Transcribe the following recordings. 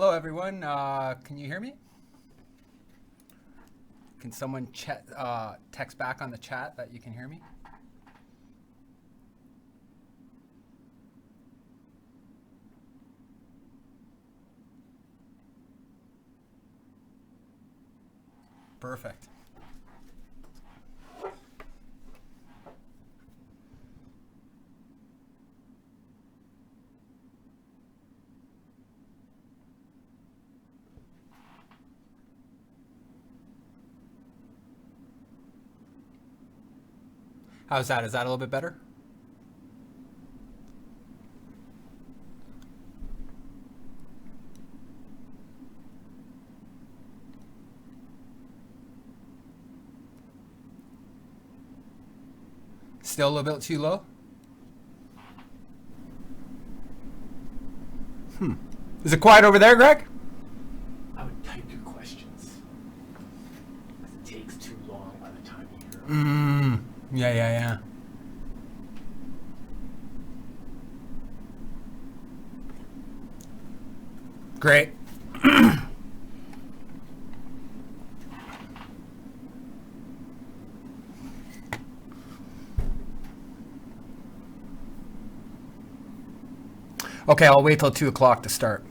Hello, everyone. Can you hear me? Can someone text back on the chat that you can hear me? Perfect. How's that? Is that a little bit better? Still a little bit too low? Is it quiet over there, Greg? I would type your questions. It takes too long by the time you hear them. Yeah. Great. Okay, I'll wait till 2 o'clock to start.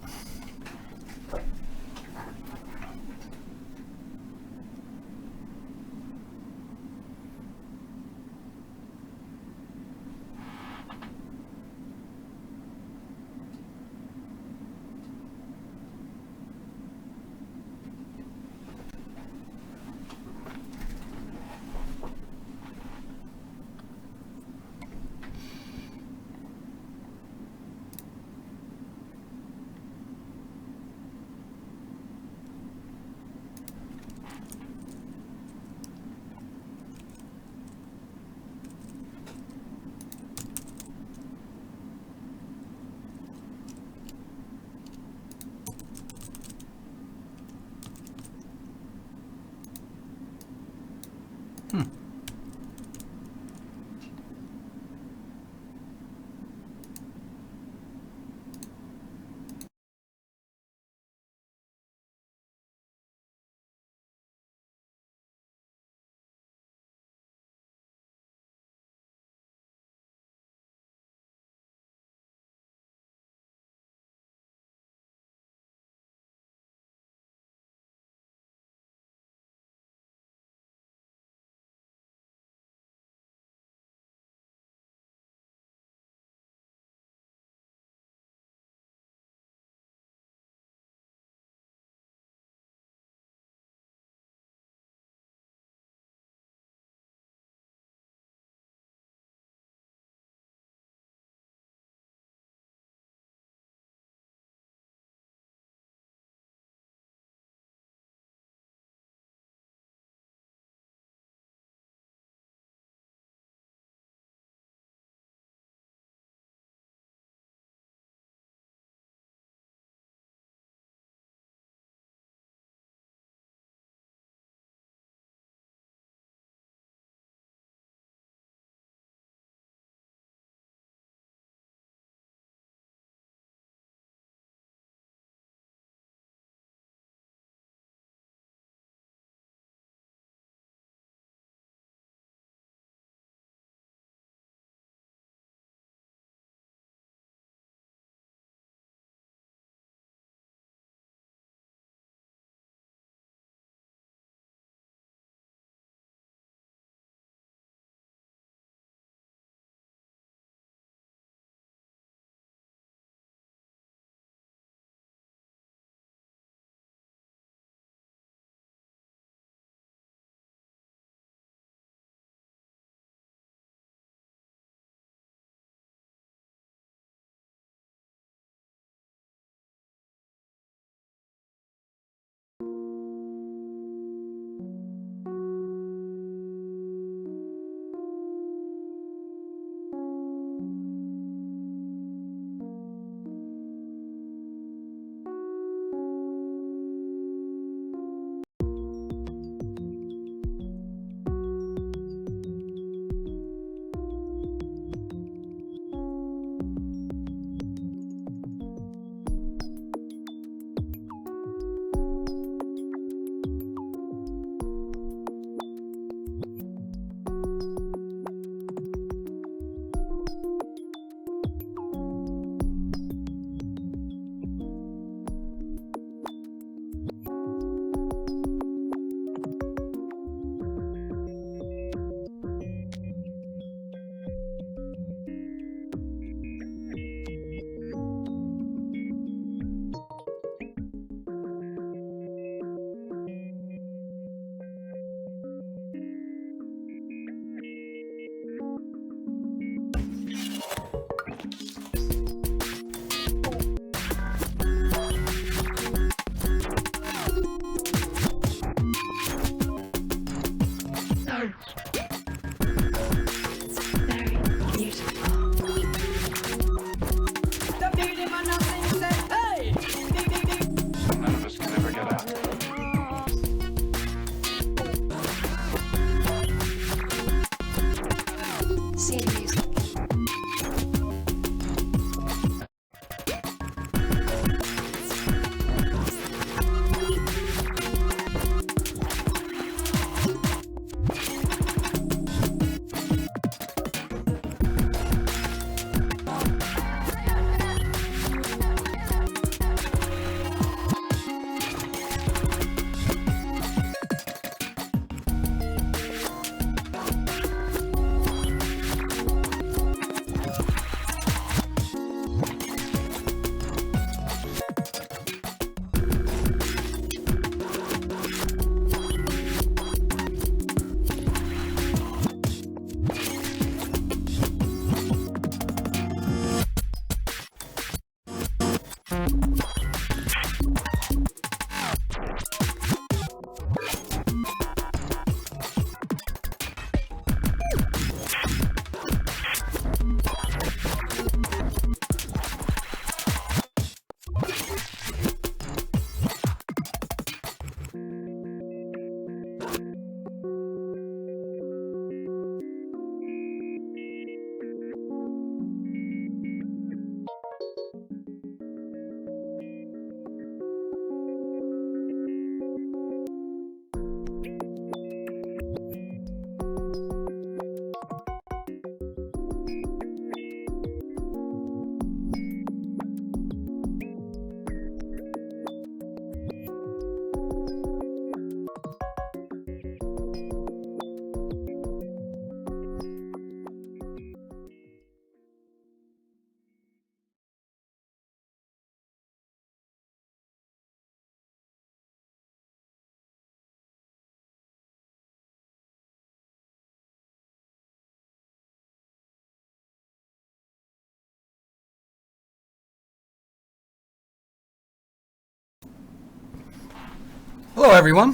Hello, everyone.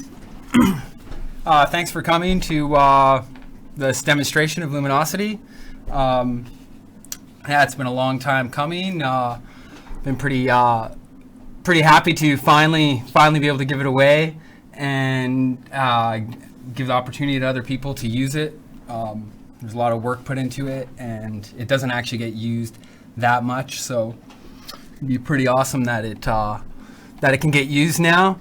Thanks for coming to this demonstration of Luminosity. Yeah, it's been a long time coming. Been pretty happy to finally be able to give it away and give the opportunity to other people to use it. There's a lot of work put into it, and it doesn't actually get used that much, so it'd be pretty awesome that it can get used now.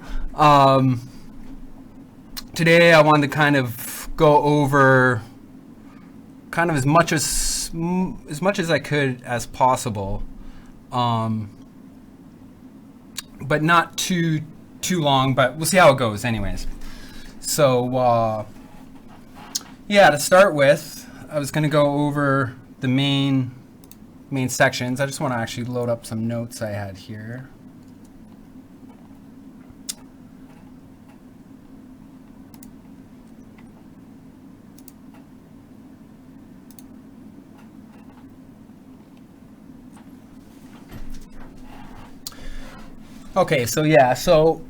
Today I wanted to kind of go over kind of as much as I could as possible, but not too long, but we'll see how it goes anyways. So yeah, to start with, I was going to go over the main sections. I just want to actually load up some notes I had here. Okay, so yeah, so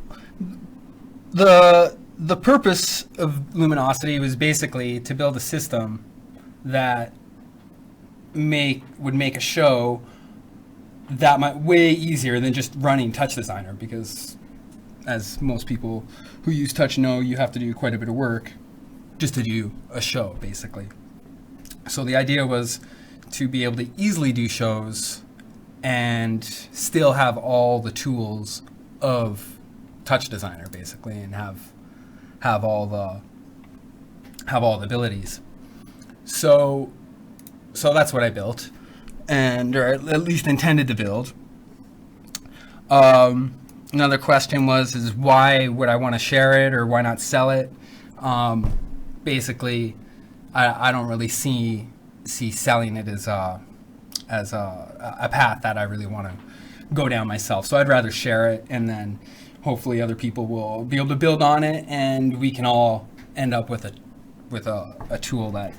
the purpose of Luminosity was basically to build a system that would make a show that might way easier than just running TouchDesigner, because as most people who use Touch know, you have to do quite a bit of work just to do a show, basically. So the idea was to be able to easily do shows and still have all the tools of TouchDesigner, basically, and have all the abilities. So that's what I built, or at least intended to build. Another question is why would I want to share it, or why not sell it? Basically, I don't really see selling it as a path that I really want to go down myself. So I'd rather share it, and then hopefully other people will be able to build on it, and we can all end up with a tool that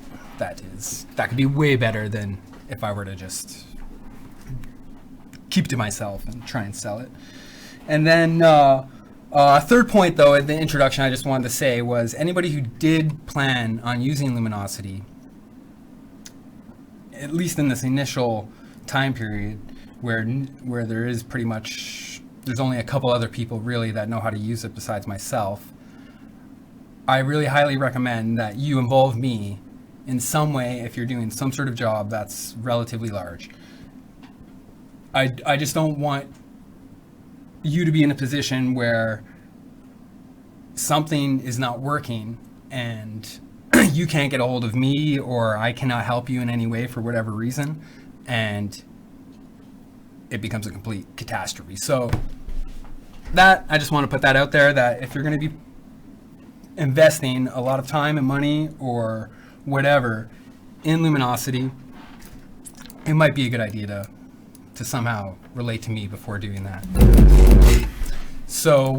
could be way better than if I were to just keep it to myself and try and sell it. And then a third point, though, in the introduction I just wanted to say was anybody who did plan on using Luminosity, at least in this initial time period where there is pretty much, there's only a couple other people really that know how to use it besides myself, I really highly recommend that you involve me in some way if you're doing some sort of job that's relatively large. I just don't want you to be in a position where something is not working and you can't get a hold of me, or I cannot help you in any way for whatever reason, and it becomes a complete catastrophe. So that, I just want to put that out there, that if you're going to be investing a lot of time and money or whatever in Luminosity, it might be a good idea to somehow relate to me before doing that. So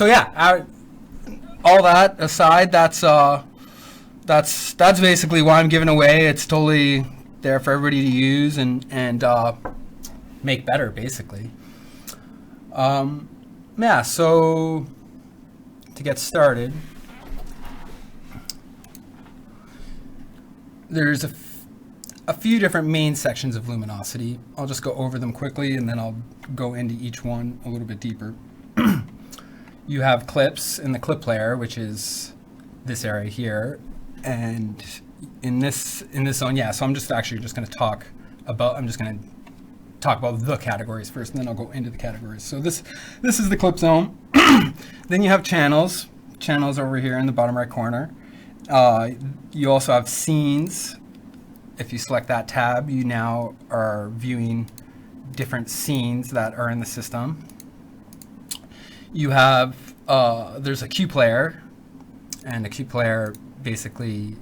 yeah, all that aside, that's basically why I'm giving away. It's totally there for everybody to use and make better, basically. Yeah, so to get started, there's a few different main sections of Luminosity. I'll just go over them quickly, and then I'll go into each one a little bit deeper. You have clips in the clip player, which is this area here, and in this zone, yeah. So I'm just going to talk about the categories first, and then I'll go into the categories. So this is the clip zone. Then you have channels over here in the bottom right corner. You also have scenes. If you select that tab, you now are viewing different scenes that are in the system. You have there's a cue player, and a cue player basically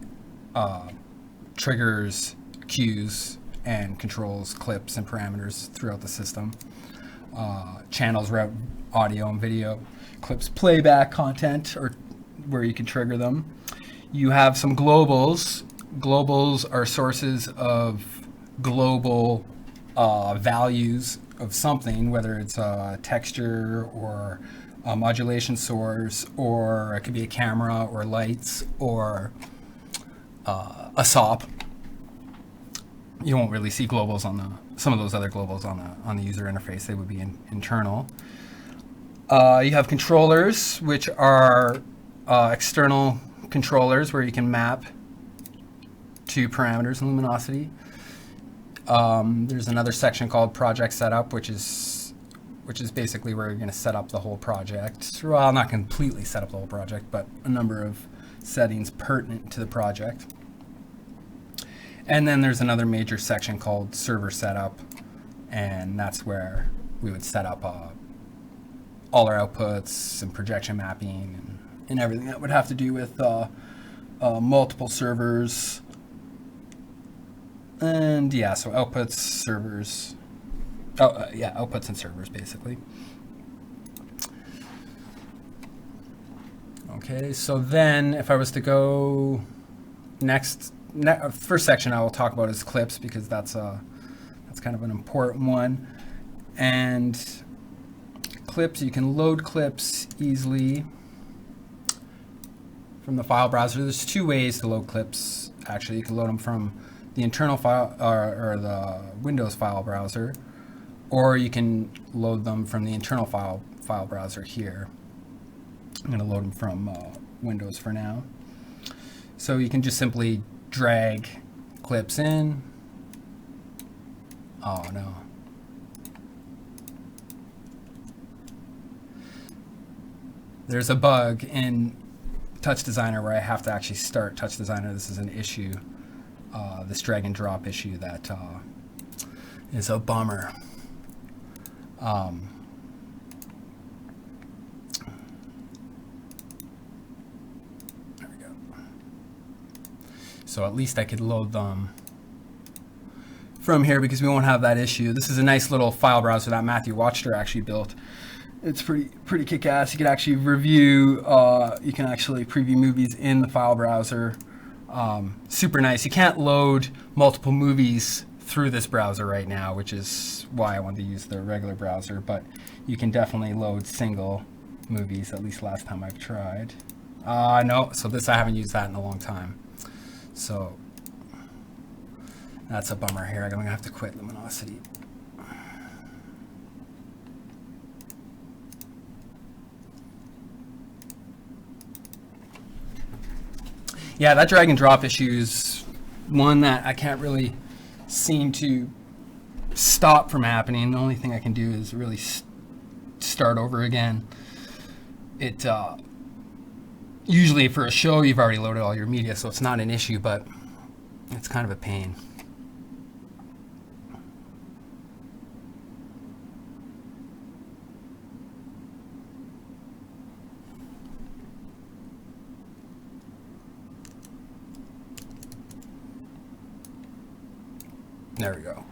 triggers cues and controls clips and parameters throughout the system. Channels route audio and video, clips playback content, or where you can trigger them. You have some globals. Globals are sources of global values of something, whether it's a texture or a modulation source, or it could be a camera or lights or a SOP. You won't really see globals on some of those other globals on the user interface. They would be internal. You have controllers, which are external controllers where you can map to parameters in Luminosity. There's another section called Project Setup, which is basically where you're going to set up the whole project. Well, not completely set up the whole project, but a number of settings pertinent to the project. And then there's another major section called Server Setup, and that's where we would set up all our outputs and projection mapping and everything that would have to do with multiple servers. And yeah, so outputs, servers. Outputs and servers, basically. Okay, so then if I was to go first section I will talk about is clips, because that's kind of an important one. And clips, you can load clips easily from the file browser. There's two ways to load clips. Actually, you can load them from the internal file or the Windows file browser, or you can load them from the internal file browser here. I'm going to load them from Windows for now. So you can just simply drag clips in. Oh no. There's a bug in TouchDesigner where I have to actually start TouchDesigner. This is an issue, this drag and drop issue that is a bummer. There we go. So at least I could load them from here because we won't have that issue. This is a nice little file browser that Matthew Watchter actually built. It's pretty kick-ass. You can actually review, you can actually preview movies in the file browser. Super nice. You can't load multiple movies through this browser right now, which is why I wanted to use the regular browser, but you can definitely load single movies, at least last time I've tried. No, so this I haven't used that in a long time. So that's a bummer here. I'm gonna have to quit Luminosity. Yeah, that drag and drop issue is one that I can't really seem to stop from happening. The only thing I can do is really start over again. It usually for a show you've already loaded all your media, so it's not an issue, but it's kind of a pain. There we go.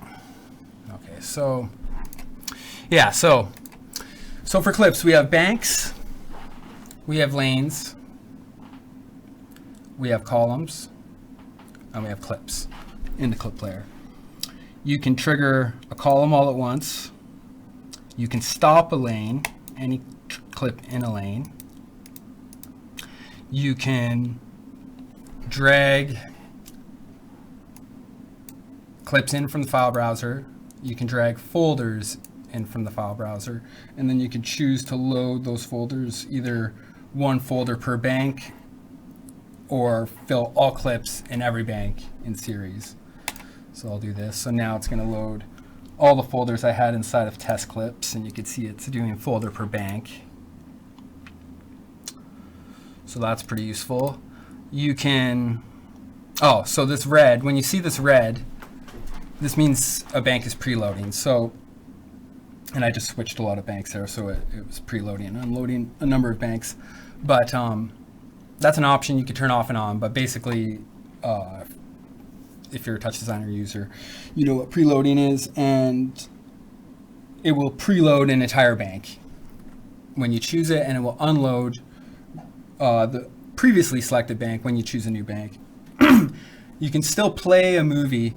Okay, so yeah, so for clips we have banks, we have lanes, we have columns, and we have clips in the clip player. You can trigger a column all at once. You can stop a lane, any clip in a lane. You can drag clips in from the file browser. You can drag folders in from the file browser, and then you can choose to load those folders, either one folder per bank or fill all clips in every bank in series. So I'll do this. So now it's going to load all the folders I had inside of test clips, and you can see it's doing a folder per bank. So that's pretty useful. You can, so this red, when you see this red, this means a bank is preloading. So, and I just switched a lot of banks there, so it was preloading and unloading a number of banks. But that's an option you could turn off and on. But basically, if you're a TouchDesigner user, you know what preloading is, and it will preload an entire bank when you choose it, and it will unload the previously selected bank when you choose a new bank. You can still play a movie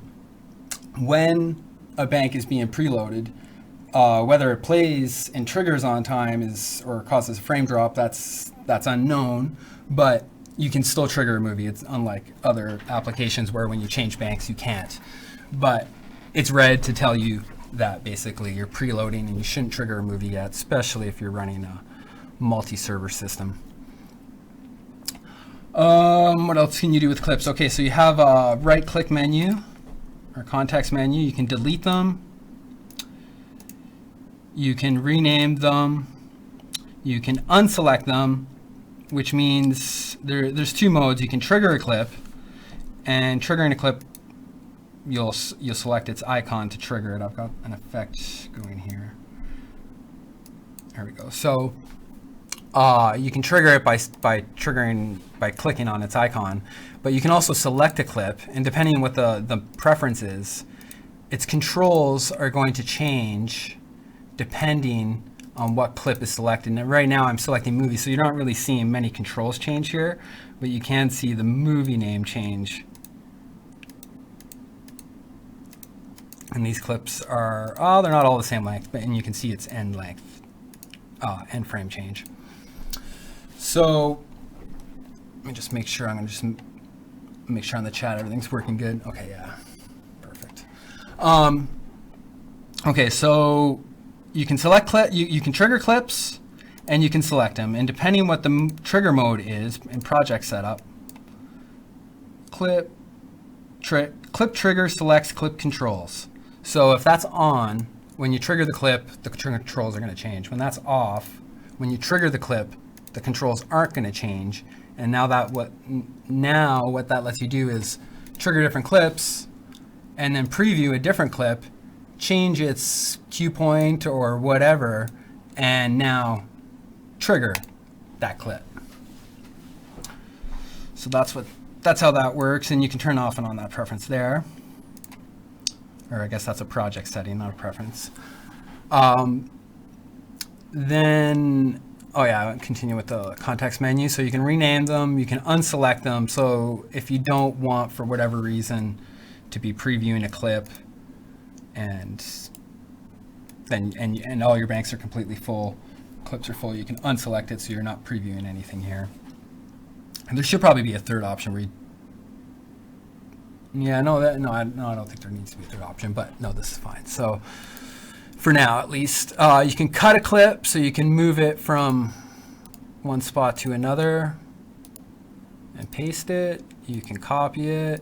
when a bank is being preloaded, Whether it plays and triggers on time or causes a frame drop, that's unknown, but you can still trigger a movie. It's unlike other applications where when you change banks, you can't. But it's red to tell you that basically you're preloading and you shouldn't trigger a movie yet, especially if you're running a multi-server system. What else can you do with clips? Okay, so you have a right-click menu or context menu. You can delete them. You can rename them. You can unselect them, which means there's two modes. You can trigger a clip, and triggering a clip, you'll select its icon to trigger it. I've got an effect going here. There we go. So you can trigger it by clicking on its icon, but you can also select a clip, and depending on what the preference is, its controls are going to change depending on what clip is selected. And right now I'm selecting movie, so you're not really seeing many controls change here, but you can see the movie name change. And these clips are, they're not all the same length, and you can see its end length, end frame change. So let me just make sure, I'm gonna just make sure on the chat everything's working good. Okay, yeah, perfect. Okay, so you can select you can trigger clips, and you can select them, and depending on what the trigger mode is in project setup, clip trigger selects clip controls. So if that's on, when you trigger the clip, the controls are going to change. When that's off, when you trigger the clip, the controls aren't going to change. And now what that lets you do is trigger different clips, and then preview a different clip, change its cue point or whatever, and now trigger that clip. So that's how that works, and you can turn off and on that preference there. Or I guess that's a project setting, not a preference. Then, oh yeah, continue with the context menu. So you can rename them, you can unselect them. So if you don't want, for whatever reason, to be previewing a clip, and all your banks are completely full, clips are full, you can unselect it so you're not previewing anything here. And there should probably be a third option where you, I don't think there needs to be a third option, but no, this is fine. So for now, at least, you can cut a clip, so you can move it from one spot to another and paste it. You can copy it.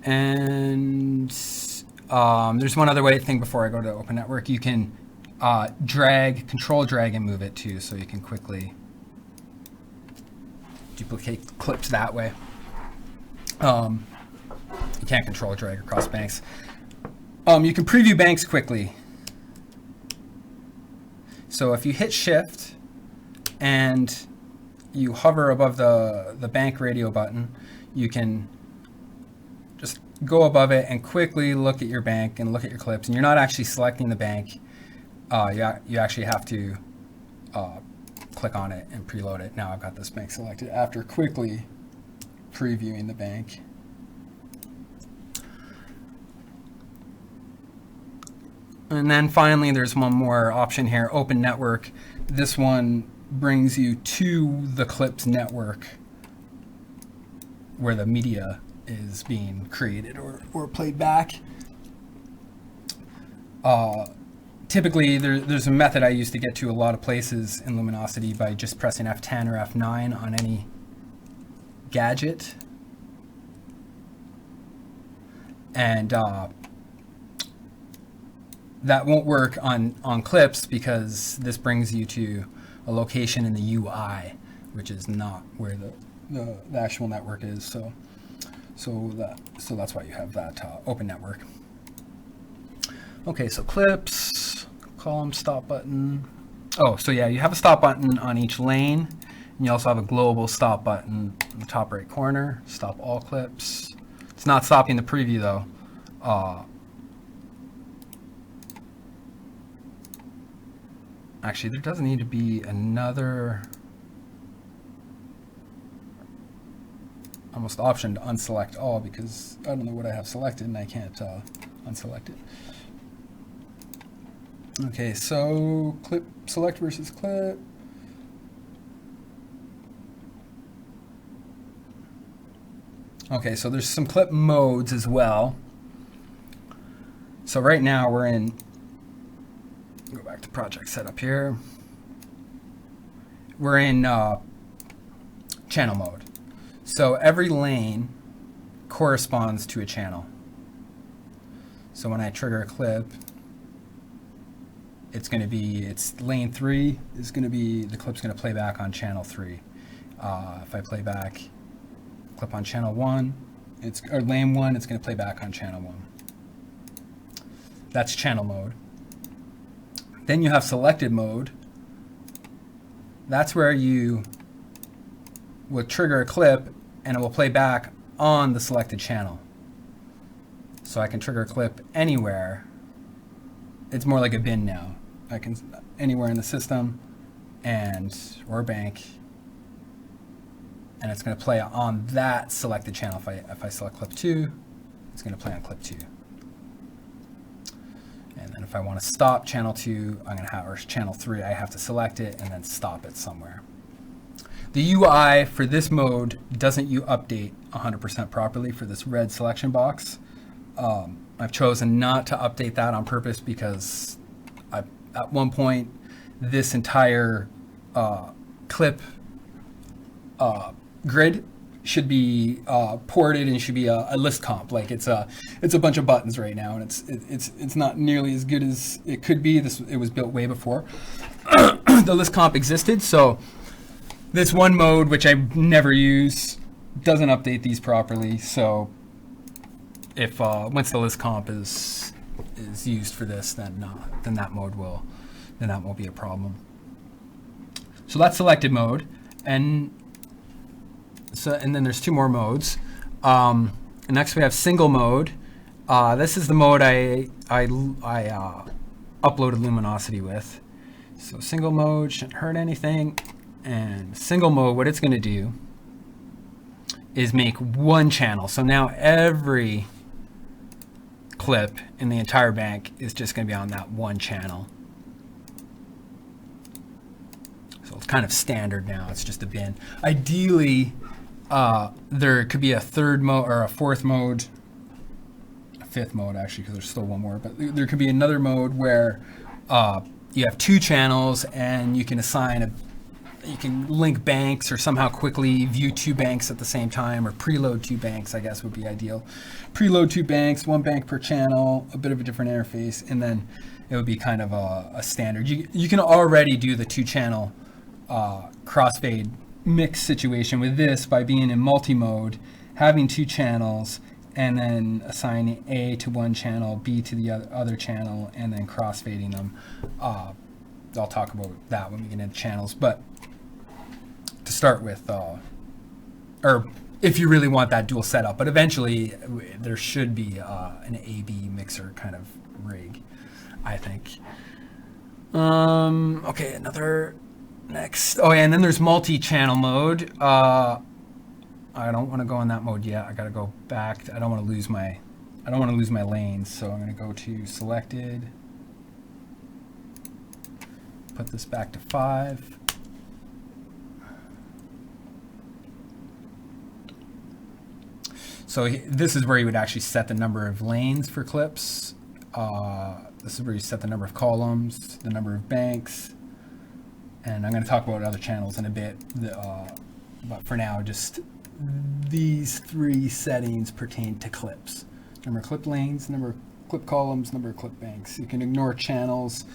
And there's one other thing before I go to Open Network. You can control drag and move it too, so you can quickly duplicate clips that way. You can't control drag across banks. You can preview banks quickly. So if you hit Shift and you hover above the bank radio button, you can just go above it and quickly look at your bank and look at your clips. And you're not actually selecting the bank. You actually have to click on it and preload it. Now I've got this bank selected after quickly previewing the bank. And then finally, there's one more option here, Open Network. This one brings you to the clips network where the media is being created or played back. Typically, there's a method I use to get to a lot of places in Luminosity by just pressing F10 or F9 on any gadget. And that won't work on clips because this brings you to a location in the UI, which is not where the actual network is. So that's why you have that Open Network. Okay, so clips, column, stop button. Oh, so yeah, you have a stop button on each lane, and you also have a global stop button in the top right corner. Stop all clips. It's not stopping the preview though. Actually, there doesn't need to be another almost option to unselect all because I don't know what I have selected and I can't unselect it. Okay, so clip select versus clip. Okay, so there's some clip modes as well. So right now we're in, go back to project setup here. We're in channel mode. So every lane corresponds to a channel. So when I trigger a clip, it's going to be, it's lane 3 is going to be, the clip's going to play back on channel 3. If I play back clip on channel 1, or lane 1, it's going to play back on channel 1. That's channel mode. Then you have selected mode. That's where you will trigger a clip and it will play back on the selected channel. So I can trigger a clip anywhere. It's more like a bin now. I can anywhere in the system or bank, and it's going to play on that selected channel. If I select clip 2, it's going to play on clip 2. And then if I want to stop channel 2, I'm going to have, or channel 3, I have to select it and then stop it somewhere. The UI for this mode doesn't update 100% properly for this red selection box. I've chosen not to update that on purpose because at one point this entire clip grid should be ported and should be a list comp. Like it's a bunch of buttons right now, and it's not nearly as good as it could be. It was built way before the list comp existed. So this one mode, which I never use, doesn't update these properly. So if once the list comp is used for this, then that mode won't be a problem. So that's selected mode, and then there's 2 more modes. Next we have single mode. This is the mode I uploaded Luminosity with. So single mode shouldn't hurt anything. And single mode, what it's going to do is make one channel. So now every clip in the entire bank is just going to be on that one channel. So it's kind of standard now. It's just a bin. Ideally, there could be a third mode or a fourth mode, a fifth mode actually, because there's still one more. But there could be another mode where you have 2 channels and you can assign you can link banks or somehow quickly view 2 banks at the same time, or preload 2 banks, I guess would be ideal. Preload 2 banks, 1 bank per channel, a bit of a different interface, and then it would be kind of a standard. You can already do the 2-channel crossfade mix situation with this by being in multi-mode, having 2 channels, and then assigning A to one channel, B to the other channel, and then crossfading them. I'll talk about that when we get into channels, but to start with, or if you really want that dual setup, but eventually there should be an A/B mixer kind of rig, I think. Okay, next. Oh, yeah, and then there's multi-channel mode. I don't want to go in that mode yet. I got to go back. I don't want to lose my lanes, so I'm going to go to selected. Put this back to 5. So this is where you would actually set the number of lanes for clips. This is where you set the number of columns, the number of banks, and I'm going to talk about other channels in a bit. But for now, just these 3 settings pertain to clips. Number of clip lanes, number of clip columns, number of clip banks. You can ignore channels.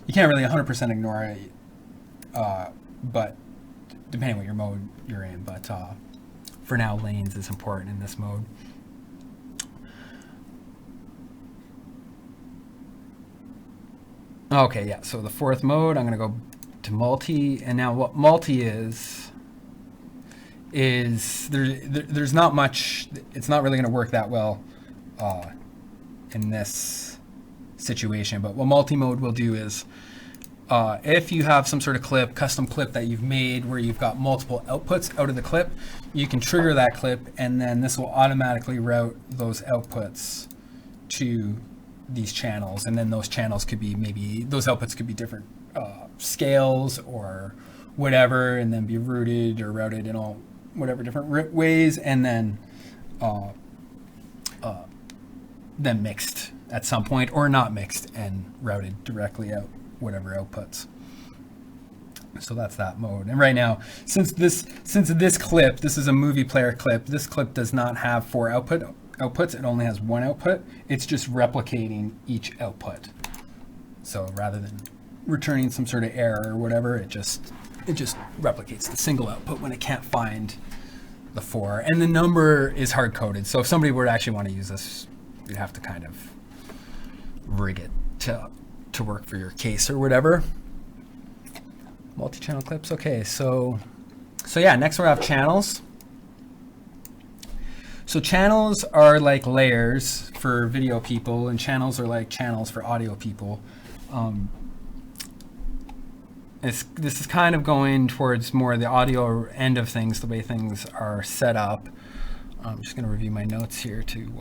You can't really 100% ignore it, but depending on what your mode you're in. But for now, lanes is important in this mode. Okay, yeah, so the 4th mode, I'm going to go to multi, and now what multi is there's not much, it's not really going to work that well in this situation, but what multi-mode will do is if you have some sort of clip, custom clip that you've made where you've got multiple outputs out of the clip, you can trigger that clip, and then this will automatically route those outputs to these channels, and then those channels could be maybe those outputs could be different scales or whatever, and then be routed in all whatever different ways, and then mixed at some point, or not mixed and routed directly out whatever outputs. So that's that mode. And right now, since this clip, this is a movie player clip, this clip does not have 4 outputs, it only has 1 output. It's just replicating each output. So rather than returning some sort of error or whatever, it just replicates the single output when it can't find the 4. And the number is hard coded. So if somebody were to actually want to use this, you'd have to kind of rig it to work for your case or whatever. Multi-channel clips. Okay, so yeah, next we have channels. So channels are like layers for video people, and channels are like channels for audio people. This is kind of going towards more the audio end of things, the way things are set up. I'm just going to review my notes here to.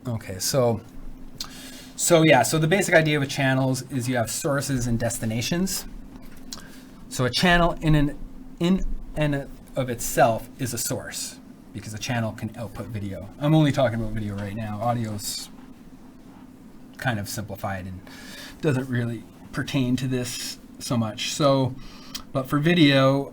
Okay, so the basic idea with channels is you have sources and destinations. So a channel in and of itself is a source, because a channel can output video. I'm only talking about video right now. Audio's kind of simplified and doesn't really pertain to this so much. So, but for video,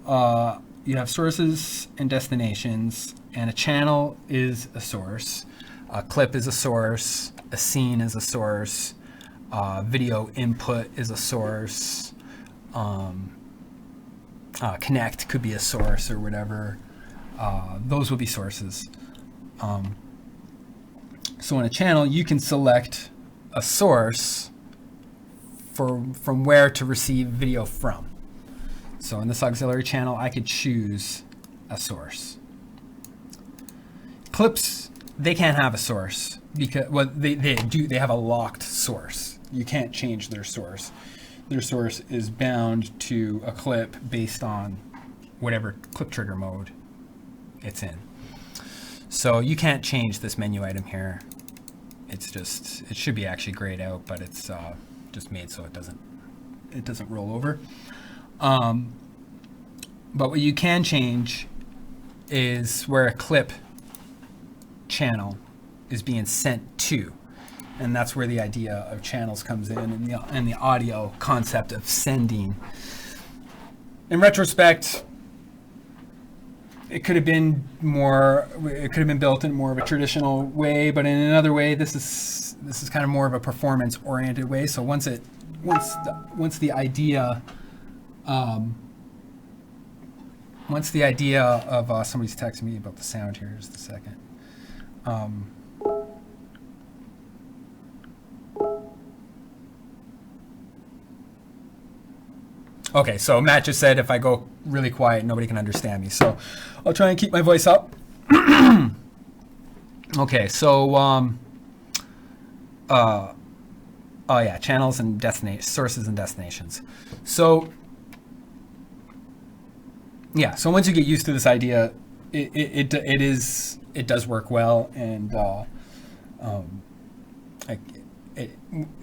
you have sources and destinations, and a channel is a source. A clip is a source. A scene is a source. Video input is a source. Connect could be a source or whatever. Those will be sources. So in a channel, you can select a source from where to receive video from. So in this auxiliary channel, I could choose a source. Clips, they can't have a source because they have a locked source. You can't change their source. Their source is bound to a clip based on whatever clip trigger mode it's in. So you can't change this menu item here. It should be actually grayed out, but it's just made so it doesn't roll over. But what you can change is where a clip channel is being sent to, and that's where the idea of channels comes in, and the audio concept of sending. In retrospect, it could have been built in more of a traditional way, but in another way, this is kind of more of a performance oriented way. So once the idea of somebody's texting me about the sound here, just a second. Okay, so Matt just said if I go really quiet, nobody can understand me. So I'll try and keep my voice up. Okay, so oh yeah, channels and sources and destinations. So yeah, so once you get used to this idea, it does work well, and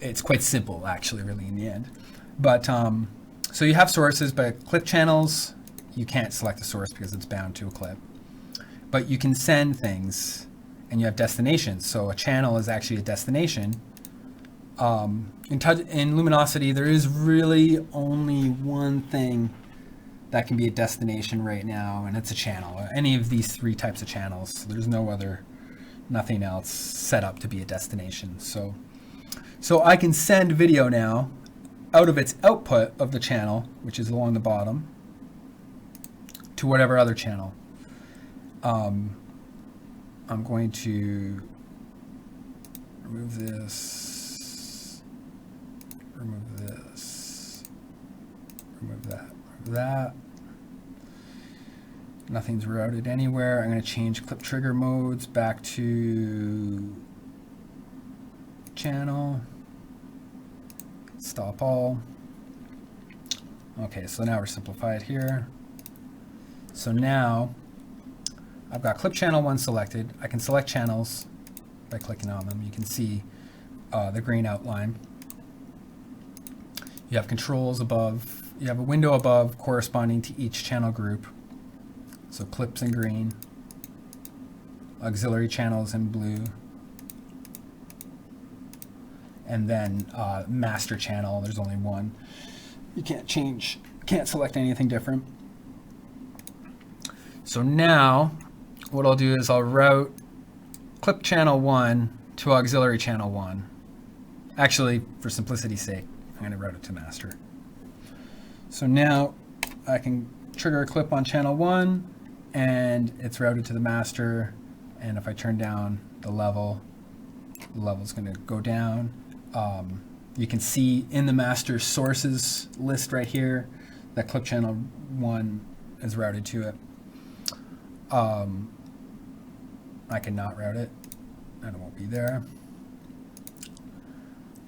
it's quite simple actually, really, in the end. But so you have sources, but clip channels, you can't select a source because it's bound to a clip. But you can send things, and you have destinations. So a channel is actually a destination. In Luminosity, there is really only one thing that can be a destination right now, and it's a channel. Any of these 3 types of channels. There's nothing else set up to be a destination. So I can send video now out of its output of the channel, which is along the bottom, to whatever other channel. I'm going to remove this, remove this, remove that. Nothing's routed anywhere. I'm going to change clip trigger modes back to channel. Stop all. Okay, so now we're simplified here. So now I've got clip channel 1 selected. I can select channels by clicking on them. You can see the green outline. You have controls above. You have a window above corresponding to each channel group. So clips in green, auxiliary channels in blue, and then master channel, there's only one. You can't select anything different. So now what I'll do is I'll route clip channel 1 to auxiliary channel 1. Actually, for simplicity's sake, I'm going to route it to master. So now I can trigger a clip on channel 1 and it's routed to the master, and if I turn down the level's going to go down. You can see in the master sources list right here that clip channel 1 is routed to it. I can not route it and it won't be there.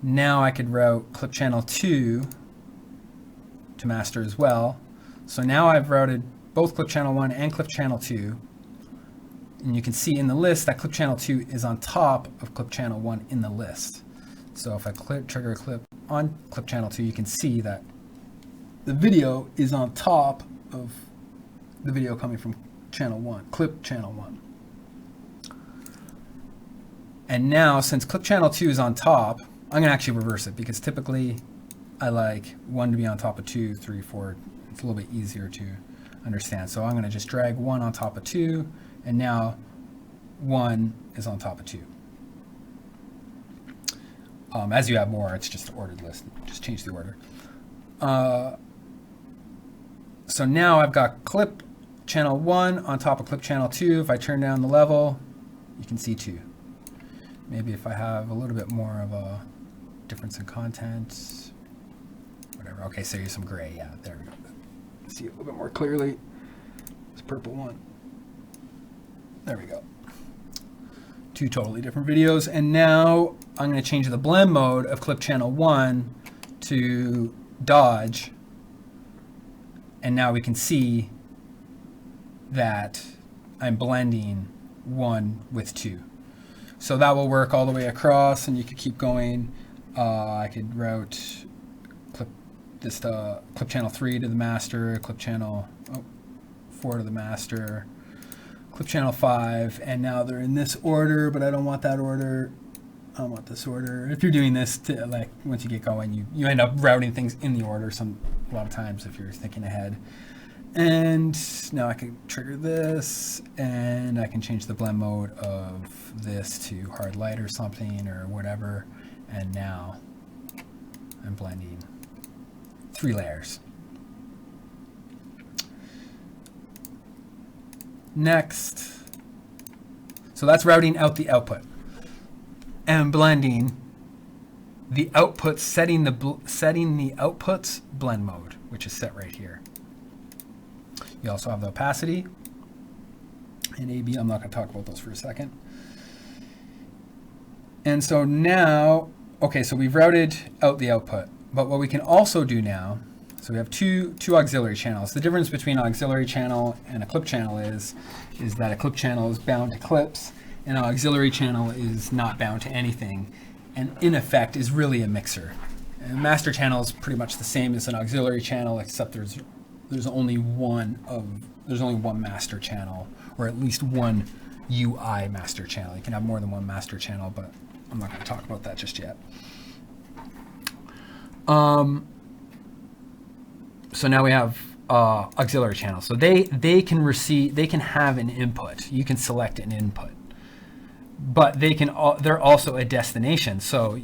Now I could route clip channel 2 to master as well. So now I've routed both clip channel 1 and clip channel 2. And you can see in the list that clip channel 2 is on top of clip channel 1 in the list. So if I trigger a clip on clip channel 2, you can see that the video is on top of the video coming from channel 1, clip channel 1. And now, since clip channel 2 is on top, I'm going to actually reverse it, because typically I like 1 to be on top of 2, 3, 4. It's a little bit easier to understand. So I'm going to just drag 1 on top of 2, and now 1 is on top of 2. As you have more, it's just an ordered list. Just change the order. So now I've got clip channel 1 on top of clip channel 2. If I turn down the level, you can see 2. Maybe if I have a little bit more of a difference in content, whatever. Okay, so here's some gray. Yeah, there we go. See it a little bit more clearly. This purple one. There we go. 2 totally different videos. And now I'm going to change the blend mode of clip channel 1 to dodge. And now we can see that I'm blending 1 with 2. So that will work all the way across, and you could keep going. I could route clip channel 3 to the master, clip channel 4 to the master, clip channel 5, and now they're in this order, but I don't want that order. I want this order. If you're doing this, like once you get going, you end up routing things in the order a lot of times if you're thinking ahead. And now I can trigger this, and I can change the blend mode of this to hard light or something or whatever. And now I'm blending 3 layers. Next, so that's routing out the output and blending the output, setting the output's blend mode, which is set right here. You also have the opacity and AB. I'm not going to talk about those for a second. And so now, okay, so we've routed out the output. But what we can also do now, so we have two auxiliary channels. The difference between an auxiliary channel and a clip channel is that a clip channel is bound to clips, and an auxiliary channel is not bound to anything, and in effect is really a mixer. And a master channel is pretty much the same as an auxiliary channel, except there's only one master channel, or at least one UI master channel. You can have more than one master channel, but I'm not going to talk about that just yet. So now we have auxiliary channels. So they can have an input. You can select an input, but they're also a destination. So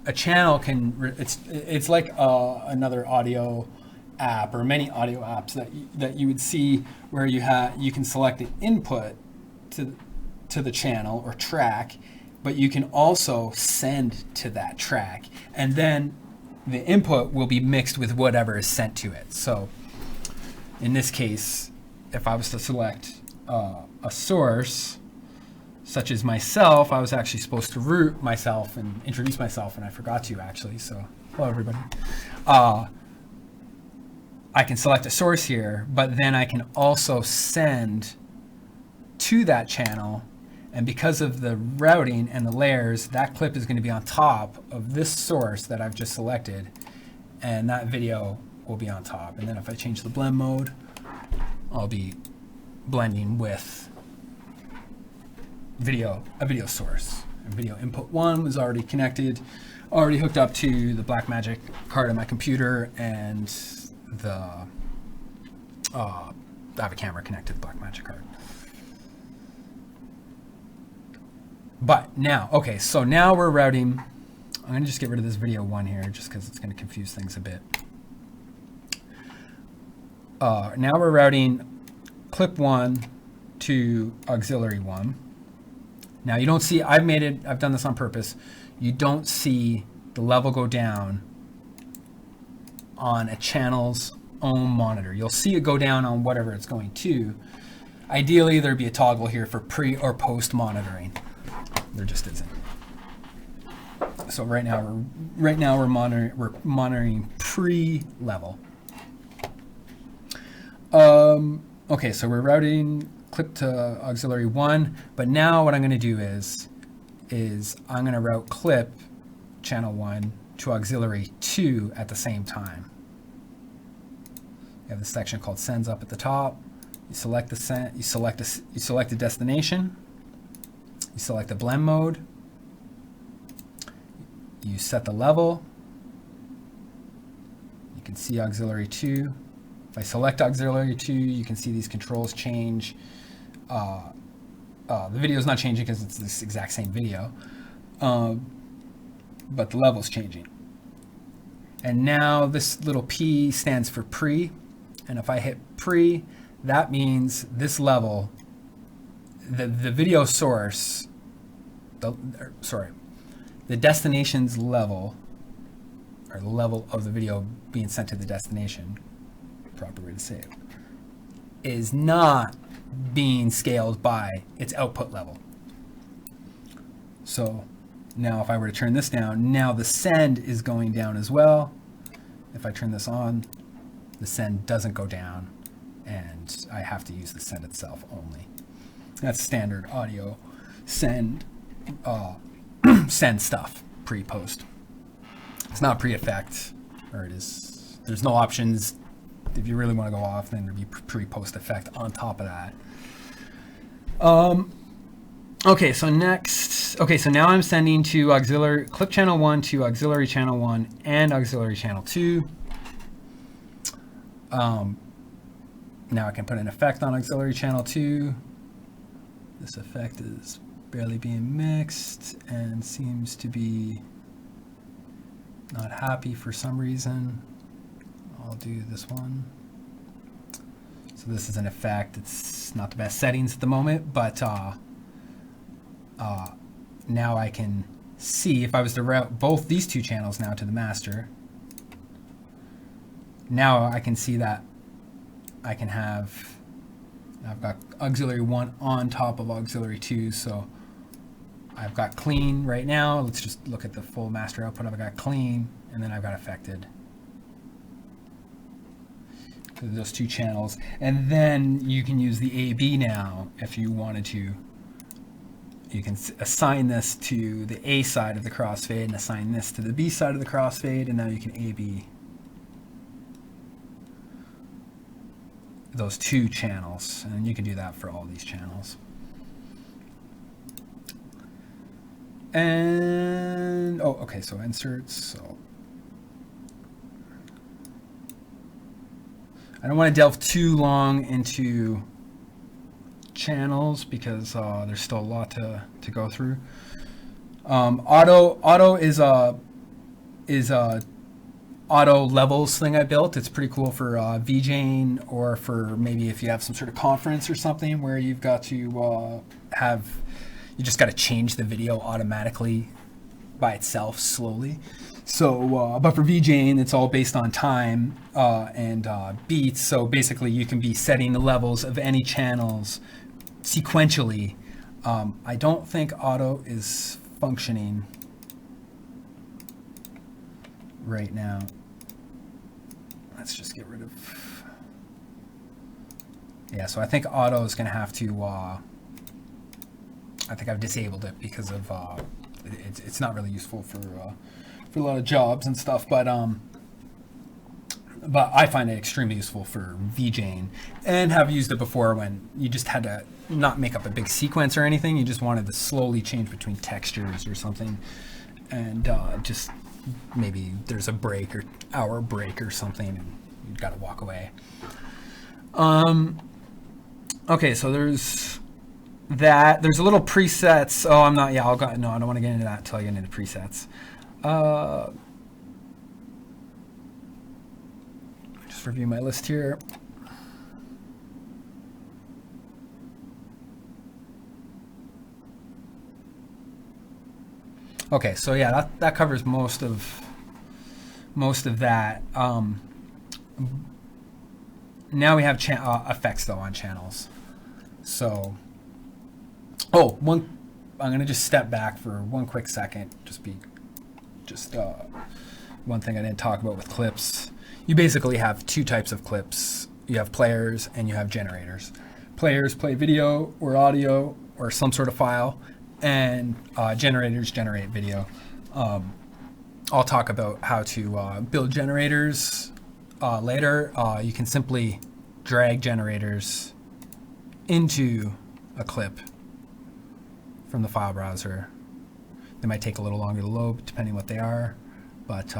a channel it's like another audio app or many audio apps that you would see where you can select an input to the channel or track, but you can also send to that track, and then the input will be mixed with whatever is sent to it. So in this case, if I was to select a source such as myself, I was actually supposed to root myself and introduce myself, and I forgot to actually. So hello everybody. I can select a source here, but then I can also send to that channel, And because of the routing and the layers, that clip is going to be on top of this source that I've just selected, and that video will be on top. And then if I change the blend mode, I'll be blending with a video source. And video input 1 was already connected, already hooked up to the Blackmagic card on my computer, and I have a camera connected to the Blackmagic card. But now, okay, so now we're routing. I'm going to just get rid of this video 1 here just because it's going to confuse things a bit. Now we're routing clip 1 to auxiliary 1. Now you don't see, I've done this on purpose. You don't see the level go down on a channel's own monitor. You'll see it go down on whatever it's going to. Ideally, there'd be a toggle here for pre or post monitoring. There just isn't. So right now we're monitoring pre-level. Okay, so we're routing clip to auxiliary 1, but now what I'm going to do is I'm going to route clip channel 1 to auxiliary 2 at the same time. You have this section called sends up at the top. You select the send, you select the destination. You select the blend mode. You set the level. You can see auxiliary 2. If I select auxiliary 2, you can see these controls change. The video is not changing because it's this exact same video, but the level's changing. And now this little P stands for pre, and if I hit pre, that means this level, the video source, the destination's level, or the level of the video being sent to the destination, proper way to say it, is not being scaled by its output level. So now if I were to turn this down, now the send is going down as well. If I turn this on, the send doesn't go down, and I have to use the send itself only. That's standard audio send send stuff, pre-post. It's not pre-effect, or it is. There's no options. If you really want to go off, then there'd be pre-post effect on top of that. Okay, so now I'm sending to auxiliary clip channel 1 to auxiliary channel 1 and auxiliary channel 2. Now I can put an effect on auxiliary channel 2. This effect is barely being mixed and seems to be not happy for some reason. I'll do this one. So this is an effect. It's not the best settings at the moment, but now I can see if I was to route both these two channels now to the master. Now I can see that I can have, I've got auxiliary 1 on top of auxiliary 2, so I've got clean right now. Let's just look at the full master output. I've got clean, and then I've got affected. Those two channels, and then you can use the AB now if you wanted to. You can assign this to the A side of the crossfade and assign this to the B side of the crossfade, and now you can AB those two channels, and you can do that for all these channels. And oh, okay, so inserts. So I don't want to delve too long into channels because there's still a lot to go through. Auto is a auto levels thing I built. It's pretty cool for VJing, or for maybe if you have some sort of conference or something where you've got to you just got to change the video automatically by itself slowly. So, but for VJing, it's all based on time and beats. So basically, you can be setting the levels of any channels sequentially. I don't think auto is functioning right now. Let's just get rid of. Yeah, so I think auto is going to have to I think I've disabled it because of it's not really useful for a lot of jobs and stuff. But I find it extremely useful for VJing, and have used it before when you just had to not make up a big sequence or anything. You just wanted to slowly change between textures or something, and just maybe there's a break or hour break or something, and you've got to walk away. Okay, so there's that. There's a little presets. Oh, I'm not. Yeah, I don't want to get into that until I get into presets. Just review my list here. Okay, so yeah, that covers most of that. Now we have effects though on channels. So, I'm gonna just step back for one quick second. One thing I didn't talk about with clips. You basically have two types of clips. You have players and you have generators. Players play video or audio or some sort of file, and generators generate video. I'll talk about how to build generators later. You can simply drag generators into a clip from the file browser. They might take a little longer to load depending what they are, but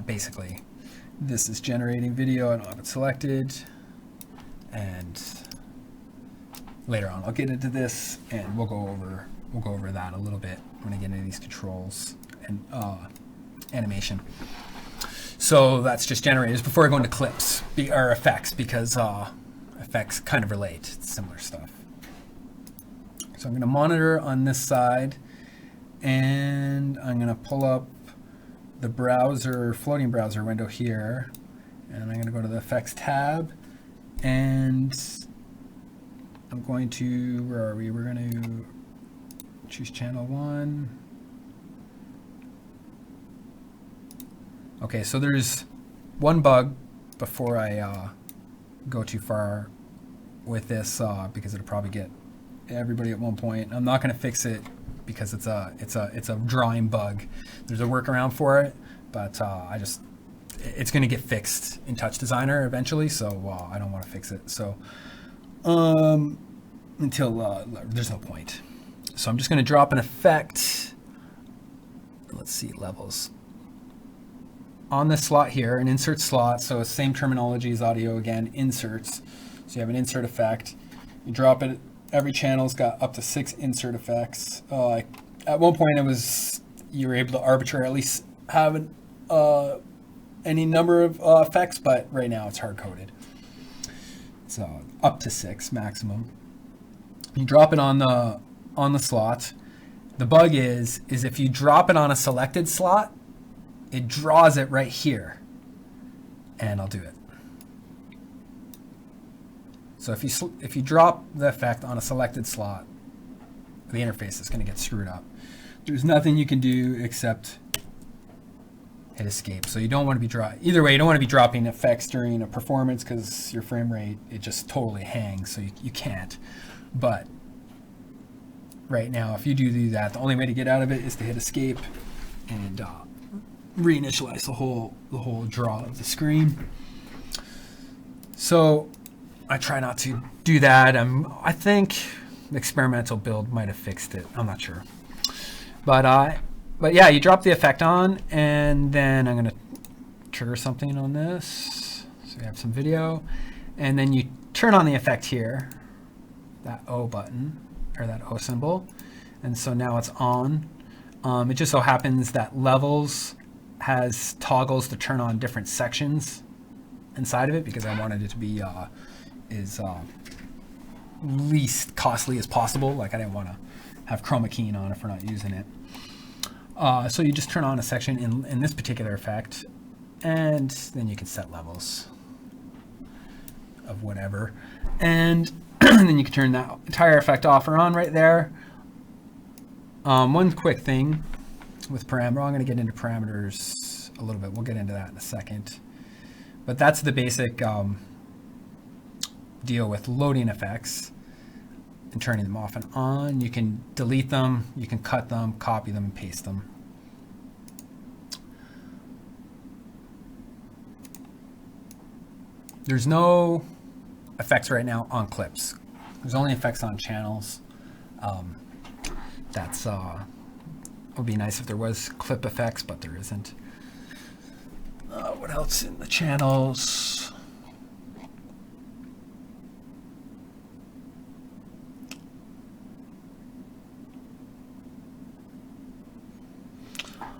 basically this is generating video. I don't have it selected, and later on I'll get into this and we'll go over that a little bit when I get into these controls and animation. So that's just generators before I go into clips or effects, because effects kind of relate. It's similar stuff. So I'm going to monitor on this side, and I'm going to pull up the browser, floating browser window here, and I'm going to go to the effects tab, and I'm going to, where are we? We're going to choose channel 1. Okay, so there's one bug before I go too far with this, because it'll probably get everybody at one point. I'm not going to fix it because it's a drawing bug. There's a workaround for it, but it's going to get fixed in TouchDesigner eventually, so I don't want to fix it. So until there's no point. So I'm just going to drop an effect. Let's see, levels. On this slot here, an insert slot, so same terminology as audio again, inserts. So you have an insert effect. You drop it, every channel's got up to 6 insert effects. At one point you were able to arbitrarily have any number of effects, but right now it's hard-coded. So up to 6 maximum. You drop it on the slot. The bug is if you drop it on a selected slot, it draws it right here, and I'll do it. So if you drop the effect on a selected slot, the interface is going to get screwed up. There's nothing you can do except hit escape. So you don't want to be either way. You don't want to be dropping effects during a performance, because your frame rate, it just totally hangs. So you can't. But right now, if you do that, the only way to get out of it is to hit escape and reinitialize the whole draw of the screen. So I try not to do that. I think the experimental build might have fixed it. I'm not sure. But yeah, you drop the effect on, and then I'm going to trigger something on this. So we have some video, and then you turn on the effect here, that O button, or that O symbol, and so now it's on. It just so happens that levels has toggles to turn on different sections inside of it, because I wanted it to be as least costly as possible. Like, I didn't want to have chroma keying on if we're not using it. So you just turn on a section in this particular effect, and then you can set levels of whatever, and then you can turn that entire effect off or on right there. One quick thing with parameter, I'm going to get into parameters a little bit. We'll get into that in a second. But that's the basic deal with loading effects and turning them off and on. You can delete them, you can cut them, copy them, and paste them. There's no effects right now on clips. There's only effects on channels. That's would be nice if there was clip effects, but there isn't. What else in the channels?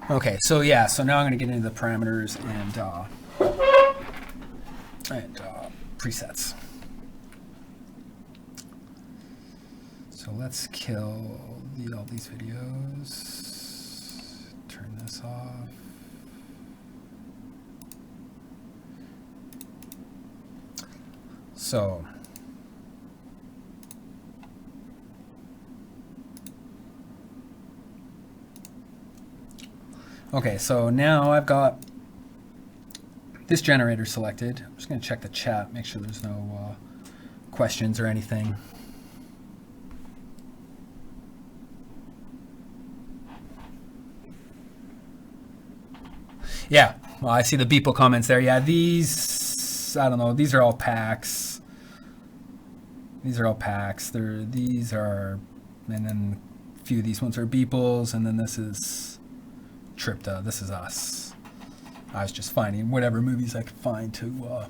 Okay, so yeah, so now I'm going to get into the parameters and presets. So let's kill all these videos. Turn this off. So okay, so now I've got this generator selected. I'm just going to check the chat, make sure there's no questions or anything. Yeah, well, I see the Beeple comments there. Yeah, these, I don't know, these are all packs. These are all packs. These are, and then a few of these ones are Beeples, and then this is Tripta. This is us. I was just finding whatever movies I could find to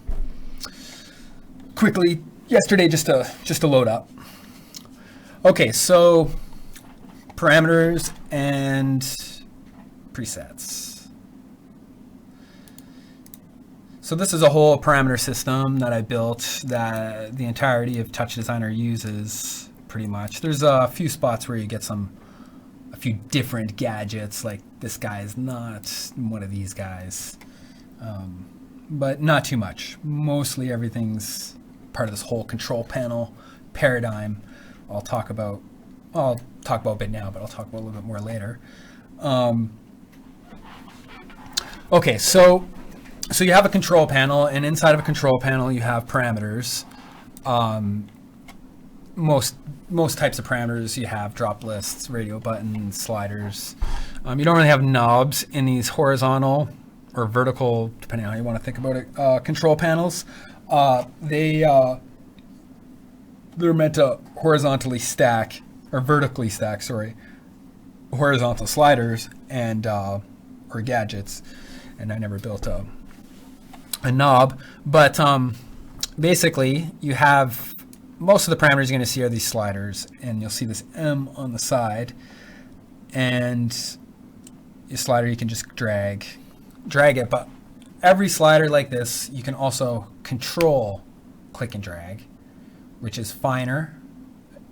quickly yesterday just to load up. Okay, so parameters and presets. So this is a whole parameter system that I built that the entirety of TouchDesigner uses pretty much. There's a few spots where you get a few different gadgets, like this guy is not one of these guys, but not too much. Mostly everything's part of this whole control panel paradigm. I'll talk about a bit now, but I'll talk about a little bit more later. Okay, so you have a control panel, and inside of a control panel you have parameters. Most types of parameters you have drop lists, radio buttons, sliders. You don't really have knobs in these horizontal or vertical, depending on how you want to think about it, control panels. They're meant to horizontally stack, or vertically stack, sorry, horizontal sliders and or gadgets. And I never built a knob, but basically you have most of the parameters you're going to see are these sliders, and you'll see this M on the side, and your slider you can just drag it, but every slider like this you can also control click and drag, which is finer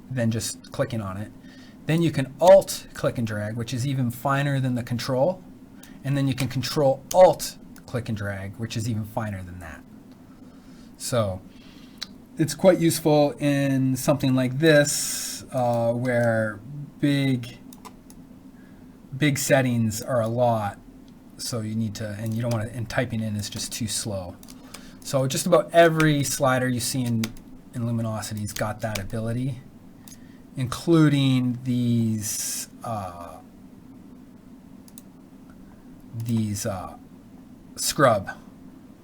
than just clicking on it. Then you can alt click and drag, which is even finer than the control, and then you can control alt click and drag, which is even finer than that. So it's quite useful in something like this, where big settings are a lot, so you need to, and you don't want to, and typing in is just too slow. So just about every slider you see in Luminosity's got that ability, including these scrub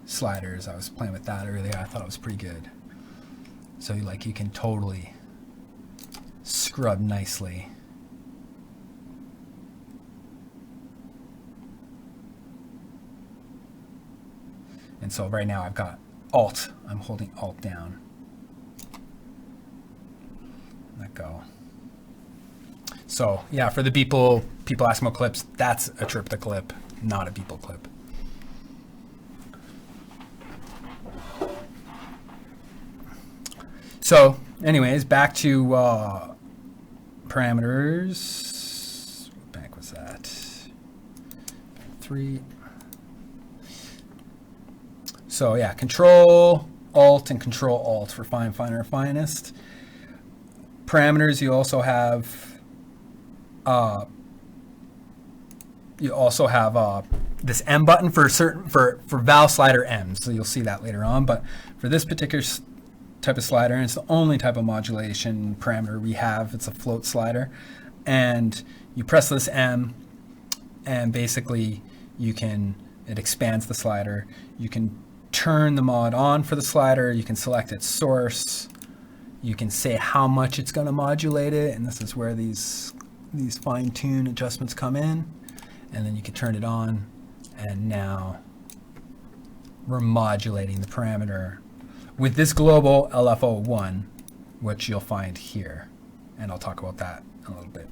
sliders. I was playing with that earlier. I thought it was pretty good. So you can totally scrub nicely. And so right now I've got Alt. I'm holding Alt down. Let go. So yeah, for the people ask about clips, that's a Tripta clip, not a Beeple clip. So anyways, back to parameters. What bank was that? 3. So yeah, Control Alt and Control Alt for fine, finer, finest. Parameters, you also have this M button for valve slider M. So you'll see that later on. But for this particular type of slider, and it's the only type of modulation parameter we have. It's a float slider. And you press this M, and basically it expands the slider. You can turn the mod on for the slider. You can select its source. You can say how much it's going to modulate it, and this is where these fine-tune adjustments come in. And then you can turn it on, and now we're modulating the parameter with this global LFO1, which you'll find here. And I'll talk about that in a little bit.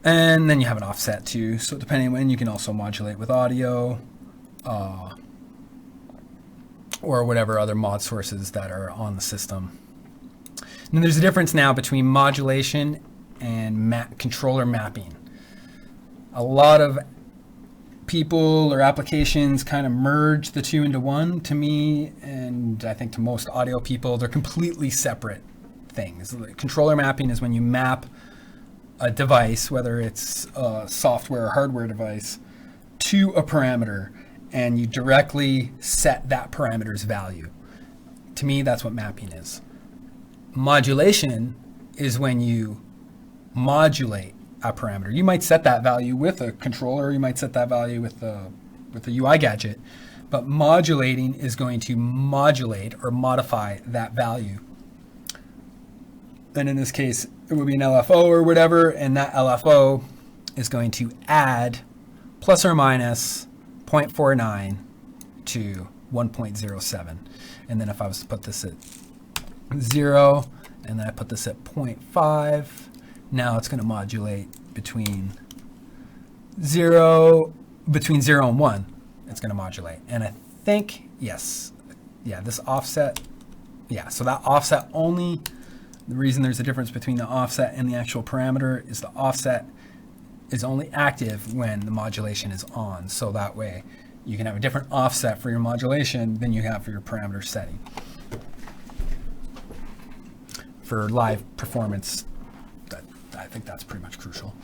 And then you have an offset too. So depending on when, you can also modulate with audio or whatever other mod sources that are on the system. And there's a difference now between modulation and controller mapping. A lot of people or applications kind of merge the two into one. To me, and I think to most audio people, they're completely separate things. Controller mapping is when you map a device, whether it's a software or hardware device, to a parameter, and you directly set that parameter's value. To me, that's what mapping is. Modulation is when you modulate a parameter. You might set that value with a controller, you might set that value with a UI gadget, but modulating is going to modulate or modify that value. And in this case, it would be an LFO or whatever, and that LFO is going to add plus or minus 0.49 to 1.07. And then if I was to put this at 0, and then I put this at 0.5, now it's going to modulate between 0 and 1. It's going to modulate. And I think, yes, yeah, this offset, yeah, so that offset only, the reason there's a difference between the offset and the actual parameter is the offset is only active when the modulation is on. So that way you can have a different offset for your modulation than you have for your parameter setting. For live performance, I think that's pretty much crucial.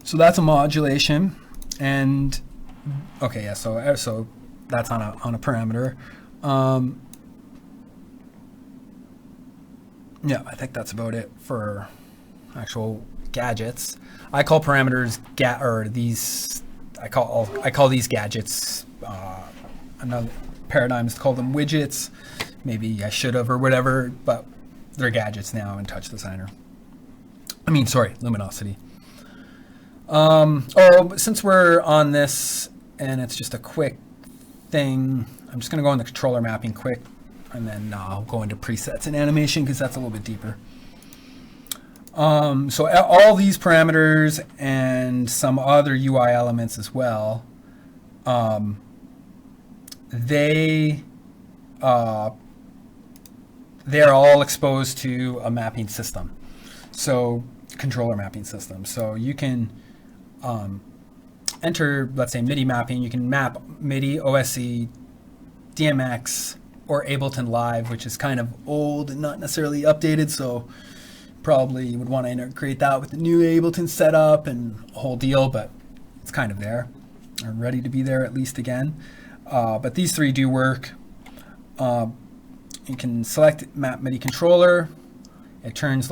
So that's a modulation, and okay, yeah. So that's on a parameter. Yeah, I think that's about it for actual gadgets. I call parameters I call these gadgets. Another paradigm is to call them widgets. Maybe I should have or whatever, but they're gadgets now in TouchDesigner. Luminosity. Since we're on this and it's just a quick thing, I'm just going to go on the controller mapping quick, and then I'll go into presets and animation because that's a little bit deeper. So all these parameters and some other UI elements as well, they are all exposed to a mapping system, so controller mapping system. So you can enter, let's say, MIDI mapping. You can map MIDI, OSC, DMX, or Ableton Live, which is kind of old and not necessarily updated, so probably you would want to integrate that with the new Ableton setup and a whole deal, but it's kind of there, or ready to be there at least again. But these three do work. You can select map MIDI controller. It turns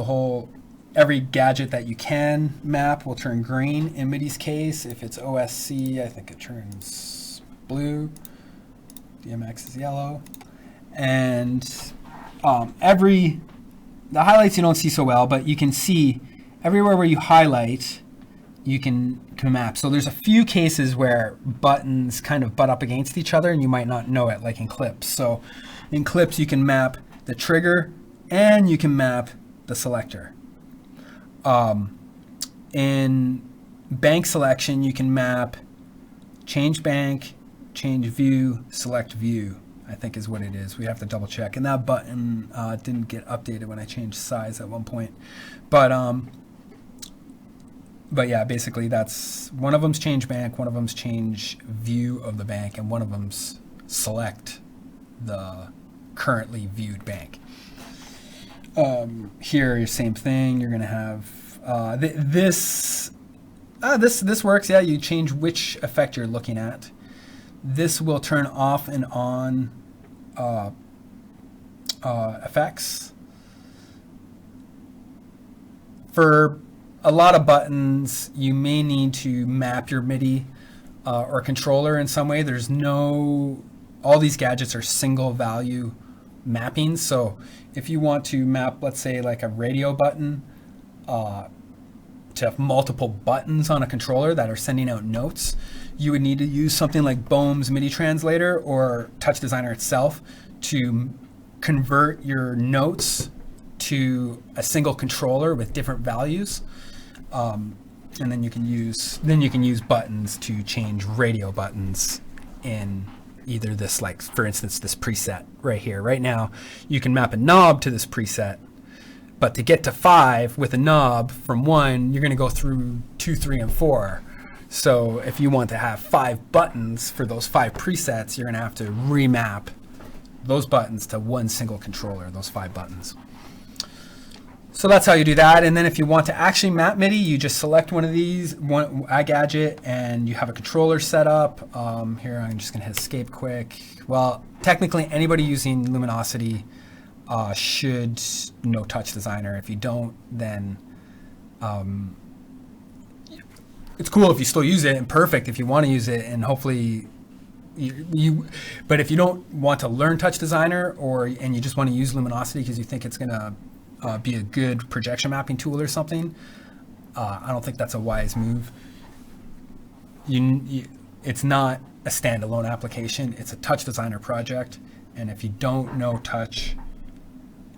every gadget that you can map will turn green in MIDI's case. If it's OSC, I think it turns blue. DMX is yellow. And the highlights you don't see so well, but you can see everywhere where you highlight, you can map. So there's a few cases where buttons kind of butt up against each other and you might not know it, like in clips. So in clips, you can map the trigger and you can map the selector. In bank selection, you can map change bank, change view, select view, I think is what it is. We have to double check. And that button didn't get updated when I changed size at one point. But yeah, basically that's one of them's change bank, one of them's change view of the bank, and one of them's select the currently viewed bank. Here, same thing. You're gonna have this works. Yeah, you change which effect you're looking at. This will turn off and on effects. For a lot of buttons, you may need to map your MIDI or controller in some way. All these gadgets are single value mappings. So if you want to map, let's say like a radio button to have multiple buttons on a controller that are sending out notes, you would need to use something like Bohm's MIDI translator or TouchDesigner itself to convert your notes to a single controller with different values, and then you can use buttons to change radio buttons in either this, like for instance, this preset right here. Right now, you can map a knob to this preset, but to get to 5 with a knob from 1, you're going to go through 2, 3, and 4. So if you want to have 5 buttons for those 5 presets, you're going to have to remap those buttons to one single controller, those 5 buttons. So that's how you do that. And then if you want to actually map MIDI, you just select one of these, a gadget, and you have a controller set up. Here, I'm just going to hit escape quick. Well, technically, anybody using Luminosity should know TouchDesigner. If you don't, then it's cool if you still use it, and perfect if you want to use it, and hopefully but if you don't want to learn TouchDesigner and you just want to use Luminosity because you think it's going to be a good projection mapping tool or something, I don't think that's a wise move. It's not a standalone application. It's a TouchDesigner project, and if you don't know Touch,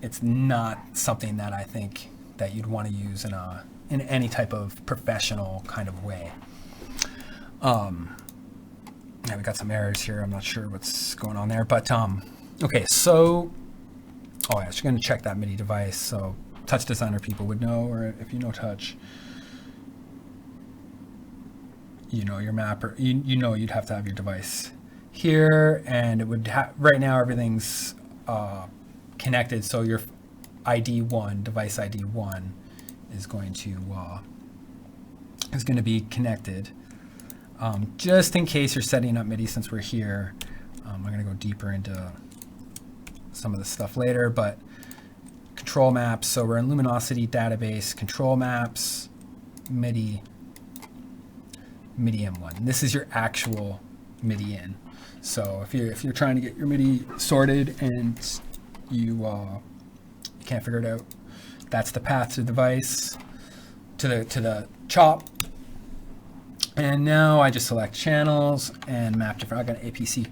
it's not something that I think that you'd want to use in any type of professional kind of way. Yeah, we got some errors here. I'm not sure what's going on there, but okay, so I was going to check that MIDI device, so TouchDesigner people would know, or if you know Touch, you know your mapper, you know you'd have to have your device here, and it would right now everything's connected, so your ID1, device ID1 is going to be connected. Just in case you're setting up MIDI, since we're here, I'm going to go deeper into some of the stuff later, but control maps. So we're in Luminosity database, control maps, MIDI M1. This is your actual MIDI in. So if you're trying to get your MIDI sorted and you can't figure it out, that's the path to the device, to the chop. And now I just select channels and map different. I got an APC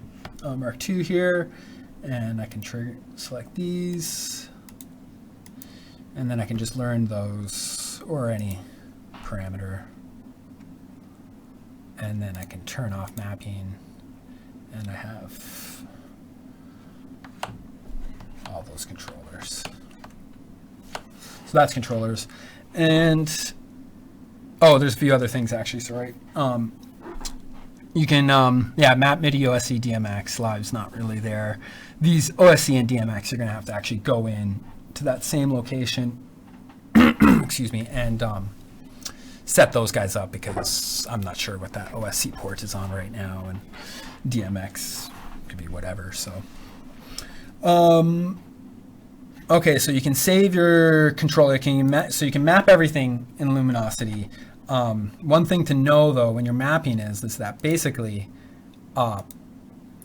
Mark II here, and I can select these, and then I can just learn those or any parameter, and then I can turn off mapping, and I have all those controllers. So that's controllers, and there's a few other things actually. So you can map MIDI, OSC, DMX. Live's not really there. These OSC and DMX, you're going to have to actually go in to that same location, excuse me, and set those guys up, because I'm not sure what that OSC port is on right now, and DMX could be whatever. So okay, so you can save your controller. So you can map everything in Luminosity. One thing to know though when you're mapping is that basically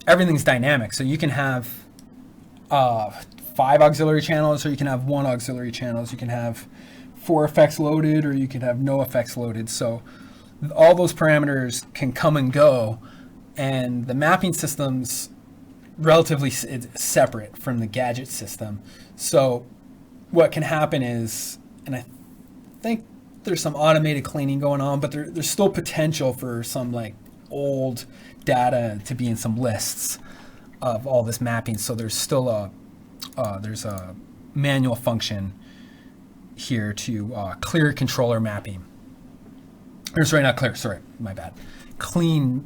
everything's dynamic. So you can have 5 auxiliary channels, or you can have 1 auxiliary channels. You can have 4 effects loaded, or you can have no effects loaded. So all those parameters can come and go, and the mapping system's relatively separate from the gadget system. So what can happen is, and I think there's some automated cleaning going on, but there's still potential for some like old data to be in some lists of all this mapping. So there's still there's a manual function here to clear controller mapping. Or sorry, not clear, sorry, my bad. Clean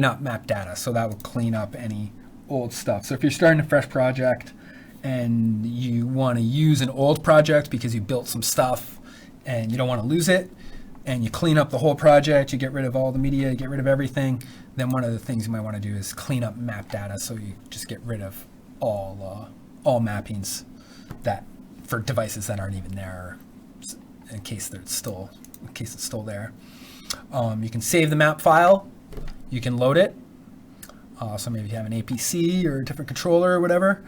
up map data. So that will clean up any old stuff. So if you're starting a fresh project and you want to use an old project because you built some stuff and you don't want to lose it, and you clean up the whole project, you get rid of all the media, you get rid of everything, then one of the things you might want to do is clean up map data, so you just get rid of all mappings that for devices that aren't even there, in case it's still there. You can save the map file, you can load it. So maybe you have an APC or a different controller or whatever,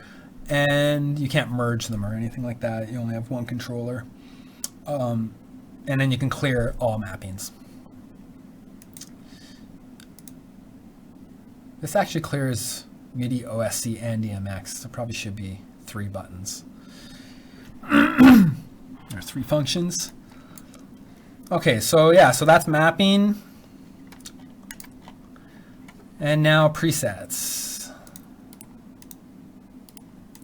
and you can't merge them or anything like that. You only have one controller. And then you can clear all mappings. This actually clears MIDI, OSC, and DMX. So probably should be 3 buttons. There are 3 functions. Okay, so yeah, so that's mapping. And now presets.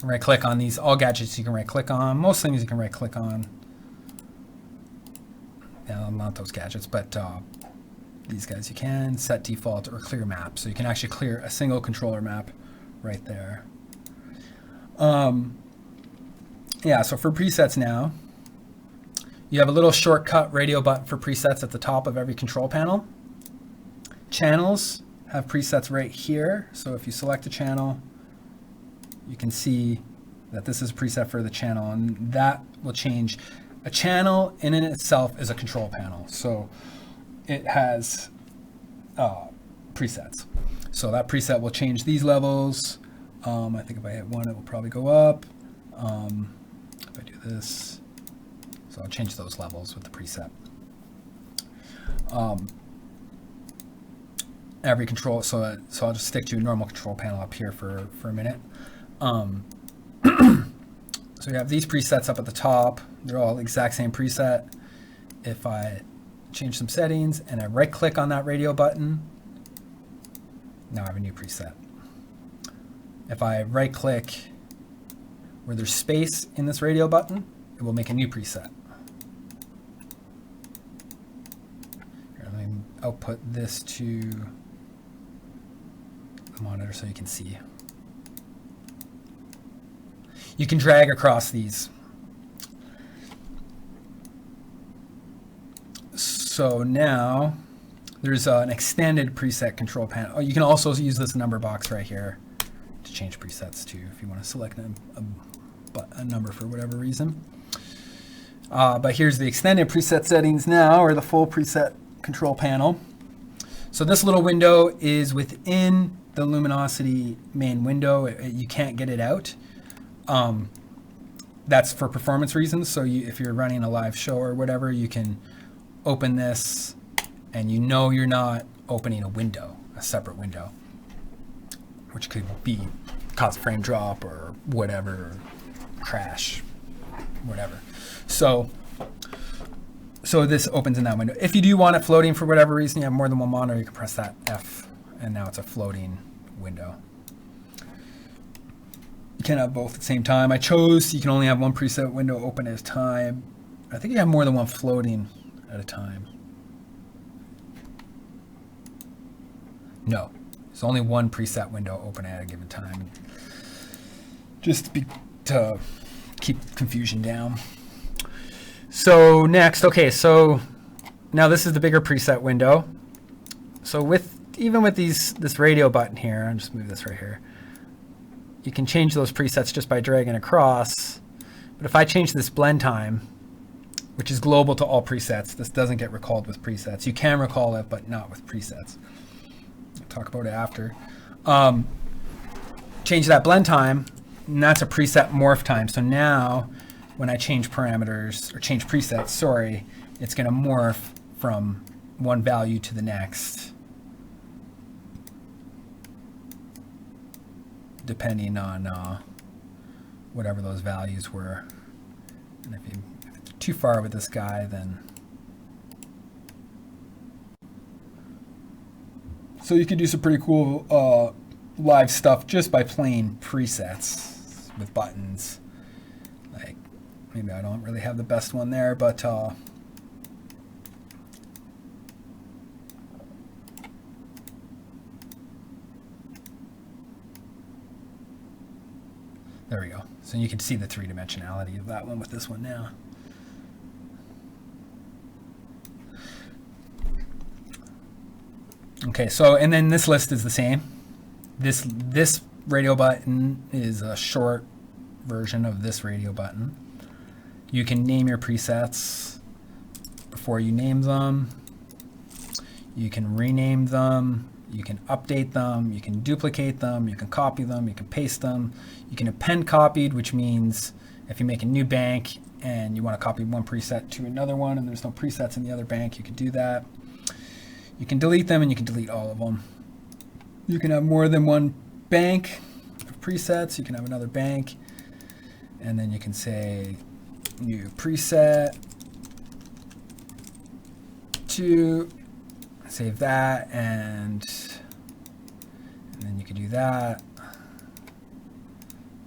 Right click on these. All gadgets you can right click on. Most things you can right click on. Not those gadgets, but these guys you can. Set default or clear map. So you can actually clear a single controller map right there. Yeah, so for presets now, you have a little shortcut radio button for presets at the top of every control panel. Channels have presets right here. So if you select a channel, you can see that this is a preset for the channel, and that will change. A channel in and itself is a control panel. So it has presets. So that preset will change these levels. I think if I hit 1, it will probably go up. If I do this, so I'll change those levels with the preset. Every control, so I'll just stick to a normal control panel up here for a minute. So you have these presets up at the top. They're all the exact same preset. If I change some settings and I right click on that radio button, now I have a new preset. If I right click where there's space in this radio button, it will make a new preset. Here, let me output this to the monitor so you can see. You can drag across these. So now there's an extended preset control panel. Oh, you can also use this number box right here to change presets too if you want to select a number for whatever reason. But here's the extended preset settings now, or the full preset control panel. So this little window is within the Luminosity main window. You can't get it out. That's for performance reasons. So if you're running a live show or whatever, you can open this and you know you're not opening a window, a separate window, which could be cause frame drop or whatever, crash, whatever. So this opens in that window. If you do want it floating for whatever reason, you have more than one monitor, you can press that F and now it's a floating window. You can't have both at the same time. I chose you can only have one preset window open at a time. I think you have more than one floating at a time. No, there's only one preset window open at a given time. Just to keep confusion down. So next, okay, so now this is the bigger preset window. So even with this radio button here, I'll just move this right here. You can change those presets just by dragging across. But if I change this blend time, which is global to all presets, this doesn't get recalled with presets. You can recall it, but not with presets. I'll talk about it after. Change that blend time, and that's a preset morph time. So now when I change parameters, or change presets, sorry, it's going to morph from one value to the next, depending on whatever those values were. And if it's too far with this guy, then so you could do some pretty cool live stuff just by playing presets with buttons. Like maybe I don't really have the best one there, but there we go. So you can see the three-dimensionality of that one with this one now. Okay, so and then this list is the same. This radio button is a short version of this radio button. You can name your presets before you name them. You can rename them. You can update them. You can duplicate them. You can copy them. You can paste them. You can append copied, which means if you make a new bank and you want to copy one preset to another one and there's no presets in the other bank, you can do that. You can delete them and you can delete all of them. You can have more than one bank of presets. You can have another bank. And then you can say new preset to save that, and then you can do that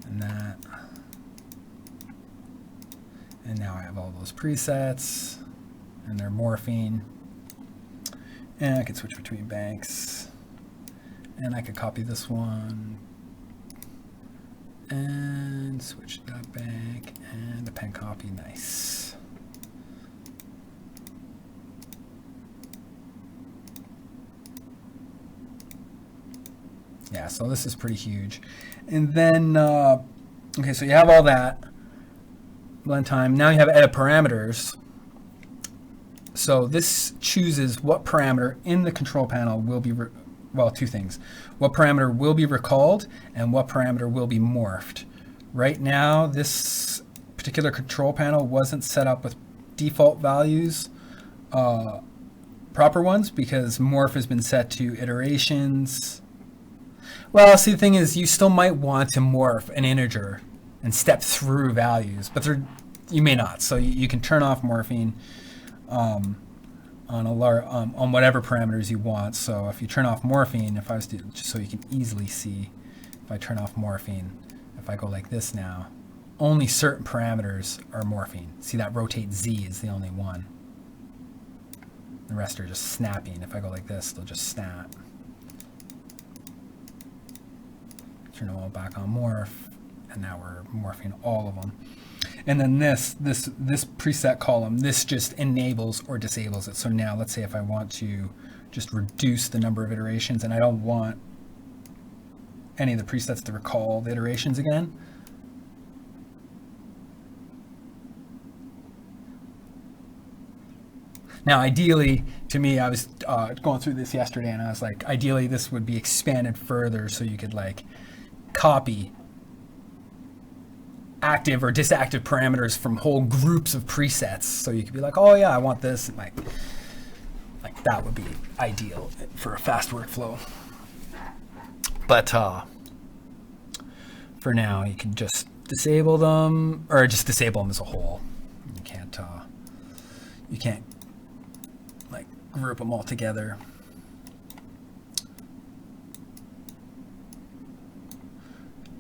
and that. And now I have all those presets and they're morphing. And I can switch between banks. And I could copy this one and switch that bank and append copy. Nice. Yeah, so this is pretty huge. And then, okay, so you have all that. Blend time. Now you have edit parameters. So this chooses what parameter in the control panel will be, well, two things. What parameter will be recalled and what parameter will be morphed. Right now, this particular control panel wasn't set up with default values, proper ones, because morph has been set to iterations. Well, see, the thing is, you still might want to morph an integer and step through values, but you may not. So you can turn off morphing on whatever parameters you want. So if you turn off morphing, if I was to, just so you can easily see, if I turn off morphing, if I go like this now, only certain parameters are morphing. See, that rotate Z is the only one. The rest are just snapping. If I go like this, they'll just snap. Turn them all back on morph, and now we're morphing all of them. And then this preset column, this just enables or disables it. So now let's say if I want to just reduce the number of iterations and I don't want any of the presets to recall the iterations again, now ideally, to me, I was going through this yesterday and I was like, ideally this would be expanded further so you could like copy active or disactive parameters from whole groups of presets. So you could be like, oh yeah, I want this. And like that would be ideal for a fast workflow. But for now, you can just disable them, or just disable them as a whole. You can't like group them all together.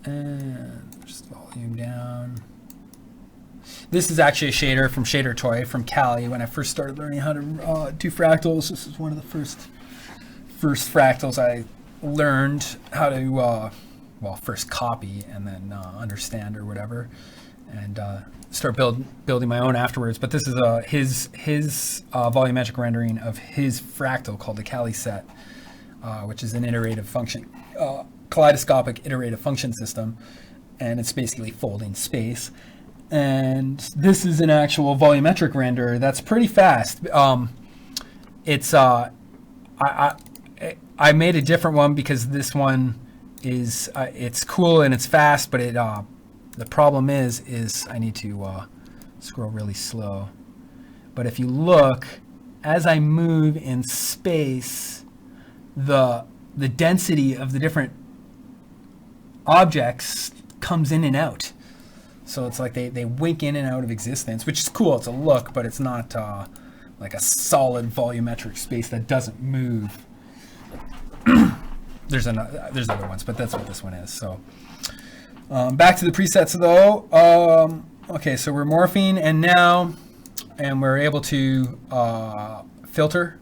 And just volume down. This is actually a shader from Shader Toy from Cali. When I first started learning how to do fractals, this is one of the first fractals I learned how to, well, first copy and then understand or whatever, and start building my own afterwards. But this is his volumetric rendering of his fractal called the Cali set, which is an iterative function. Kaleidoscopic iterative function system, and it's basically folding space. And this is an actual volumetric render that's pretty fast. It's I made a different one because this one is it's cool and it's fast, but the problem is I need to scroll really slow. But if you look, as I move in space, the density of the different objects comes in and out. So it's like they wink in and out of existence, which is cool. It's a look, but it's not like a solid volumetric space that doesn't move. There's other ones, but that's what this one is. So back to the presets though. Okay, so we're morphing and we're able to filter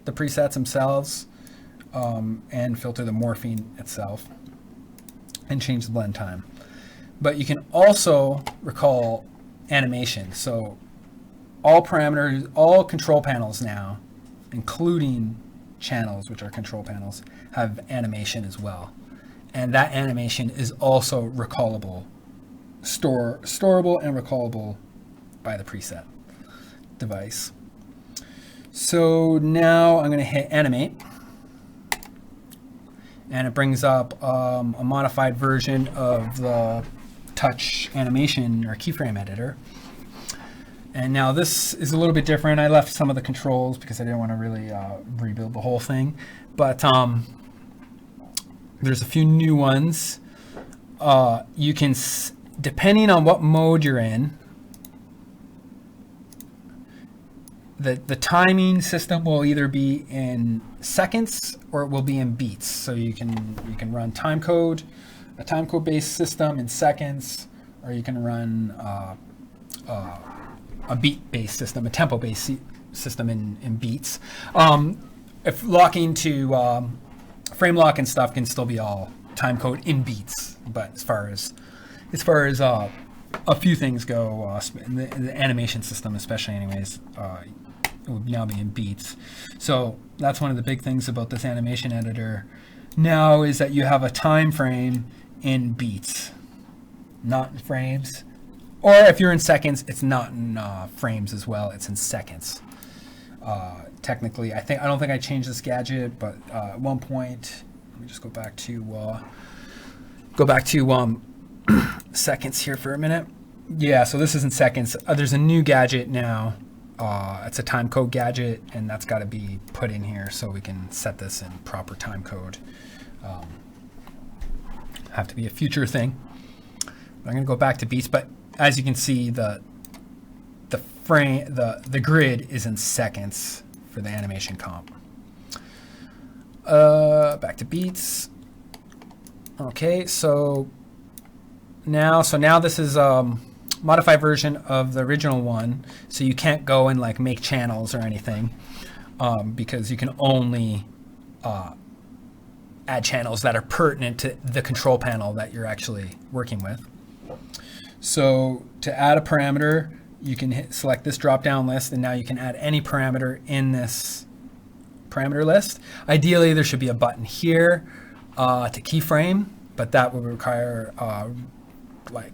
the presets themselves and filter the morphing itself and change the blend time. But you can also recall animation. So all parameters, all control panels now, including channels, which are control panels, have animation as well. And that animation is also recallable, storable and recallable by the preset device. So now I'm going to hit animate, and it brings up a modified version of the touch animation or keyframe editor. And now this is a little bit different. I left some of the controls because I didn't want to really rebuild the whole thing. But there's a few new ones. You can, depending on what mode you're in, the timing system will either be in seconds or it will be in beats. So you can run timecode, a timecode based system in seconds, or you can run a beat-based system, a tempo-based system in beats. If locking to frame lock and stuff can still be all timecode in beats, but as far as a few things go, the animation system, especially, anyways, it would now be in beats. So that's one of the big things about this animation editor now is that you have a time frame in beats, not in frames. Or if you're in seconds, it's not in frames as well. It's in seconds. Technically, I don't think I changed this gadget, but at one point, let me just go back to seconds here for a minute. Yeah, so this is in seconds. There's a new gadget now. It's a time code gadget, and that's got to be put in here so we can set this in proper time code. Have to be a future thing. I'm going to go back to beats, but as you can see, the grid is in seconds for the animation comp. Back to beats. Okay, so now this is modified version of the original one, so you can't go and like make channels or anything, because you can only add channels that are pertinent to the control panel that you're actually working with. So to add a parameter, you can select this drop-down list, and now you can add any parameter in this parameter list. Ideally, there should be a button here to keyframe, but that would require like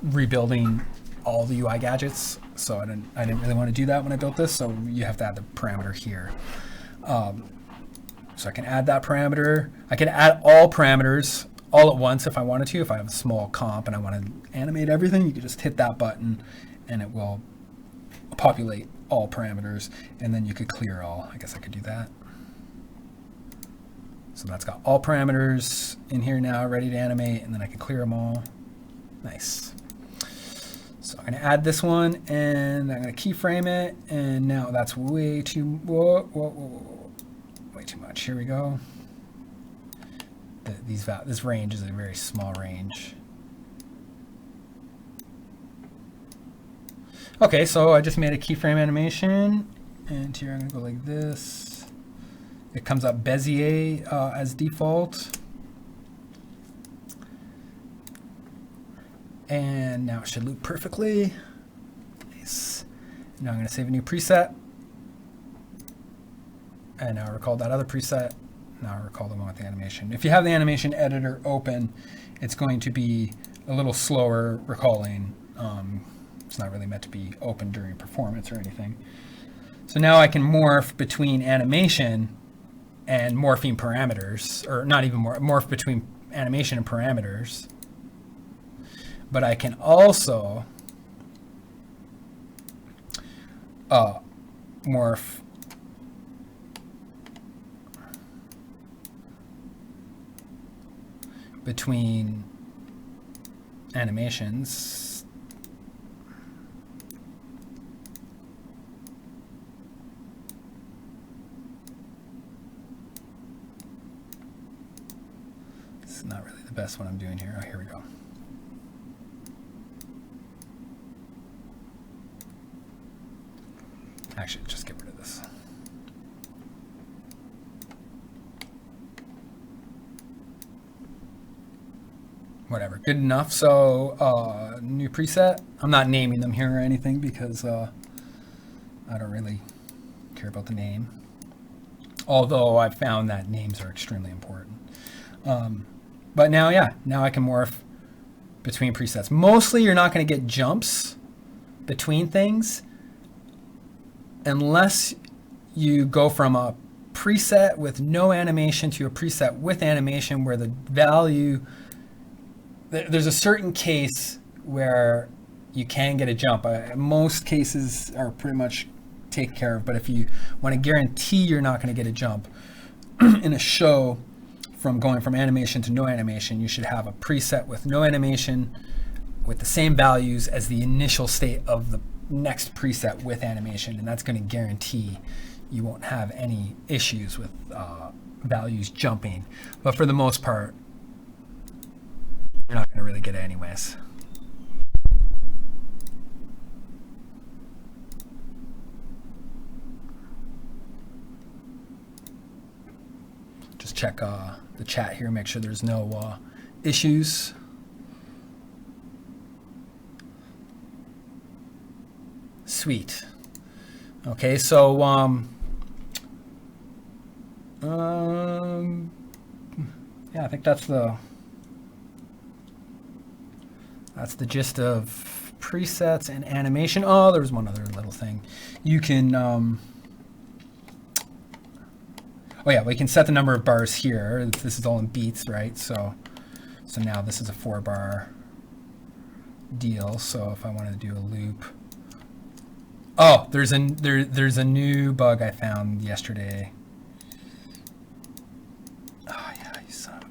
rebuilding all the UI gadgets. So I didn't really want to do that when I built this. So you have to add the parameter here. So I can add that parameter. I can add all parameters all at once if I wanted to. If I have a small comp and I want to animate everything, you can just hit that button and it will populate all parameters, and then you could clear all. I guess I could do that. So that's got all parameters in here now ready to animate, and then I can clear them all. Nice. So I'm going to add this one, and I'm going to keyframe it, and now that's way too way too much. Here we go. This range is a very small range. Okay, so I just made a keyframe animation, and here I'm going to go like this. It comes up Bezier as default. And now it should loop perfectly. Nice. Now I'm going to save a new preset. And now I recall that other preset. Now I recall the one with the animation. If you have the animation editor open, it's going to be a little slower recalling. It's not really meant to be open during performance or anything. So now I can morph between animation and morphing parameters, or not even morph between animation and parameters. But I can also morph between animations. This is not really the best what I'm doing here. Oh, here we go. Actually, just get rid of this. Whatever, good enough. So new preset. I'm not naming them here or anything because I don't really care about the name. although I've found that names are extremely important. But now, yeah, now I can morph between presets. Mostly you're not going to get jumps between things unless you go from a preset with no animation to a preset with animation where the value, there's a certain case where you can get a jump. Most cases are pretty much taken care of, but if you want to guarantee you're not going to get a jump in a show from going from animation to no animation, you should have a preset with no animation with the same values as the initial state of the next preset with animation, and that's going to guarantee you won't have any issues with values jumping. But for the most part, you're not going to really get it anyways. Just check the chat here, make sure there's no issues. Sweet. Okay, so yeah, I think that's the gist of presets and animation. Oh, there's one other little thing. You can oh yeah, we can set the number of bars here. This is all in beats, right? So now this is a 4-bar deal. So if I wanted to do a loop, oh, there's a new bug I found yesterday. Oh yeah, you son of a...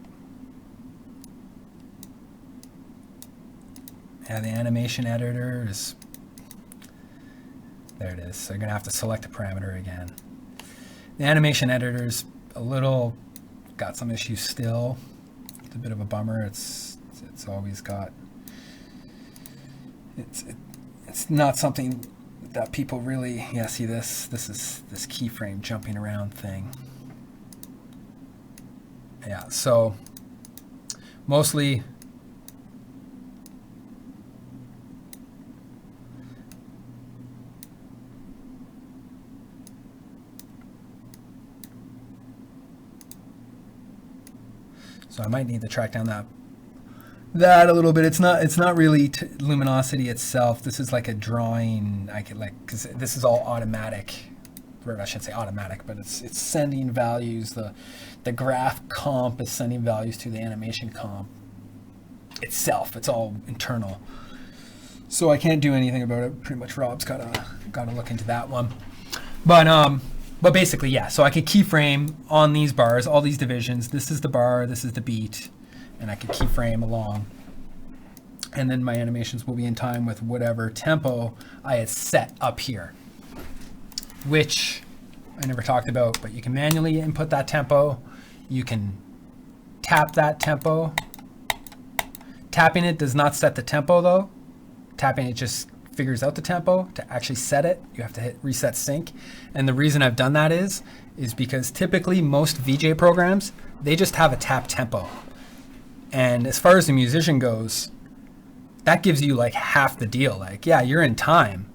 Yeah, the animation editor is, there it is. So you're gonna have to select a parameter again. The animation editor's a little, got some issues still. It's a bit of a bummer. It's always got, it's not something that people really, yeah, see this is this keyframe jumping around thing. Yeah, so mostly so I might need to track down that a little bit. It's not really Luminosity itself. This is like a drawing. I could like, because this is all automatic, or I should say automatic, but it's sending values. The graph comp is sending values to the animation comp itself. It's all internal, so I can't do anything about it. Pretty much Rob's gotta look into that one. But basically, yeah. So I could keyframe on these bars, all these divisions. This is the bar, this is the beat, and I could keyframe along. And then my animations will be in time with whatever tempo I had set up here, which I never talked about, but you can manually input that tempo. You can tap that tempo. Tapping it does not set the tempo though. Tapping it just figures out the tempo. To actually set it, you have to hit reset sync. And the reason I've done that is because typically most VJ programs, they just have a tap tempo. And as far as the musician goes, that gives you like half the deal. Like, yeah, you're in time,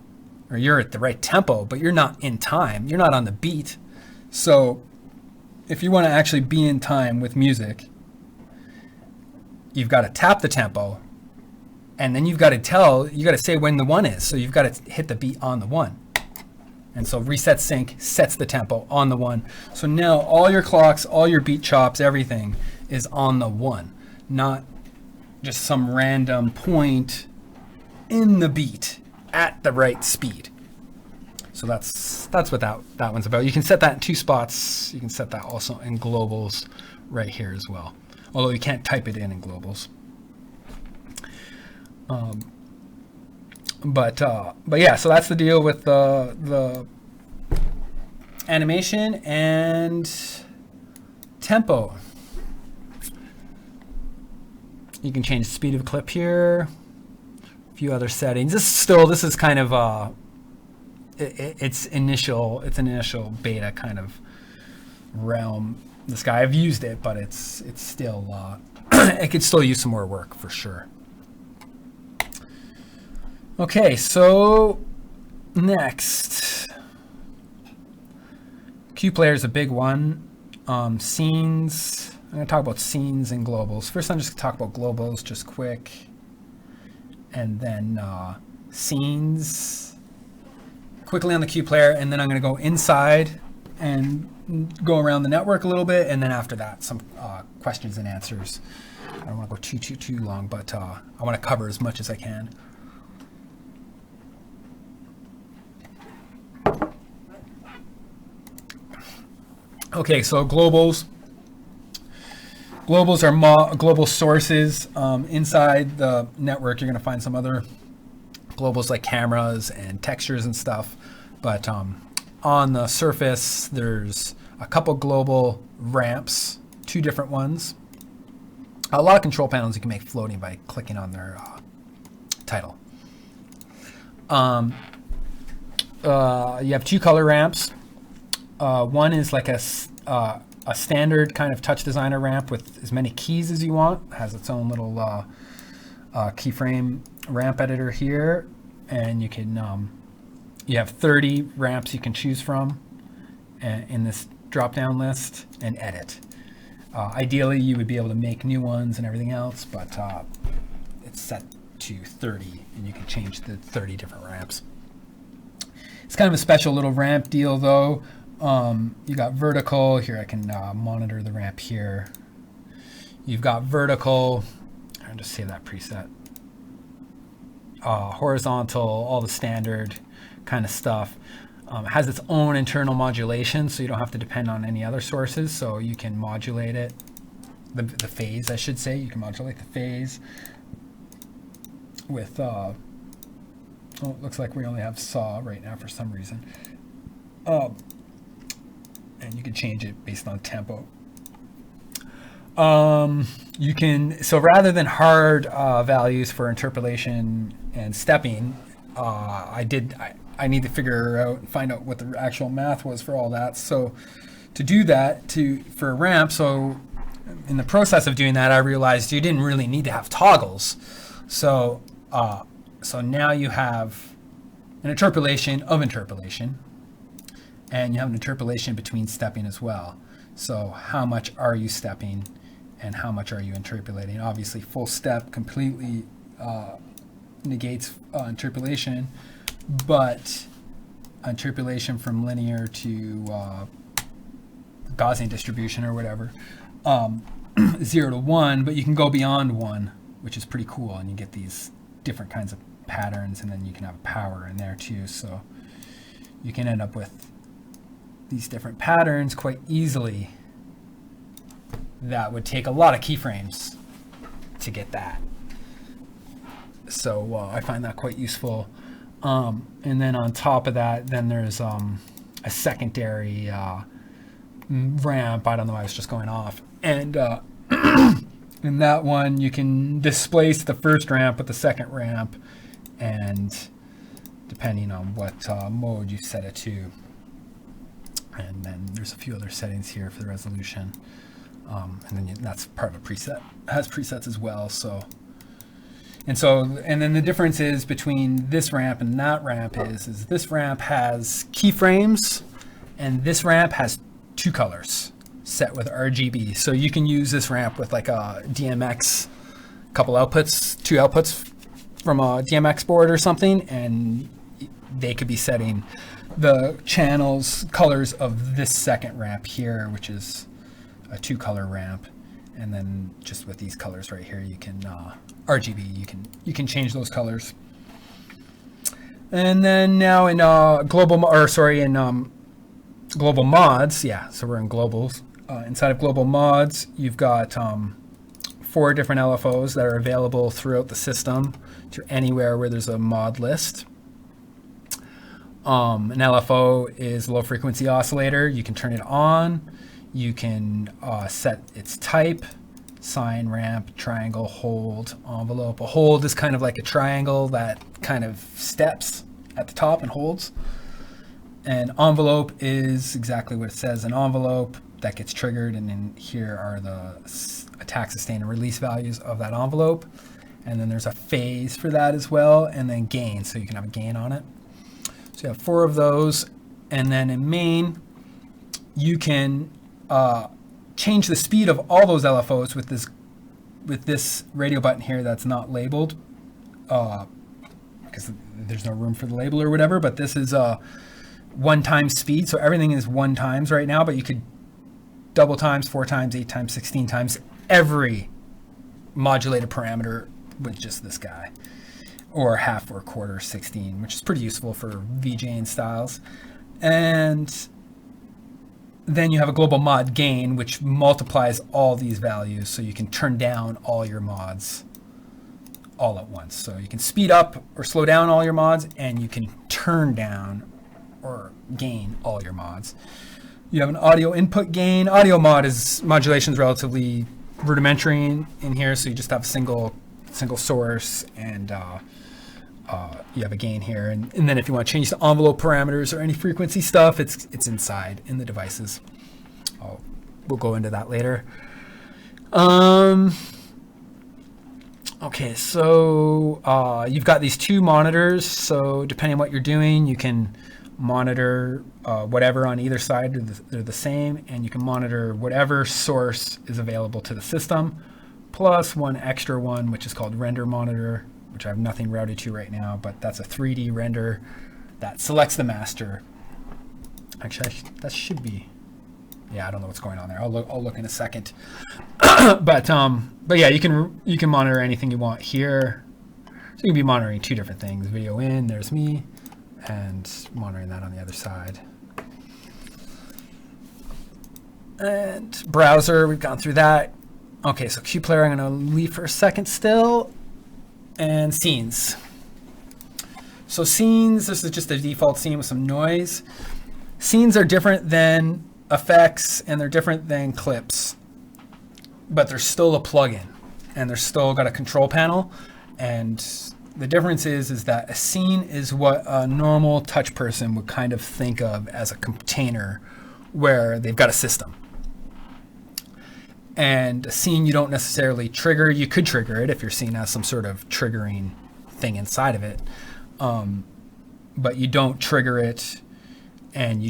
or you're at the right tempo, but you're not in time. You're not on the beat. So if you want to actually be in time with music, you've got to tap the tempo, and then you've got to say when the 1 is. So you've got to hit the beat on the 1. And so reset sync sets the tempo on the 1. So now all your clocks, all your beat chops, everything is on the 1, not just some random point in the beat at the right speed. So that's what that one's about. You can set that in 2 spots. You can set that also in globals right here as well. Although you can't type it in globals. But yeah, so that's the deal with the animation and tempo. You can change the speed of clip here. A few other settings. This is kind of it's initial beta kind of realm. This guy, I've used it, but it's still it could still use some more work for sure. Okay, so next, Q player is a big one. Scenes. I'm going to talk about scenes and globals. First, I'm just going to talk about globals just quick. And then scenes quickly on the Q player. And then I'm going to go inside and go around the network a little bit. And then after that, some questions and answers. I don't want to go too long, but I want to cover as much as I can. Okay, so globals. Globals are global sources. Inside the network, you're going to find some other globals like cameras and textures and stuff. But on the surface, there's a couple global ramps, 2 different ones. A lot of control panels you can make floating by clicking on their title. You have 2 color ramps. One is like a standard kind of TouchDesigner ramp with as many keys as you want. It has its own little keyframe ramp editor here, and you can you have 30 ramps you can choose from in this drop-down list and edit. Ideally, you would be able to make new ones and everything else, but it's set to 30, and you can change the 30 different ramps. It's kind of a special little ramp deal, though. You got vertical. Here, I can monitor the ramp here. You've got vertical. I'll just save that preset. Horizontal, all the standard kind of stuff. It has its own internal modulation, so you don't have to depend on any other sources. So you can modulate it, the phase, I should say. You can modulate the phase with, oh, it looks like we only have saw right now for some reason. And you can change it based on tempo. You can, so rather than hard values for interpolation and stepping, I need to figure out and find out what the actual math was for all that. So to do that for a ramp, so in the process of doing that, I realized you didn't really need to have toggles. So now you have an interpolation of interpolation, and you have an interpolation between stepping as well. So how much are you stepping and how much are you interpolating? Obviously, full step completely negates interpolation, but interpolation from linear to Gaussian distribution or whatever, 0 to 1, but you can go beyond 1, which is pretty cool, and you get these different kinds of patterns, and then you can have power in there too. So you can end up with these different patterns quite easily. That would take a lot of keyframes to get that. So I find that quite useful. And then on top of that, then there's a secondary ramp. I don't know, I was just going off. And in that one, you can displace the first ramp with the second ramp, and depending on what mode you set it to. And then there's a few other settings here for the resolution. And then that's part of a preset. It has presets as well. And then the difference is between this ramp and that ramp is this ramp has keyframes, and this ramp has 2 colors set with RGB. So you can use this ramp with like a DMX, couple outputs, 2 outputs from a DMX board or something, and they could be setting the channels colors of this second ramp here, which is a 2-color ramp. And then just with these colors right here, you can RGB, you can change those colors. And then now in global mods, yeah, so we're in globals. Inside of global mods, you've got 4 different LFOs that are available throughout the system to anywhere where there's a mod list. An LFO is a low frequency oscillator. You can turn it on. You can set its type, sine, ramp, triangle, hold, envelope. A hold is kind of like a triangle that kind of steps at the top and holds. And envelope is exactly what it says, an envelope that gets triggered, and then here are the attack, sustain, and release values of that envelope. And then there's a phase for that as well, and then gain, so you can have a gain on it. So you have 4 of those, and then in main, you can change the speed of all those LFOs with this radio button here that's not labeled, because there's no room for the label or whatever. But this is 1 time speed, so everything is 1 times right now. But you could double times, 4 times, 8 times, 16 times every modulated parameter with just this guy, or half or quarter 16, which is pretty useful for VJing styles. And then you have a global mod gain, which multiplies all these values, so you can turn down all your mods all at once. So you can speed up or slow down all your mods, and you can turn down or gain all your mods. You have an audio input gain. Audio modulation is relatively rudimentary in here, so you just have a single source, and you have a gain here. And then if you want to change the envelope parameters or any frequency stuff, it's inside in the devices. We'll go into that later. Okay, so you've got these 2 monitors. So depending on what you're doing, you can monitor whatever on either side. They're the same, and you can monitor whatever source is available to the system, plus 1 extra one, which is called render monitor, which I have nothing routed to right now, but that's a 3D render that selects the master. Actually, that should be, yeah, I don't know what's going on there. I'll look in a second. but yeah, you can monitor anything you want here. So you can be monitoring 2 different things: video in, there's me, and monitoring that on the other side. And browser, we've gone through that. Okay, so QPlayer I'm going to leave for a second still. And scenes. So scenes, this is just a default scene with some noise. Scenes are different than effects, and they're different than clips, but they're still a plugin, and they're still got a control panel. And the difference is that a scene is what a normal touch person would kind of think of as a container where they've got a system. And a scene you don't necessarily trigger. You could trigger it if your scene has some sort of triggering thing inside of it, but you don't trigger it, and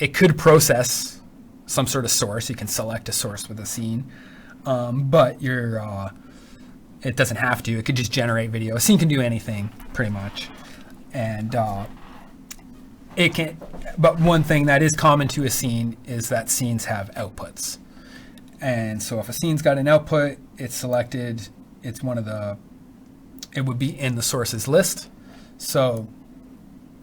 it could process some sort of source. You can select a source with a scene, but it doesn't have to. It could just generate video. A scene can do anything pretty much, and it can. But one thing that is common to a scene is that scenes have outputs. And so if a scene's got an output, it's selected, it would be in the sources list. So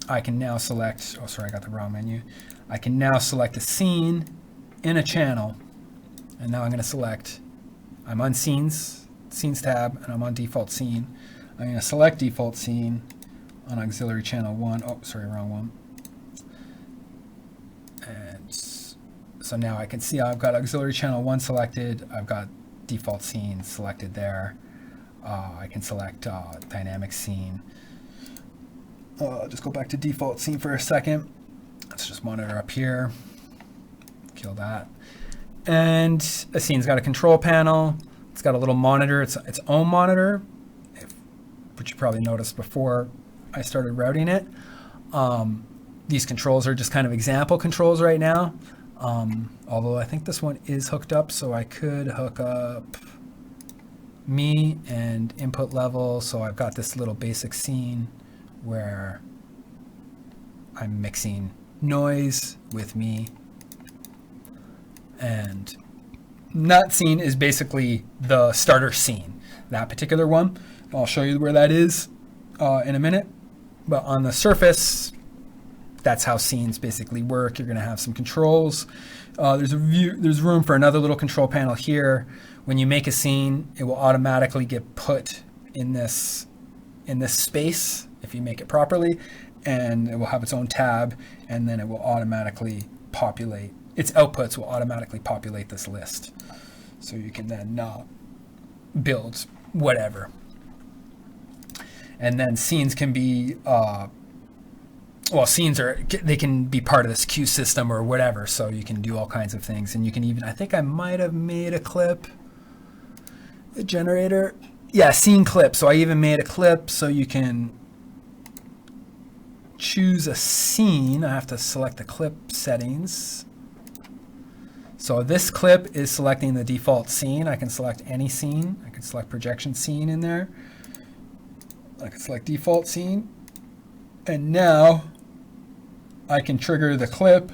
I can now select, oh sorry, I got the wrong menu. I can now select a scene in a channel, and now I'm going to select, I'm on scenes tab, and I'm on default scene. I'm going to select default scene on auxiliary channel 1. Oh, sorry, wrong one. And so now I can see I've got auxiliary channel 1 selected. I've got default scene selected there. I can select dynamic scene. I'll just go back to default scene for a second. Let's just monitor up here. Kill that. And a scene's got a control panel. It's got a little monitor. It's its own monitor, which you probably noticed before I started routing it. These controls are just kind of example controls right now. Although I think this one is hooked up, so I could hook up me and input level. So I've got this little basic scene where I'm mixing noise with me. And that scene is basically the starter scene, that particular one. I'll show you where that is in a minute. But on the surface, that's how scenes basically work. You're going to have some controls. There's room for another little control panel here. When you make a scene, it will automatically get put in this space if you make it properly, and it will have its own tab, and then it will automatically populate. Its outputs will automatically populate this list, so you can then build whatever. And then scenes can be scenes they can be part of this queue system or whatever, so you can do all kinds of things. And you can even, I think I might have made a clip, a generator, yeah, scene clip. So I even made a clip, so you can choose a scene. I have to select the clip settings. So this clip is selecting the default scene. I can select any scene. I can select projection scene in there. I can select default scene. And now I can trigger the clip,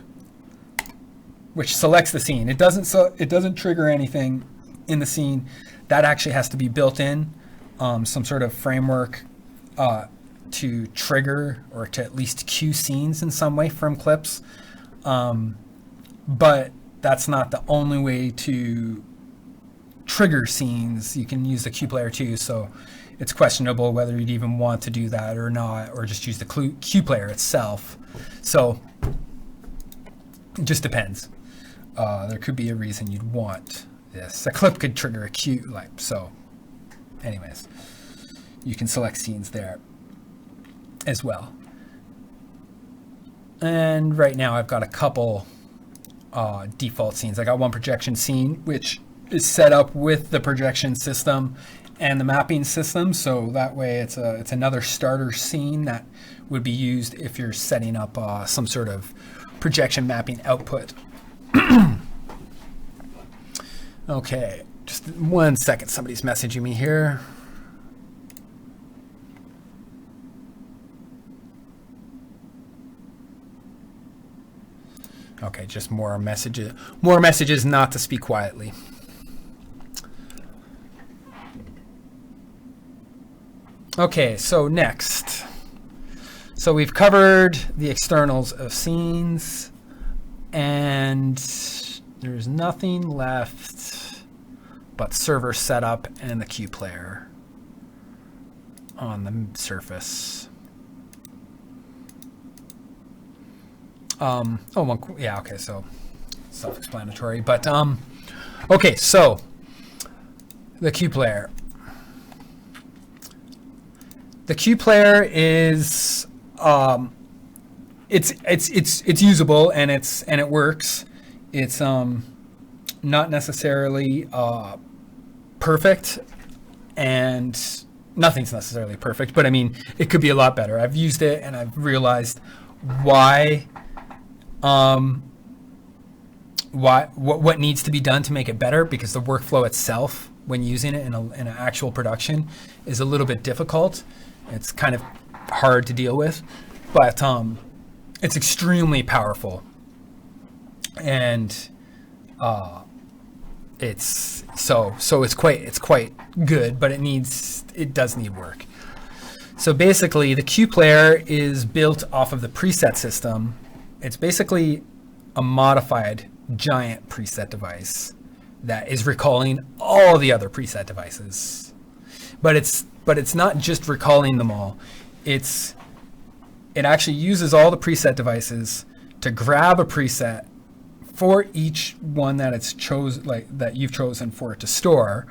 which selects the scene. It doesn't trigger anything in the scene. That actually has to be built in, some sort of framework to trigger or to at least cue scenes in some way from clips. But that's not the only way to trigger scenes. You can use the cue player too, so it's questionable whether you'd even want to do that or not, or just use the cue player itself. So it just depends. There could be a reason you'd want this. A clip could trigger a cue, so. Anyways, you can select scenes there as well. And right now I've got a couple default scenes. I got one projection scene, which is set up with the projection system and the mapping system. So that way it's another starter scene that would be used if you're setting up some sort of projection mapping output. Okay, just 1 second. Somebody's messaging me here. Okay, just more messages. More messages not to speak quietly. Okay, so next. So we've covered the externals of scenes, and there's nothing left but server setup and the cue player on the surface. Yeah, okay, so self-explanatory, but okay, so the cue player. The cue player is it's usable and it works. It's not necessarily perfect, and nothing's necessarily perfect, but I mean it could be a lot better. I've used it and I've realized why what needs to be done to make it better, because the workflow itself when using it in an actual production is a little bit difficult. It's kind of hard to deal with, but it's extremely powerful, and it's quite good, but it does need work. So basically, the cue player is built off of the preset system. It's basically a modified giant preset device that is recalling all the other preset devices. But it's not just recalling them all. It actually uses all the preset devices to grab a preset for each one that that you've chosen for it to store,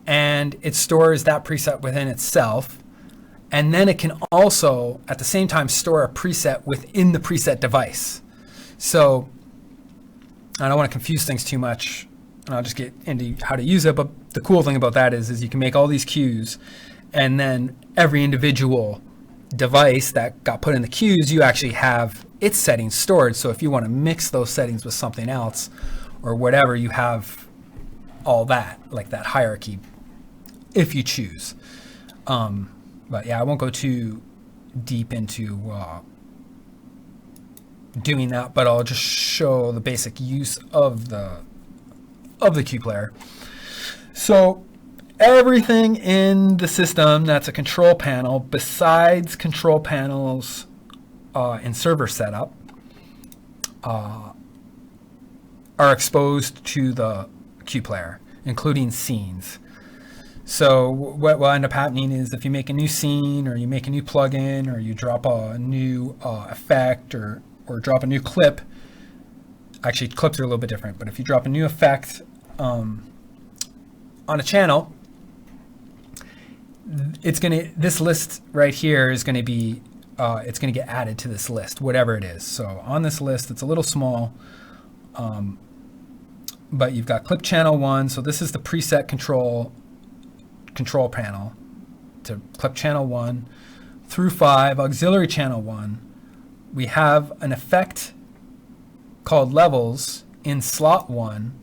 and it stores that preset within itself. And then it can also, at the same time, store a preset within the preset device. So I don't want to confuse things too much, and I'll just get into how to use it. But the cool thing about that is you can make all these cues, and then every individual device that got put in the cues, you actually have its settings stored. So if you want to mix those settings with something else or whatever, you have all that, like that hierarchy, if you choose. But yeah, I won't go too deep into doing that, but I'll just show the basic use of the cue player. So everything in the system that's a control panel, besides control panels in server setup, are exposed to the cue player, including scenes. So what will end up happening is if you make a new scene, or you make a new plugin, or you drop a new effect, or drop a new clip. Actually, clips are a little bit different, but if you drop a new effect on a channel, this list right here is gonna be it's gonna get added to this list, whatever it is. So on this list, it's a little small, but you've got clip channel 1. So this is the preset control panel to clip channel 1 through 5, auxiliary channel 1. We have an effect called levels in slot 1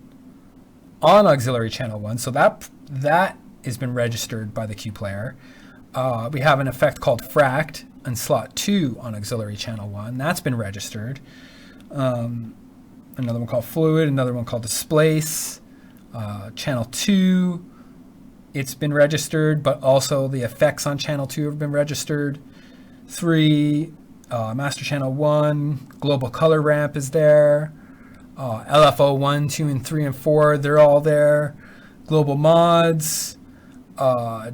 on auxiliary channel 1. So that has been registered by the Q player. We have an effect called fract in slot 2 on auxiliary channel 1. That's been registered. Another one called fluid, another one called displace. Channel 2, it's been registered, but also the effects on channel 2 have been registered. 3, master channel 1, global color ramp is there. LFO 1, 2, and 3, and 4, they're all there. Global mods,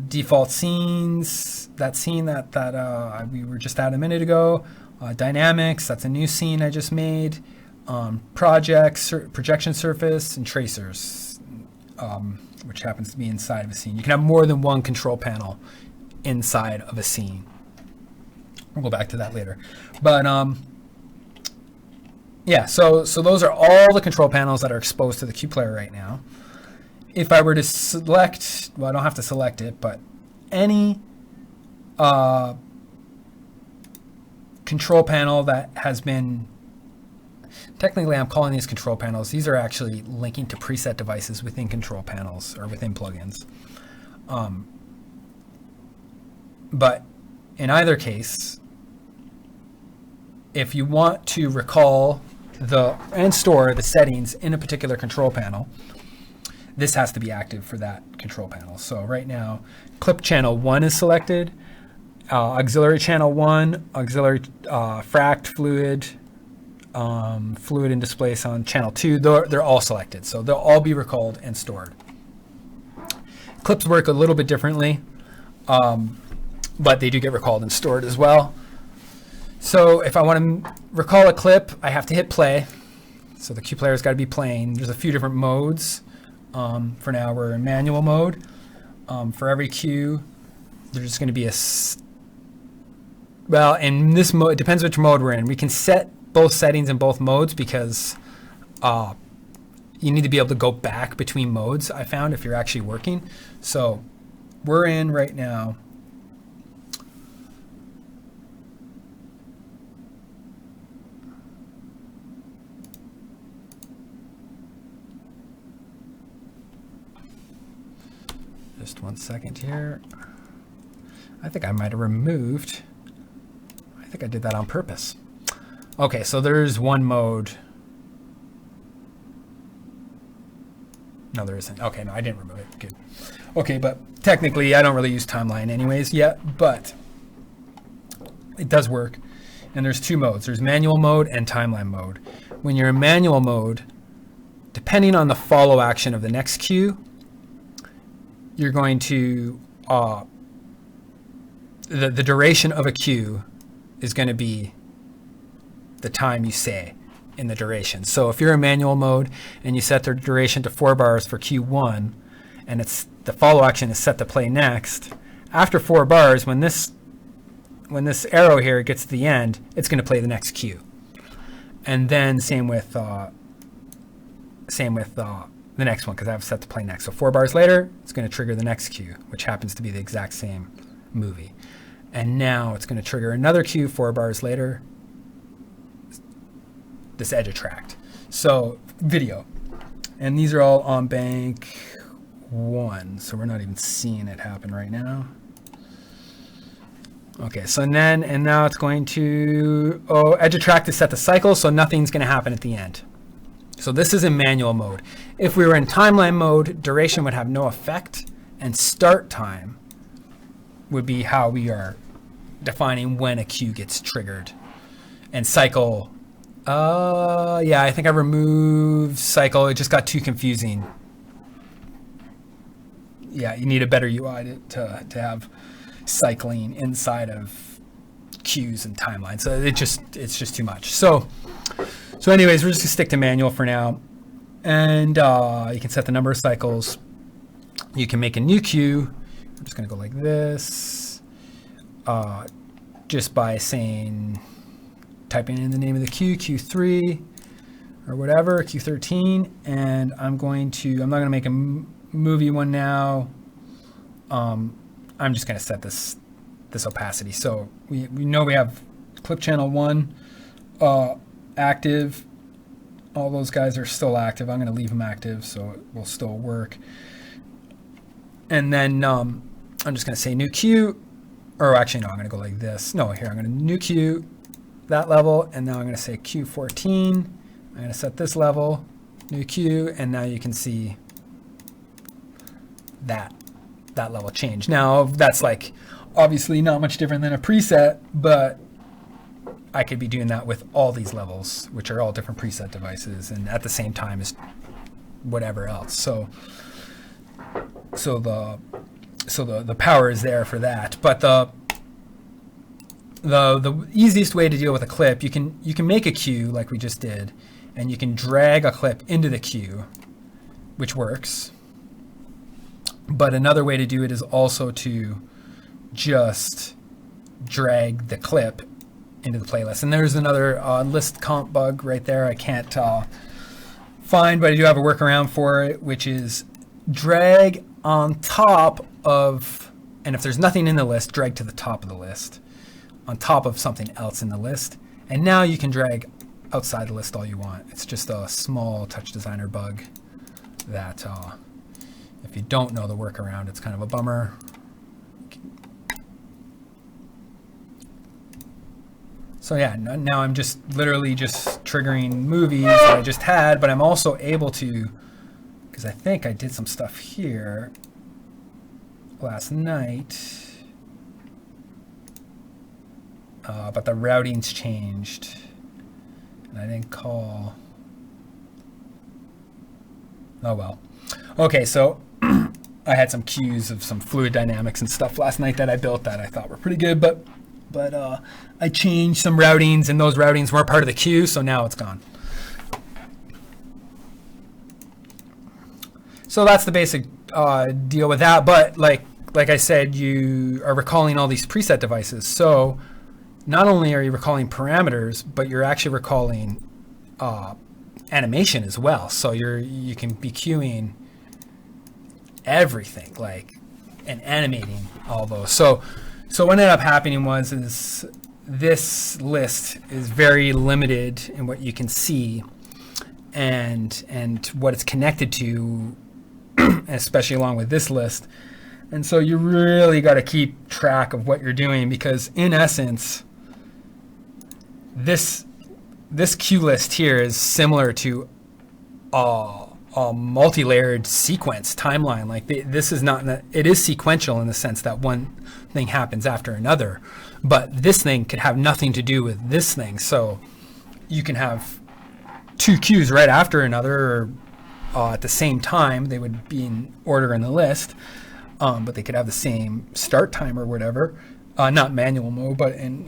default scenes, that scene that we were just at a minute ago. Dynamics, that's a new scene I just made. Projects, projection surface, and tracers, which happens to be inside of a scene. You can have more than one control panel inside of a scene. We'll go back to that later. But yeah, so those are all the control panels that are exposed to the Q player right now. If I were to select, well, I don't have to select it, but any control panel that has been, technically I'm calling these control panels, these are actually linking to preset devices within control panels or within plugins. But in either case, if you want to recall and store the settings in a particular control panel, this has to be active for that control panel. So right now, clip channel 1 is selected, auxiliary channel 1, auxiliary fract, fluid, fluid and displace on channel 2, they're all selected. So they'll all be recalled and stored. Clips work a little bit differently, but they do get recalled and stored as well. So if I want to recall a clip, I have to hit play. So the Q player's got to be playing. There's a few different modes. For now, we're in manual mode. For every Q, there's going to be well, in this mode, it depends which mode we're in. We can set both settings in both modes because you need to be able to go back between modes, I found, if you're actually working. So we're in right now. Just 1 second here. I think I might have removed. I think I did that on purpose. Okay, so there's one mode. No, there isn't. Okay, no, I didn't remove it. Good. Okay, but technically I don't really use timeline anyways yet, but it does work. And there's 2 modes. There's manual mode and timeline mode. When you're in manual mode, depending on the follow action of the next cue, you're going to, the duration of a cue is going to be the time you say in the duration. So if you're in manual mode and you set the duration to 4 bars for Q1, and the follow action is set to play next, after 4 bars, when this arrow here gets to the end, it's going to play the next cue. And then same with the next one, because I have set to play next. So 4 bars later, it's going to trigger the next cue, which happens to be the exact same movie. And now it's going to trigger another cue 4 bars later, this edge attract. So video. And these are all on bank 1. So we're not even seeing it happen right now. Okay, so now it's going to, edge attract is set to cycle, so nothing's going to happen at the end. So this is in manual mode. If we were in timeline mode, duration would have no effect, and start time would be how we are defining when a cue gets triggered. And cycle, yeah, I think I removed cycle. It just got too confusing. Yeah, you need a better UI to have cycling inside of cues and timelines. So it's just too much. So anyways, we're just gonna stick to manual for now. And you can set the number of cycles. You can make a new cue. I'm just gonna go like this. Just by typing in the name of the cue, Q3 or whatever, Q13. And I'm not gonna make a movie one now. I'm just gonna set this opacity. So we know we have clip channel 1 active. all those guys are still active. I'm going to leave them active so it will still work. And then I'm just going to say new queue, or actually no, I'm going to go like this. No, here I'm going to new queue, that level, and now I'm going to say Q14. I'm going to set this level, new queue, and now you can see that level change. Now that's like obviously not much different than a preset, but I could be doing that with all these levels, which are all different preset devices, and at the same time as whatever else. So the power is there for that. But the easiest way to deal with a clip, you can make a queue like we just did, and you can drag a clip into the queue, which works. But another way to do it is also to just drag the clip into the playlist. And there's another list comp bug right there I can't find, but I do have a workaround for it, which is drag on top of, and if there's nothing in the list, drag to the top of the list, on top of something else in the list. And now you can drag outside the list all you want. It's just a small TouchDesigner bug that if you don't know the workaround, it's kind of a bummer. So yeah, now I'm just literally just triggering movies that I just had, but I'm also able to, because I think I did some stuff here last night, but the routing's changed, and I didn't call. Oh well. Okay, so I had some cues of some fluid dynamics and stuff last night that I built that I thought were pretty good, but I changed some routings, and those routings weren't part of the queue, so now it's gone. So that's the basic deal with that. But like I said, you are recalling all these preset devices. So not only are you recalling parameters, but you're actually recalling animation as well. So you can be queuing everything, like, and animating all those. So what ended up happening is this list is very limited in what you can see and what it's connected to, especially along with this list. And so you really got to keep track of what you're doing, because in essence, this queue list here is similar to a multi-layered sequence timeline. Like this is not, it is sequential in the sense that one thing happens after another, but this thing could have nothing to do with this thing. So you can have two queues right after another, or at the same time. They would be in order in the list, but they could have the same start time or whatever, not manual mode, but in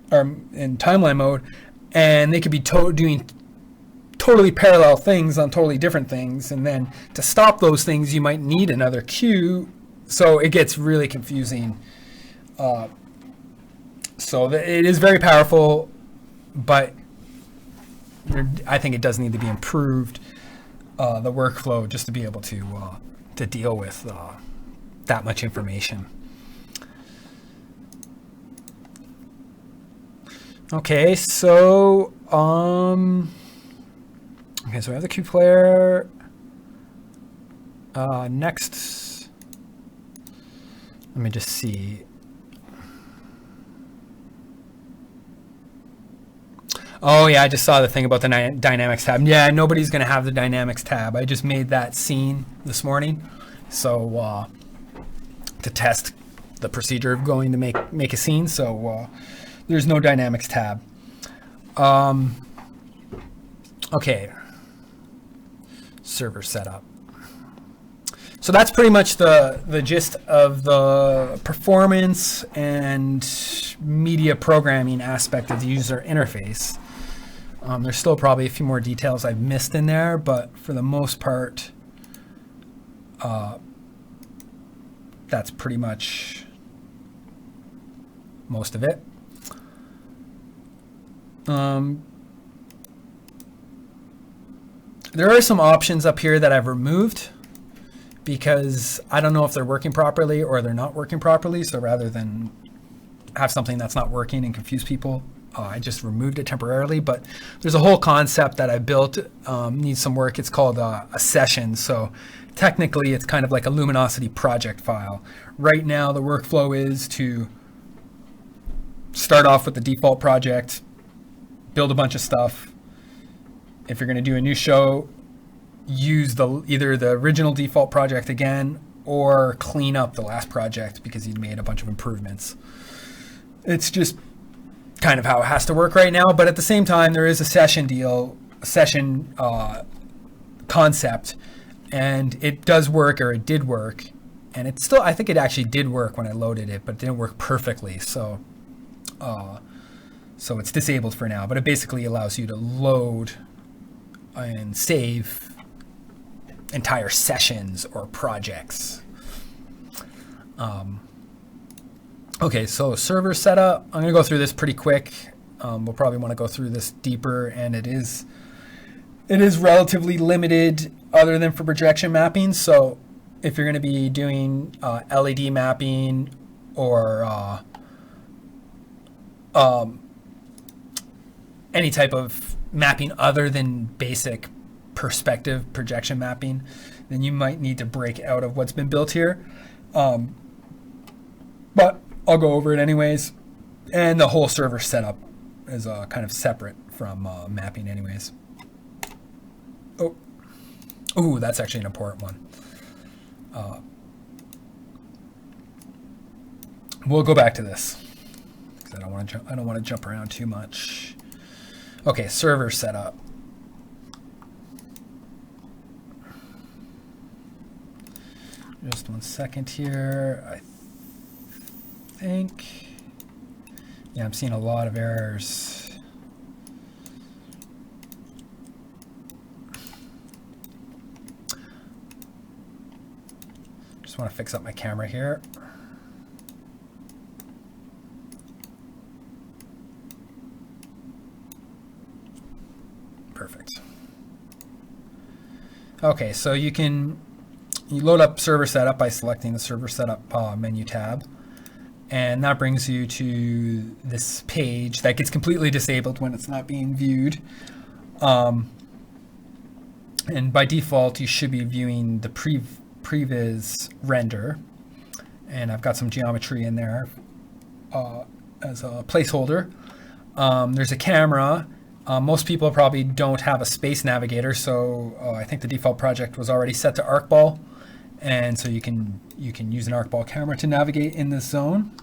timeline mode, and they could be doing totally parallel things on totally different things, and then to stop those things you might need another queue. So it gets really confusing. It is very powerful, but I think it does need to be improved, the workflow, just to be able to deal with that much information. Okay, so okay, so we have the queue player. Next, let me just see. Oh yeah, I just saw the thing about the Dynamics tab. Yeah, nobody's going to have the Dynamics tab. I just made that scene this morning, so to test the procedure of going to make a scene. So there's no Dynamics tab. Okay, server setup. So that's pretty much the gist of the performance and media programming aspect of the user interface. There's still probably a few more details I've missed in there, but for the most part, that's pretty much most of it. There are some options up here that I've removed because I don't know if they're working properly or they're not working properly. So rather than have something that's not working and confuse people, I just removed it temporarily, but there's a whole concept that I built, needs some work. It's called a session. So technically it's kind of like a Luminosity project file. Right now the workflow is to start off with the default project, build a bunch of stuff. If you're going to do a new show, use either the original default project again or clean up the last project because you made a bunch of improvements. It's just kind of how it has to work right now, but at the same time there is a session concept, and it does work, or it did work, and it's still, I think it actually did work when I loaded it, but it didn't work perfectly, so it's disabled for now. But it basically allows you to load and save entire sessions or projects. Okay, so server setup, I'm gonna go through this pretty quick. We'll probably wanna go through this deeper, and it is relatively limited other than for projection mapping. So if you're gonna be doing LED mapping or any type of mapping other than basic perspective projection mapping, then you might need to break out of what's been built here. But I'll go over it anyways. And the whole server setup is kind of separate from mapping anyways. Oh, that's actually an important one. We'll go back to this because I don't want to jump around too much. Okay, server setup. Just 1 second here. I think, yeah, I'm seeing a lot of errors. Just want to fix up my camera here. Perfect. Okay, so you load up server setup by selecting the server setup menu tab, and that brings you to this page that gets completely disabled when it's not being viewed. And by default, you should be viewing the previs render, and I've got some geometry in there as a placeholder. There's a camera. Most people probably don't have a space navigator, so I think the default project was already set to arcball. And so you can use an arcball camera to navigate in this zone.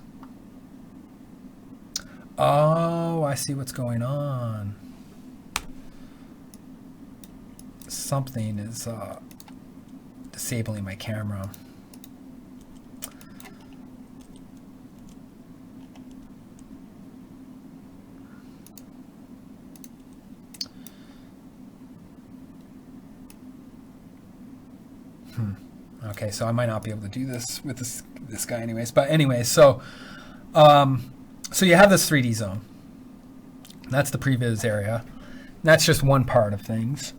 Oh, I see what's going on. Something is disabling my camera. Okay, so I might not be able to do this with this guy anyways. But anyways, so you have this 3D zone. That's the previs area. That's just one part of things.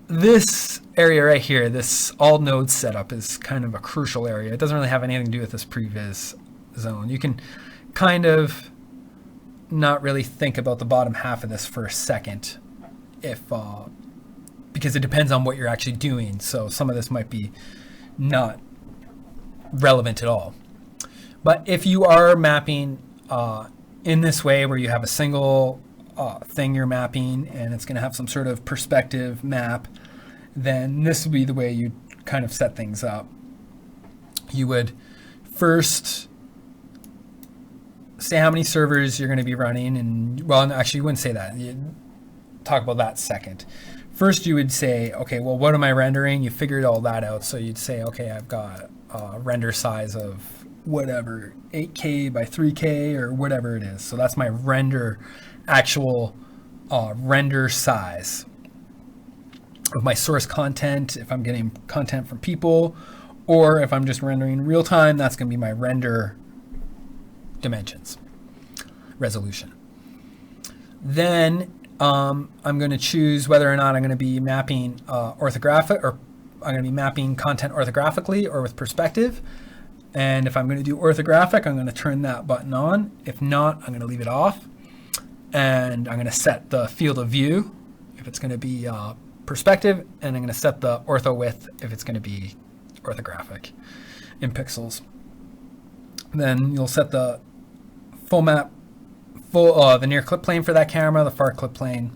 This area right here, this all node setup, is kind of a crucial area. It doesn't really have anything to do with this previs zone. You can kind of not really think about the bottom half of this for a second, because it depends on what you're actually doing. So some of this might be not relevant at all. But if you are mapping in this way, where you have a single thing you're mapping and it's going to have some sort of perspective map, then this would be the way you kind of set things up. You would first say how many servers you're going to be running, and well, actually you wouldn't say that. You'd talk about that second. First, you would say, okay, well, what am I rendering? You figured all that out. So you'd say, okay, I've got a render size of whatever, 8K by 3K or whatever it is. So that's my actual render size of my source content. If I'm getting content from people, or if I'm just rendering real time, that's going to be my render dimensions, resolution. Then I'm going to choose whether or not I'm going to be mapping orthographic, or I'm going to be mapping content orthographically or with perspective. And if I'm going to do orthographic, I'm going to turn that button on. If not, I'm going to leave it off. And I'm going to set the field of view if it's going to be perspective, and I'm going to set the ortho width if it's going to be orthographic in pixels. Then you'll set the full map, the near clip plane for that camera, the far clip plane,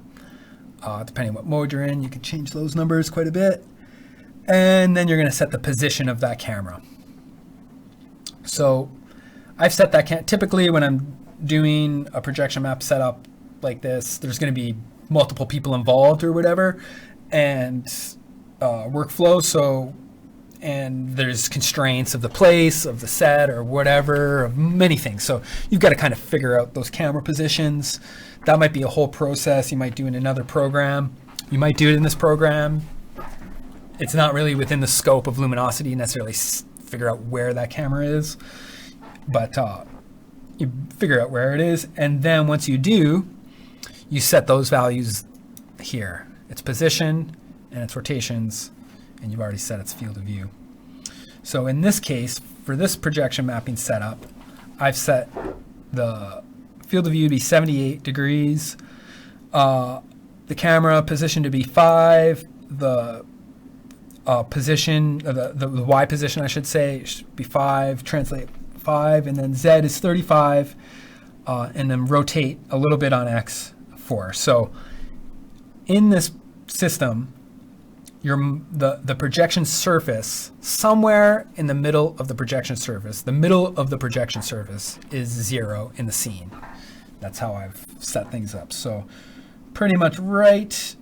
depending on what mode you're in. You can change those numbers quite a bit. And then you're going to set the position of that camera. So I've set that typically when I'm doing a projection map setup like this, there's going to be multiple people involved or whatever, and workflow. So, and there's constraints of the place, of the set, or whatever, of many things. So you've got to kind of figure out those camera positions. That might be a whole process. You might do it in another program. You might do it in this program. It's not really within the scope of Luminosity necessarily figure out where that camera is, but you figure out where it is, and then once you do, you set those values here. Its position and its rotations, and you've already set its field of view. So in this case, for this projection mapping setup, I've set the field of view to be 78 degrees, the camera position to be 5, the position, the Y position I should say, should be 5, translate 5, and then Z is 35, and then rotate a little bit on X 4. So in this system, the projection surface, somewhere in the middle of the projection surface, is 0 in the scene. That's how I've set things up. So pretty much right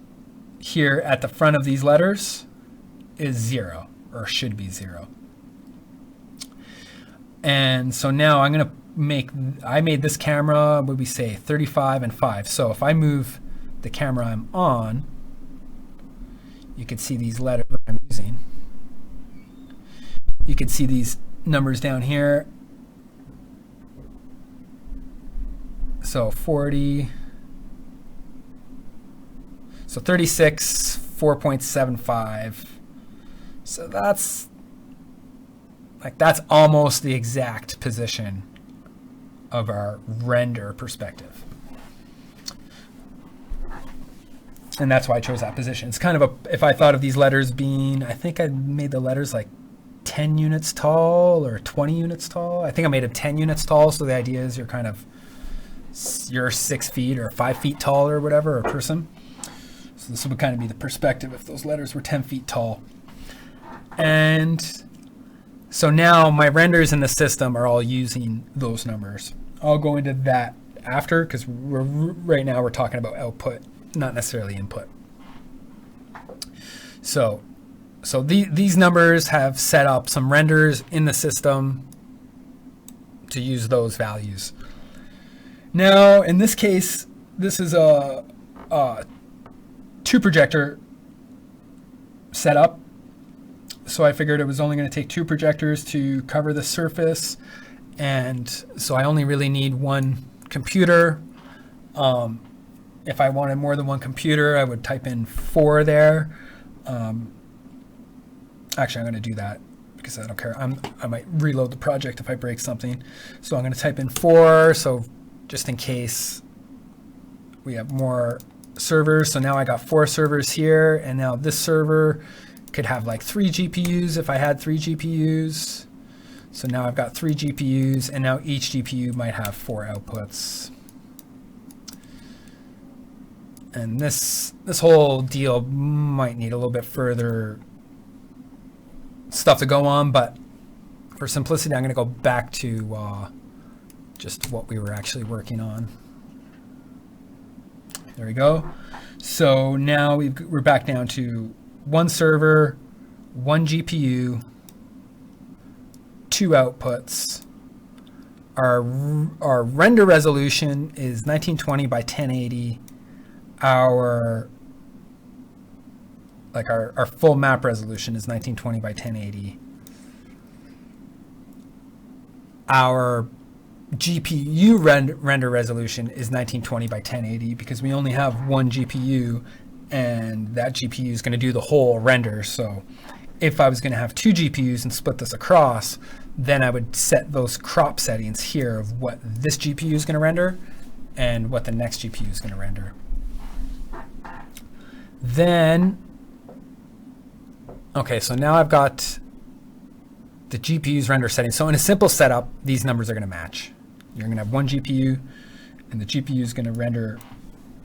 here at the front of these letters is 0, or should be 0. And so now I'm going to I made this camera, what we say, 35 and 5. So if I move the camera I'm on, you can see these letters that I'm using. You can see these numbers down here. So 40, so 36, 4.75. So that's almost the exact position of our render perspective. And that's why I chose that position. It's kind of if I thought of these letters being, I think I made the letters like 10 units tall or 20 units tall. I think I made them 10 units tall. So the idea is you're 6 feet or 5 feet tall or whatever, a person. So this would kind of be the perspective if those letters were 10 feet tall. And so now my renders in the system are all using those numbers. I'll go into that after, because right now we're talking about output, not necessarily input. So these numbers have set up some renders in the system to use those values. Now, in this case, this is a 2 projector setup. So I figured it was only going to take 2 projectors to cover the surface. And so I only really need 1 computer. If I wanted more than 1 computer, I would type in 4 there. Actually, I'm going to do that because I don't care. I might reload the project if I break something. So I'm going to type in 4. So just in case we have more servers. So now I got 4 servers here. And now this server could have like 3 GPUs if I had 3 GPUs. So now I've got 3 GPUs, and now each GPU might have 4 outputs. And this whole deal might need a little bit further stuff to go on, but for simplicity, I'm going to go back to just what we were actually working on. There we go. So now we're back down to 1 server, 1 GPU, 2 outputs. Our render resolution is 1920 by 1080. Our full map resolution is 1920 by 1080. Our GPU render resolution is 1920 by 1080 because we only have 1 GPU, and that GPU is going to do the whole render. So if I was going to have 2 GPUs and split this across, then I would set those crop settings here of what this GPU is going to render, and what the next GPU is going to render. Then, okay, so now I've got the GPU's render settings. So in a simple setup, these numbers are going to match. You're going to have one GPU, and the GPU is going to render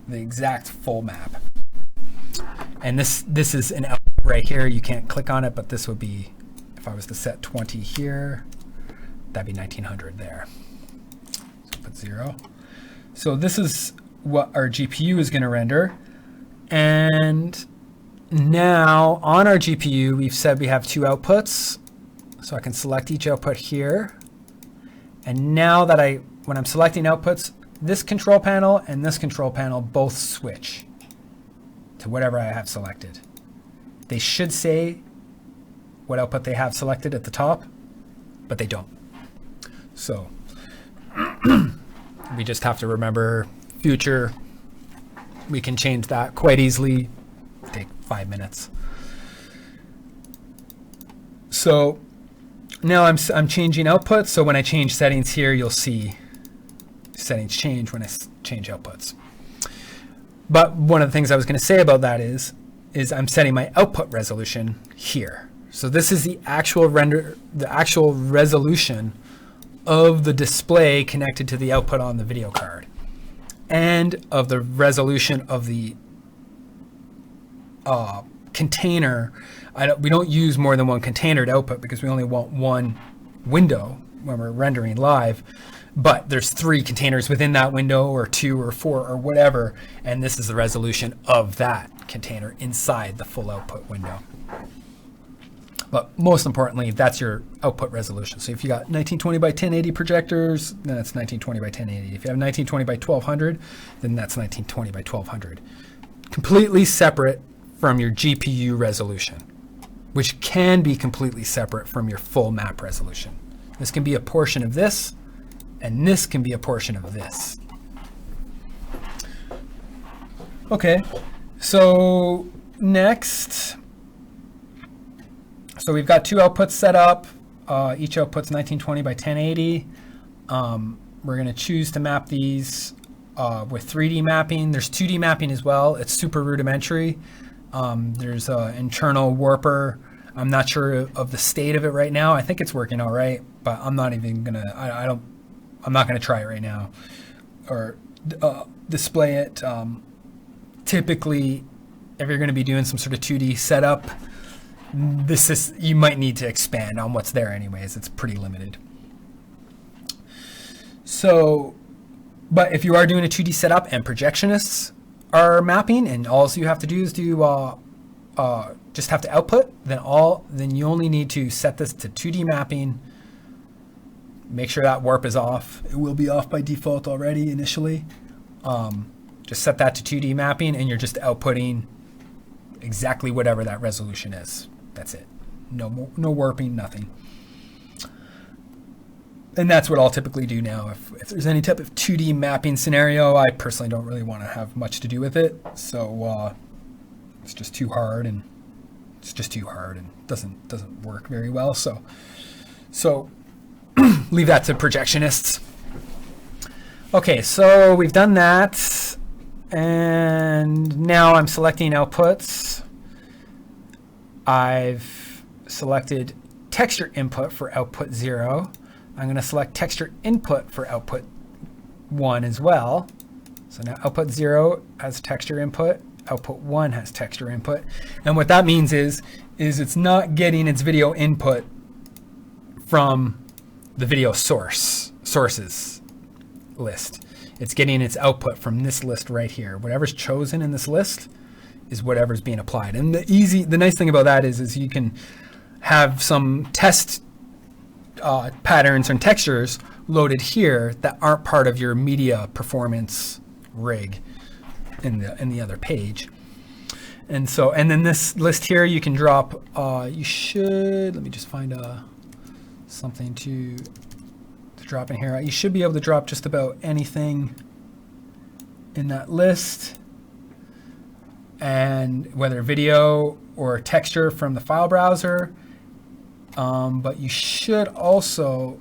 the exact full map. And this is an output right here. You can't click on it, but this would be, if I was to set 20 here, that'd be 1900 there. So put 0. So this is what our GPU is going to render. And now on our GPU, we've said we have 2 outputs. So I can select each output here. And now that when I'm selecting outputs, this control panel and this control panel both switch to whatever I have selected. They should say what output they have selected at the top, but they don't. So we just have to remember future. We can change that quite easily. Take 5 minutes. So now I'm changing outputs. So when I change settings here, you'll see settings change when I change outputs. But one of the things I was going to say about that is I'm setting my output resolution here. So this is the actual resolution of the display connected to the output on the video card, and of the resolution of the container. We don't use more than one container to output because we only want one window when we're rendering live. But there's 3 containers within that window, or 2 or 4 or whatever, and this is the resolution of that container inside the full output window. But most importantly, that's your output resolution. So if you got 1920 by 1080 projectors, then that's 1920 by 1080. If you have 1920 by 1200, then that's 1920 by 1200. Completely separate from your GPU resolution, which can be completely separate from your full map resolution. This can be a portion of this, and this can be a portion of this. Okay, so next, so we've got 2 outputs set up. Each output's 1920 by 1080. We're going to choose to map these with 3D mapping. There's 2D mapping as well. It's super rudimentary. There's an internal warper. I'm not sure of the state of it right now. I think it's working all right, but I'm not even going to, I'm not going to try it right now or display it. Typically, if you're going to be doing some sort of 2D setup, you might need to expand on what's there anyways. It's pretty limited. So, but if you are doing a 2D setup and projectionists are mapping, and all you have to do is just have to output, then you only need to set this to 2D mapping. Make sure that warp is off. It will be off by default already initially. Just set that to 2D mapping, and you're just outputting exactly whatever that resolution is. That's it. No warping, nothing. And that's what I'll typically do now. If there's any type of 2D mapping scenario, I personally don't really want to have much to do with it. So it's just too hard, and doesn't work very well. So leave that to projectionists. Okay, so we've done that, and now I'm selecting outputs. I've selected texture input for output 0. I'm going to select texture input for output 1 as well. So now output 0 has texture input, output 1 has texture input. And what that means is it's not getting its video input from the video sources list. It's getting its output from this list right here. Whatever's chosen in this list is whatever's being applied. And the nice thing about that is you can have some test patterns and textures loaded here that aren't part of your media performance rig in the other page. And then this list here, you can drop, let me just find something to drop in here. You should be able to drop just about anything in that list, and whether video or texture from the file browser. But you should also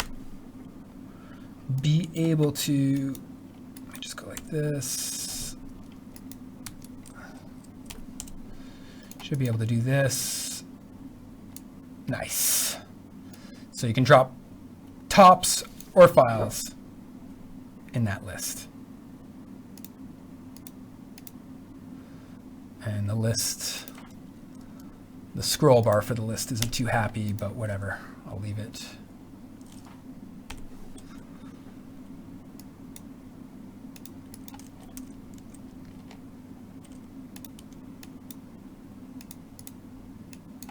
be able to, let me just go like this. Should be able to do this. Nice. So you can drop tops or files in that list. And the list, the scroll bar for the list isn't too happy, but whatever, I'll leave it.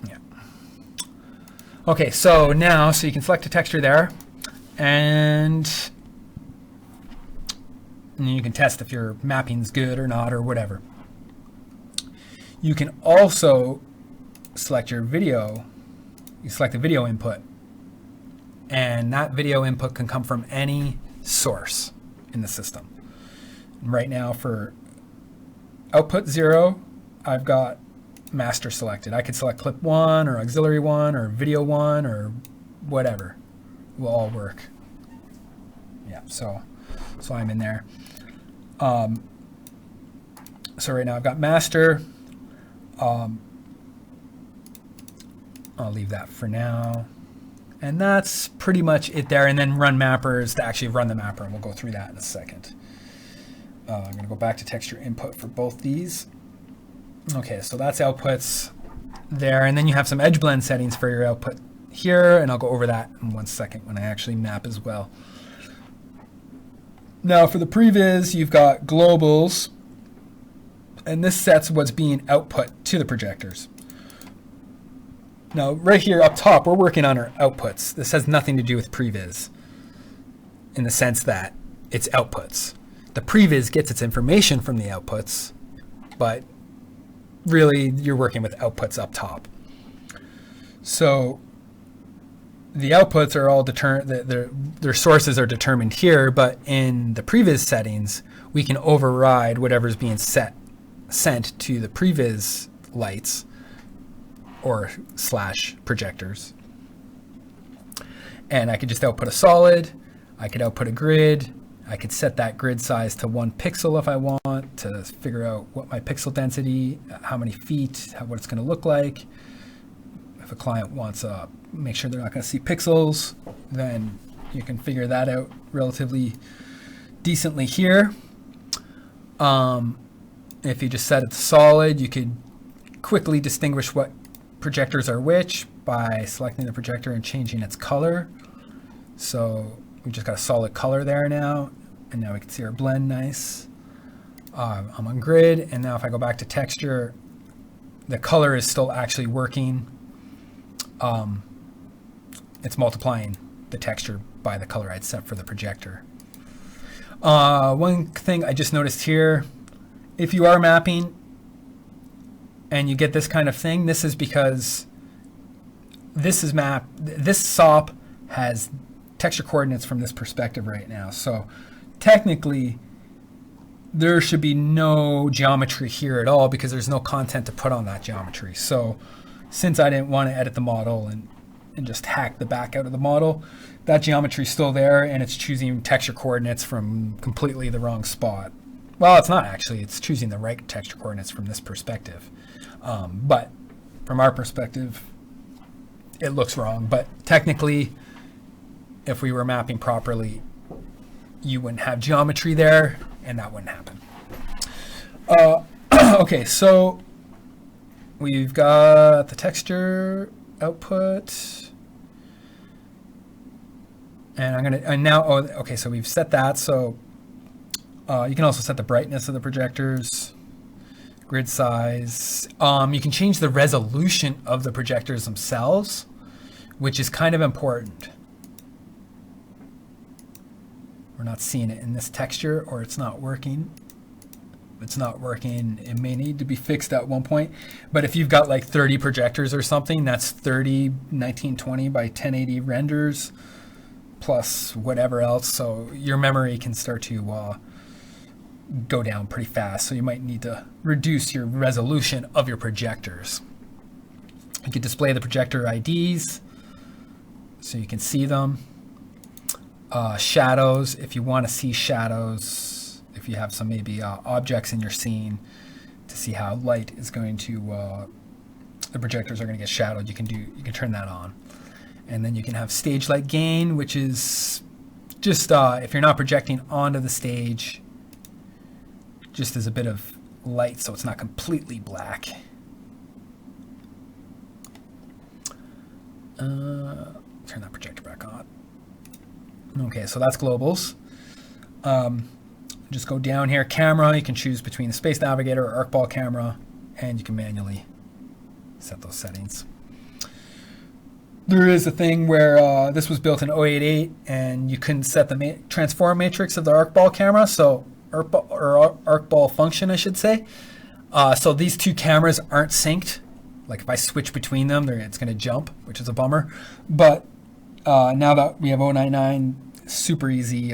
Yeah. Okay, so now, so you can select a texture there, and you can test if your mapping's good or not or whatever. You can also select your video. You select the video input, and that video input can come from any source in the system. Right now for output 0, I've got master selected. I could select clip 1 or auxiliary 1 or video 1 or whatever. It will all work. Yeah, so I'm in there. So right now I've got master. I'll leave that for now. And that's pretty much it there. And then run mappers to actually run the mapper, and we'll go through that in a second. I'm going to go back to texture input for both these. Okay, so that's outputs there. And then you have some edge blend settings for your output here, and I'll go over that in 1 second when I actually map as well. Now for the previs, you've got globals, and this sets what's being output to the projectors. Now right here up top, we're working on our outputs. This has nothing to do with previs in the sense that it's outputs. The previs gets its information from the outputs, but really you're working with outputs up top. So the outputs are all their sources are determined here, but in the previs settings, we can override whatever's being sent to the previs lights or / projectors. And I could just output a solid, I could output a grid, I could set that grid size to 1 pixel if I want to figure out what my pixel density, how many feet, what it's going to look like. If a client wants to make sure they're not going to see pixels, then you can figure that out relatively decently here. If you just set it to solid, you could quickly distinguish what projectors are which by selecting the projector and changing its color. So we just got a solid color there now, and now we can see our blend nice. I'm on grid, and now if I go back to texture, the color is still actually working. It's multiplying the texture by the color I'd set for the projector. One thing I just noticed here, if you are mapping and you get this kind of thing, this is because this SOP has texture coordinates from this perspective right now. So technically there should be no geometry here at all because there's no content to put on that geometry. So since I didn't want to edit the model and just hack the back out of the model, that geometry is still there, and it's choosing texture coordinates from completely the wrong spot. Well, it's not actually. It's choosing the right texture coordinates from this perspective. But from our perspective, it looks wrong. But technically, if we were mapping properly, you wouldn't have geometry there, and that wouldn't happen. Okay, so we've got the texture output. And so we've set that. So you can also set the brightness of the projectors, grid size. You can change the resolution of the projectors themselves, which is kind of important. We're not seeing it in this texture, or it's not working. If it's not working, it may need to be fixed at one point. But if you've got like 30 projectors or something, that's 30 1920 by 1080 renders plus whatever else. So your memory can start to go down pretty fast. So you might need to reduce your resolution of your projectors. You can display the projector IDs so you can see them. Shadows, if you want to see shadows, if if you have some maybe objects in your scene to see how light is going to, the projectors are going to get shadowed, you can turn that on. And then you can have stage light gain, which is just if you're not projecting onto the stage, just as a bit of light so it's not completely black. Turn that projector back on. Okay, so that's globals. Just go down here, camera, you can choose between the Space Navigator or Arcball camera, and you can manually set those settings. There is a thing where this was built in 088 and you couldn't set the transform matrix of the Arcball camera, so Arcball function, I should say. So these two cameras aren't synced. Like if I switch between them, it's going to jump, which is a bummer. But now that we have 099, super easy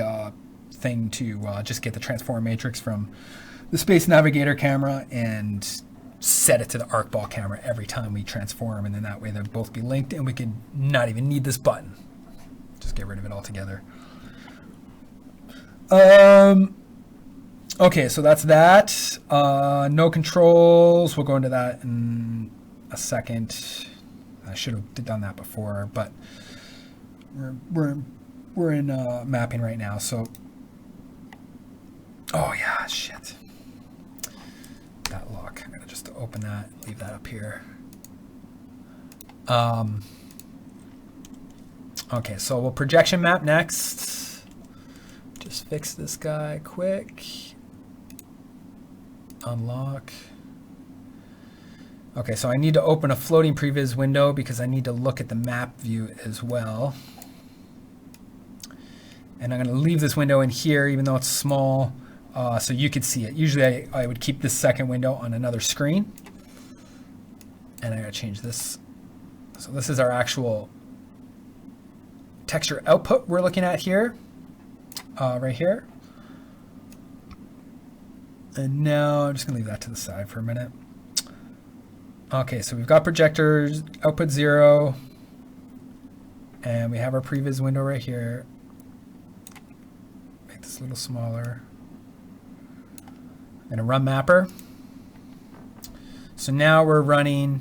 thing to just get the transform matrix from the Space Navigator camera and set it to the Arcball camera every time we transform, and then that way they'll both be linked and we can not even need this button. Just get rid of it altogether. Okay, so that's that. No controls. We'll go into that in a second. I should have done that before, but we're in mapping right now. So, oh yeah, shit. That lock. I'm gonna just open that, leave that up here. Okay, so we'll projection map next. Just fix this guy quick. Unlock. Okay, so I need to open a floating previs window because I need to look at the map view as well. And I'm going to leave this window in here even though it's small so you could see it. Usually I would keep this second window on another screen. And I got to change this. So this is our actual texture output we're looking at here, right here. And now I'm just going to leave that to the side for a minute. Okay, so we've got projectors, output 0, and we have our previs window right here. Make this a little smaller. I'm going to run mapper. So now we're running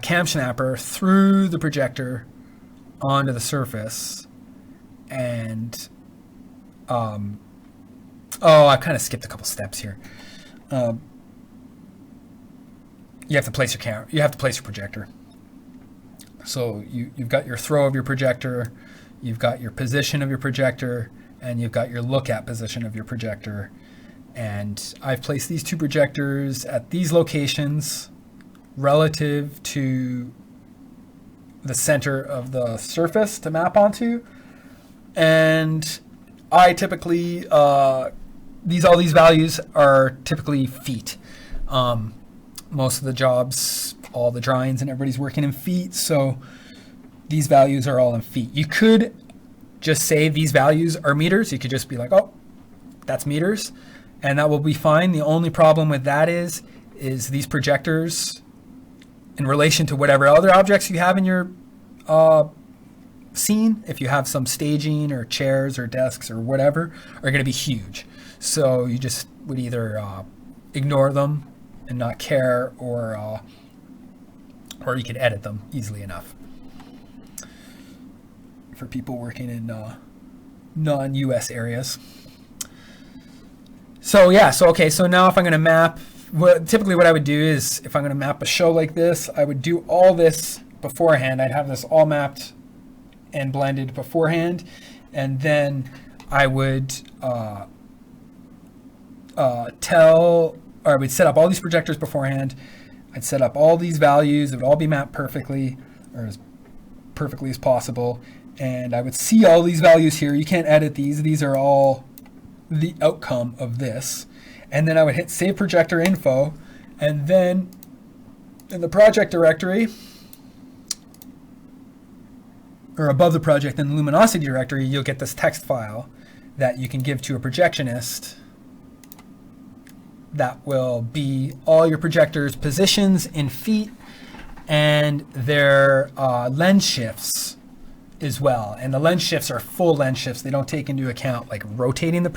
cam snapper through the projector onto the surface. And oh, I kind of skipped a couple steps here. You have to place your camera. You have to place your projector. So you've got your throw of your projector, you've got your position of your projector, and you've got your look at position of your projector. And I've placed these two projectors at these locations relative to the center of the surface to map onto. And I typically, all these values are typically feet. Most of the jobs, all the drawings and everybody's working in feet, so these values are all in feet. You could just say these values are meters. You could just be like, oh, that's meters, and that will be fine. The only problem with that is these projectors in relation to whatever other objects you have in your scene, if you have some staging or chairs or desks or whatever, are going to be huge. So you just would either ignore them and not care, or you can edit them easily enough for people working in non-US areas. So yeah, so okay, so now if I'm going to map, typically what I would do is if I'm going to map a show like this, I would do all this beforehand. I'd have this all mapped and blended beforehand, and then I would I would set up all these projectors beforehand. I'd set up all these values. It would all be mapped perfectly, or as perfectly as possible. And I would see all these values here. You can't edit these. These are all the outcome of this. And then I would hit Save Projector Info. And then in the project directory, or above the project in the Luminosity directory, you'll get this text file that you can give to a projectionist. That will be all your projectors' positions in feet and their lens shifts as well. And the lens shifts are full lens shifts. They don't take into account like rotating the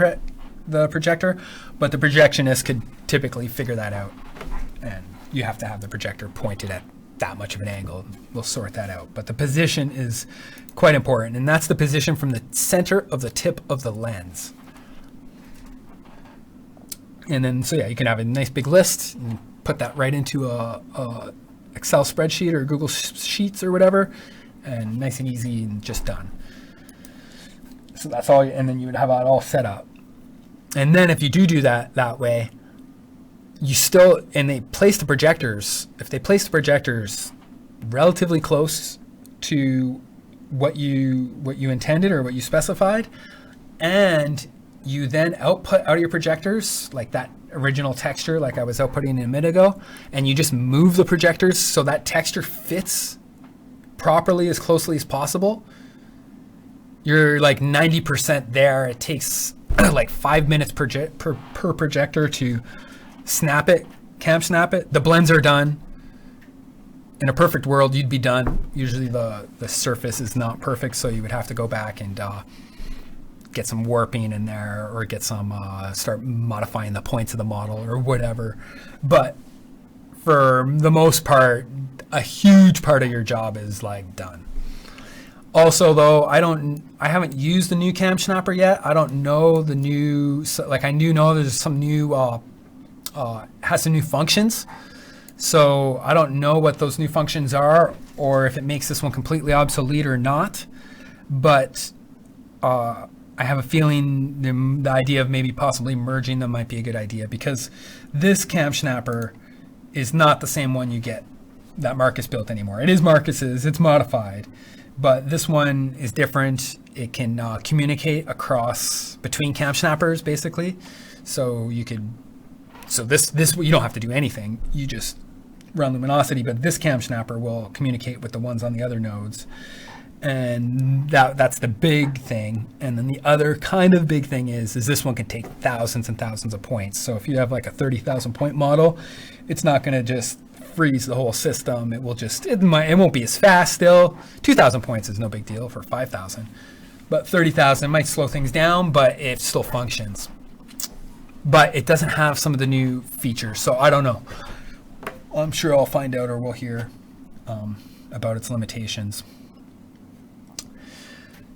the projector, but the projectionist could typically figure that out. And you have to have the projector pointed at that much of an angle. We'll sort that out. But the position is quite important, and that's the position from the center of the tip of the lens. And then, so yeah, you can have a nice big list and put that right into a Excel spreadsheet or Google Sheets or whatever, and nice and easy and just done. So that's all, and then you would have it all set up. And then if you do that way, you still, and they place the projectors, if they place the projectors relatively close to what you intended or what you specified, and you then output out of your projectors like that original texture like I was outputting a minute ago, and you just move the projectors so that texture fits properly as closely as possible, you're like 90% there. It takes like 5 minutes per projector to snap it, cam snap it. The blends are done. In a perfect world, you'd be done. Usually the surface is not perfect, so you would have to go back and get some warping in there, or get some start modifying the points of the model or whatever. But for the most part, a huge part of your job is like done. Also, though, I haven't used the new cam snapper yet. I don't know the new, like I do know there's some new, has some new functions. So I don't know what those new functions are, or if it makes this one completely obsolete or not. But I have a feeling the idea of maybe possibly merging them might be a good idea, because this cam snapper is not the same one you get that Marcus built anymore. It is Marcus's, it's modified. But this one is different. It can communicate across between cam snappers, basically. So you could, this you don't have to do anything. You just run Luminosity, but this cam snapper will communicate with the ones on the other nodes. And that's the big thing. And then the other kind of big thing is this one can take thousands and thousands of points. So if you have like a 30,000 point model, it's not going to just freeze the whole system. It will just, it won't be as fast still. 2,000 points is no big deal for 5,000. But 30,000 might slow things down, but it still functions. But it doesn't have some of the new features, so I don't know. I'm sure I'll find out, or we'll hear about its limitations.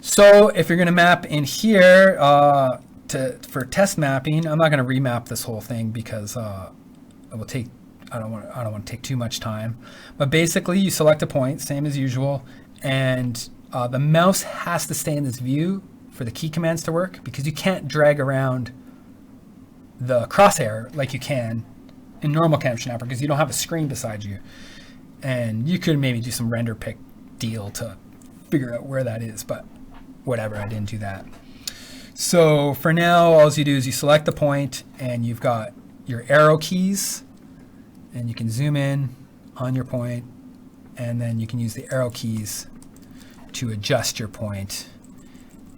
So if you're going to map in here for test mapping, I'm not going to remap this whole thing because it will take, I don't want to take too much time. But basically, you select a point, same as usual, and the mouse has to stay in this view for the key commands to work, because you can't drag around the crosshair like you can in normal cam snapper, because you don't have a screen beside you. And you could maybe do some render pick deal to figure out where that is, but whatever, I didn't do that. So for now, all you do is you select the point, and you've got your arrow keys, and you can zoom in on your point, and then you can use the arrow keys to adjust your point.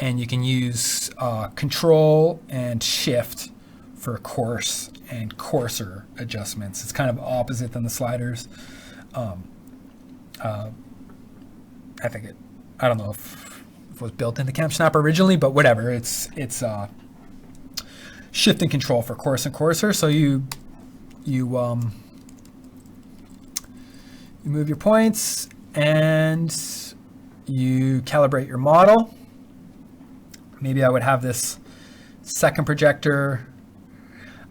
And you can use Control and Shift for coarse and coarser adjustments. It's kind of opposite than the sliders. I think I don't know if it was built into Cam Snapper originally, but whatever. It's Shift and Control for coarse and coarser. So you move your points and you calibrate your model. Maybe I would have this second projector.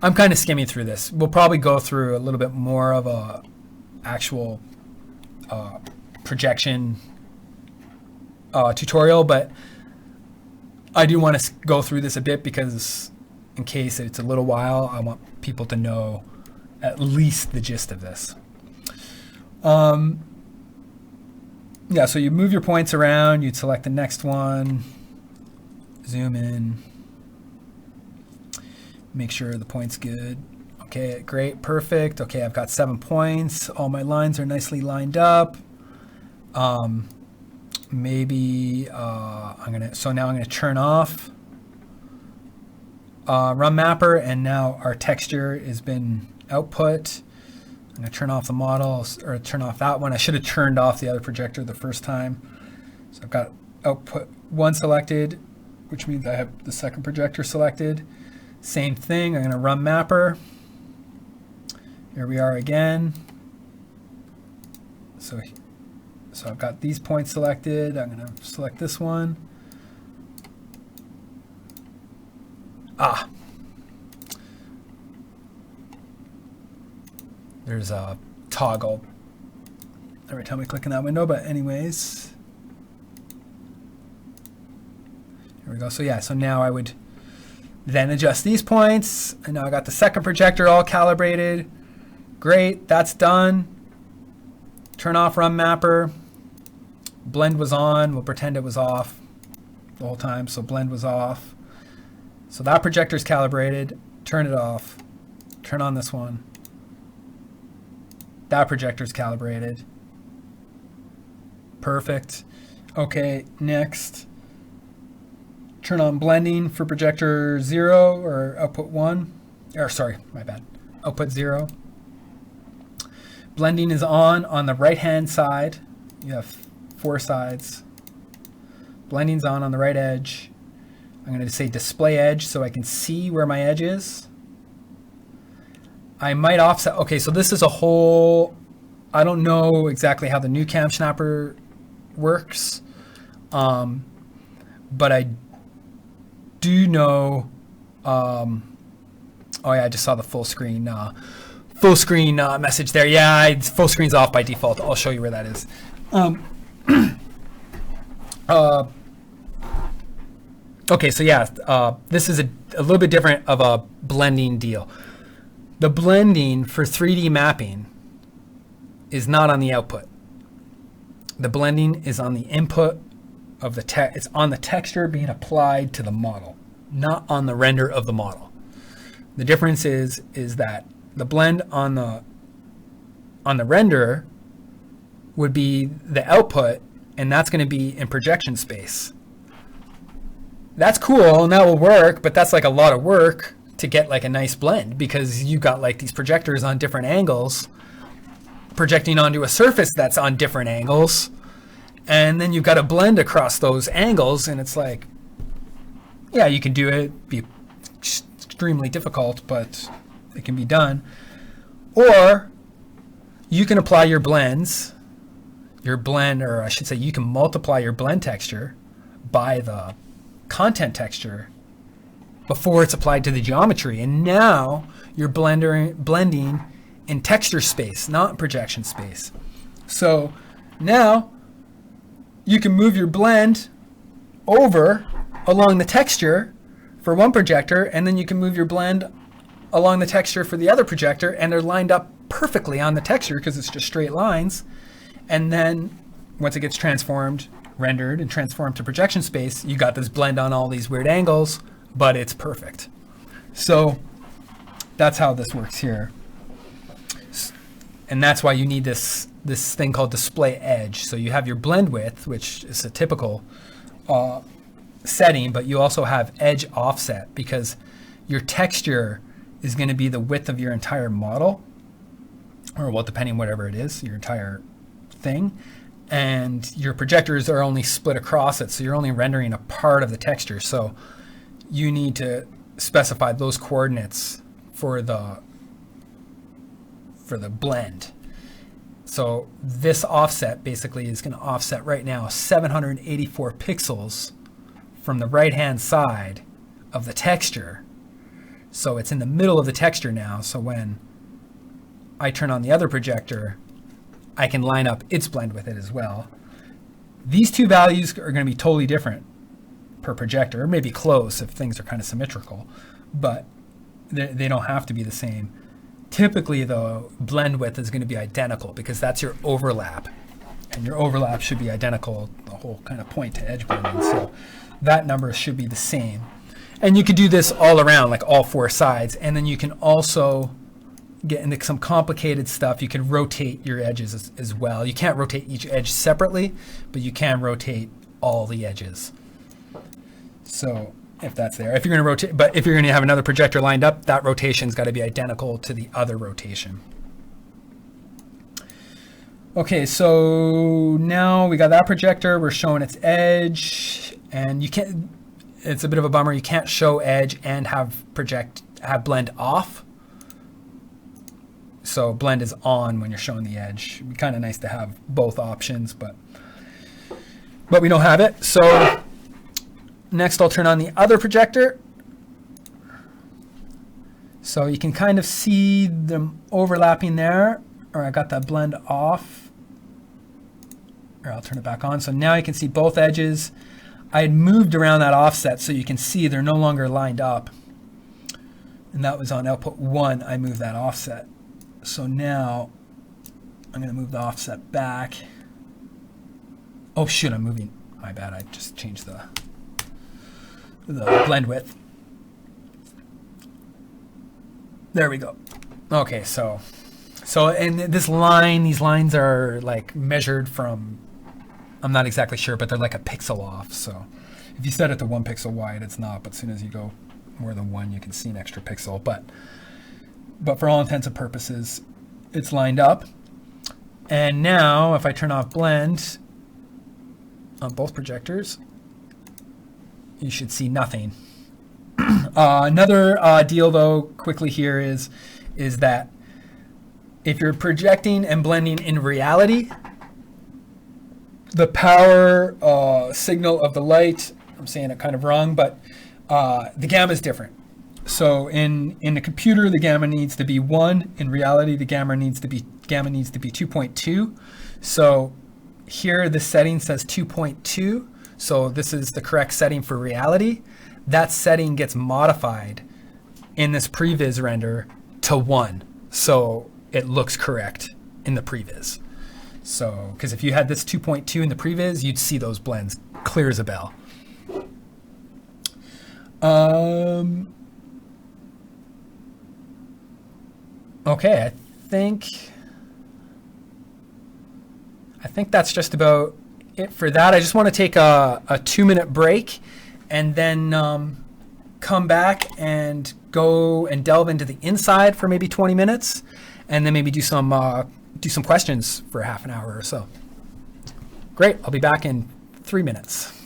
I'm kind of skimming through this. We'll probably go through a little bit more of a actual projection tutorial, but I do want to go through this a bit, because in case it's a little while, I want people to know at least the gist of this. Yeah, so you move your points around, you'd select the next one, zoom in, make sure the point's good. Okay, great, perfect. Okay, I've got 7 points. All my lines are nicely lined up. Maybe now I'm gonna turn off Run Mapper, and now our texture has been output. I'm gonna turn off the model, or turn off that one. I should have turned off the other projector the first time. So I've got output 1 selected, which means I have the second projector selected. Same thing, I'm going to run mapper. Here we are again. So I've got these points selected. I'm going to select this one. There's a toggle every time we click in that window, but anyways. Here we go. So yeah, so now I would then adjust these points, and now I got the second projector all calibrated. Great, that's done. Turn off run mapper. Blend was on, we'll pretend it was off the whole time, so blend was off. So that projector's calibrated, turn it off, turn on this one. That projector's calibrated. Perfect. Okay, next. Turn on blending for projector 0 or output 1. Or sorry, my bad. Output 0. Blending is on the right-hand side. You have 4 sides. Blending's on the right edge. I'm going to say display edge so I can see where my edge is. I might offset. Okay, so this is a whole, I don't know exactly how the new cam snapper works, but I do know, oh yeah, I just saw the full screen message there. Yeah, full screen's off by default. I'll show you where that is. Okay, so yeah, this is a little bit different of a blending deal. The blending for 3D mapping is not on the output. The blending is on the input of the text. It's on the texture being applied to the model, not on the render of the model. The difference is that the blend on the render would be the output, and that's going to be in projection space. That's cool, and that will work, but that's like a lot of work to get like a nice blend, because you got like these projectors on different angles projecting onto a surface that's on different angles, and then you've got to blend across those angles, and it's like, yeah, you can do it, be extremely difficult, but it can be done. Or you can apply your blends, or I should say you can multiply your blend texture by the content texture before it's applied to the geometry, and now you're blending in texture space, not in projection space. So now you can move your blend over along the texture for one projector, and then you can move your blend along the texture for the other projector, and they're lined up perfectly on the texture because it's just straight lines. And then once it gets transformed, rendered, and transformed to projection space, you got this blend on all these weird angles, but it's perfect. So that's how this works here. And that's why you need this thing called display edge. So you have your blend width, which is a typical setting, but you also have edge offset, because your texture is going to be the width of your entire model, or well, depending whatever it is, your entire thing. And your projectors are only split across it, so you're only rendering a part of the texture. So you need to specify those coordinates for the blend. So this offset basically is going to offset right now 784 pixels from the right-hand side of the texture. So it's in the middle of the texture now. So when I turn on the other projector, I can line up its blend with it as well. These two values are going to be totally different per projector, or maybe close if things are kind of symmetrical, but they don't have to be the same. Typically, though, blend width is going to be identical because that's your overlap, and your overlap should be identical, the whole kind of point to edge blending. So that number should be the same. And you could do this all around, like all 4 sides, and then you can also get into some complicated stuff. You can rotate your edges as well. You can't rotate each edge separately, but you can rotate all the edges. So if that's there, if you're going to rotate, but if you're going to have another projector lined up, that rotation's got to be identical to the other rotation. Okay, so now we got that projector, we're showing its edge, and you can't, it's a bit of a bummer. You can't show edge and have blend off. So blend is on when you're showing the edge. It'd be kind of nice to have both options, but we don't have it. So next I'll turn on the other projector. So you can kind of see them overlapping there, or I got that blend off. Or I'll turn it back on. So now you can see both edges. I had moved around that offset so you can see they're no longer lined up. And that was on output 1, I moved that offset. So now I'm going to move the offset back. Oh shoot, I'm moving. My bad, I just changed the blend width. There we go. Okay, so and these lines are like measured from, I'm not exactly sure, but they're like a pixel off. So if you set it to 1 pixel wide, it's not. But as soon as you go more than 1, you can see an extra pixel. But for all intents and purposes, it's lined up. And now if I turn off blend on both projectors, you should see nothing. Another deal though quickly here is that if you're projecting and blending in reality, the power signal of the light, I'm saying it kind of wrong, but the gamma is different. So in the computer, the gamma needs to be 1. In reality, the gamma needs to be 2.2. So here the setting says 2.2. So this is the correct setting for reality. That setting gets modified in this previs render to 1. So it looks correct in the previs. So, because if you had this 2.2 in the previs, you'd see those blends clear as a bell. Okay, I think that's just about it for that. I just want to take a 2-minute break and then come back and go and delve into the inside for maybe 20 minutes, and then maybe do some questions for half an hour or so. Great, I'll be back in 3 minutes.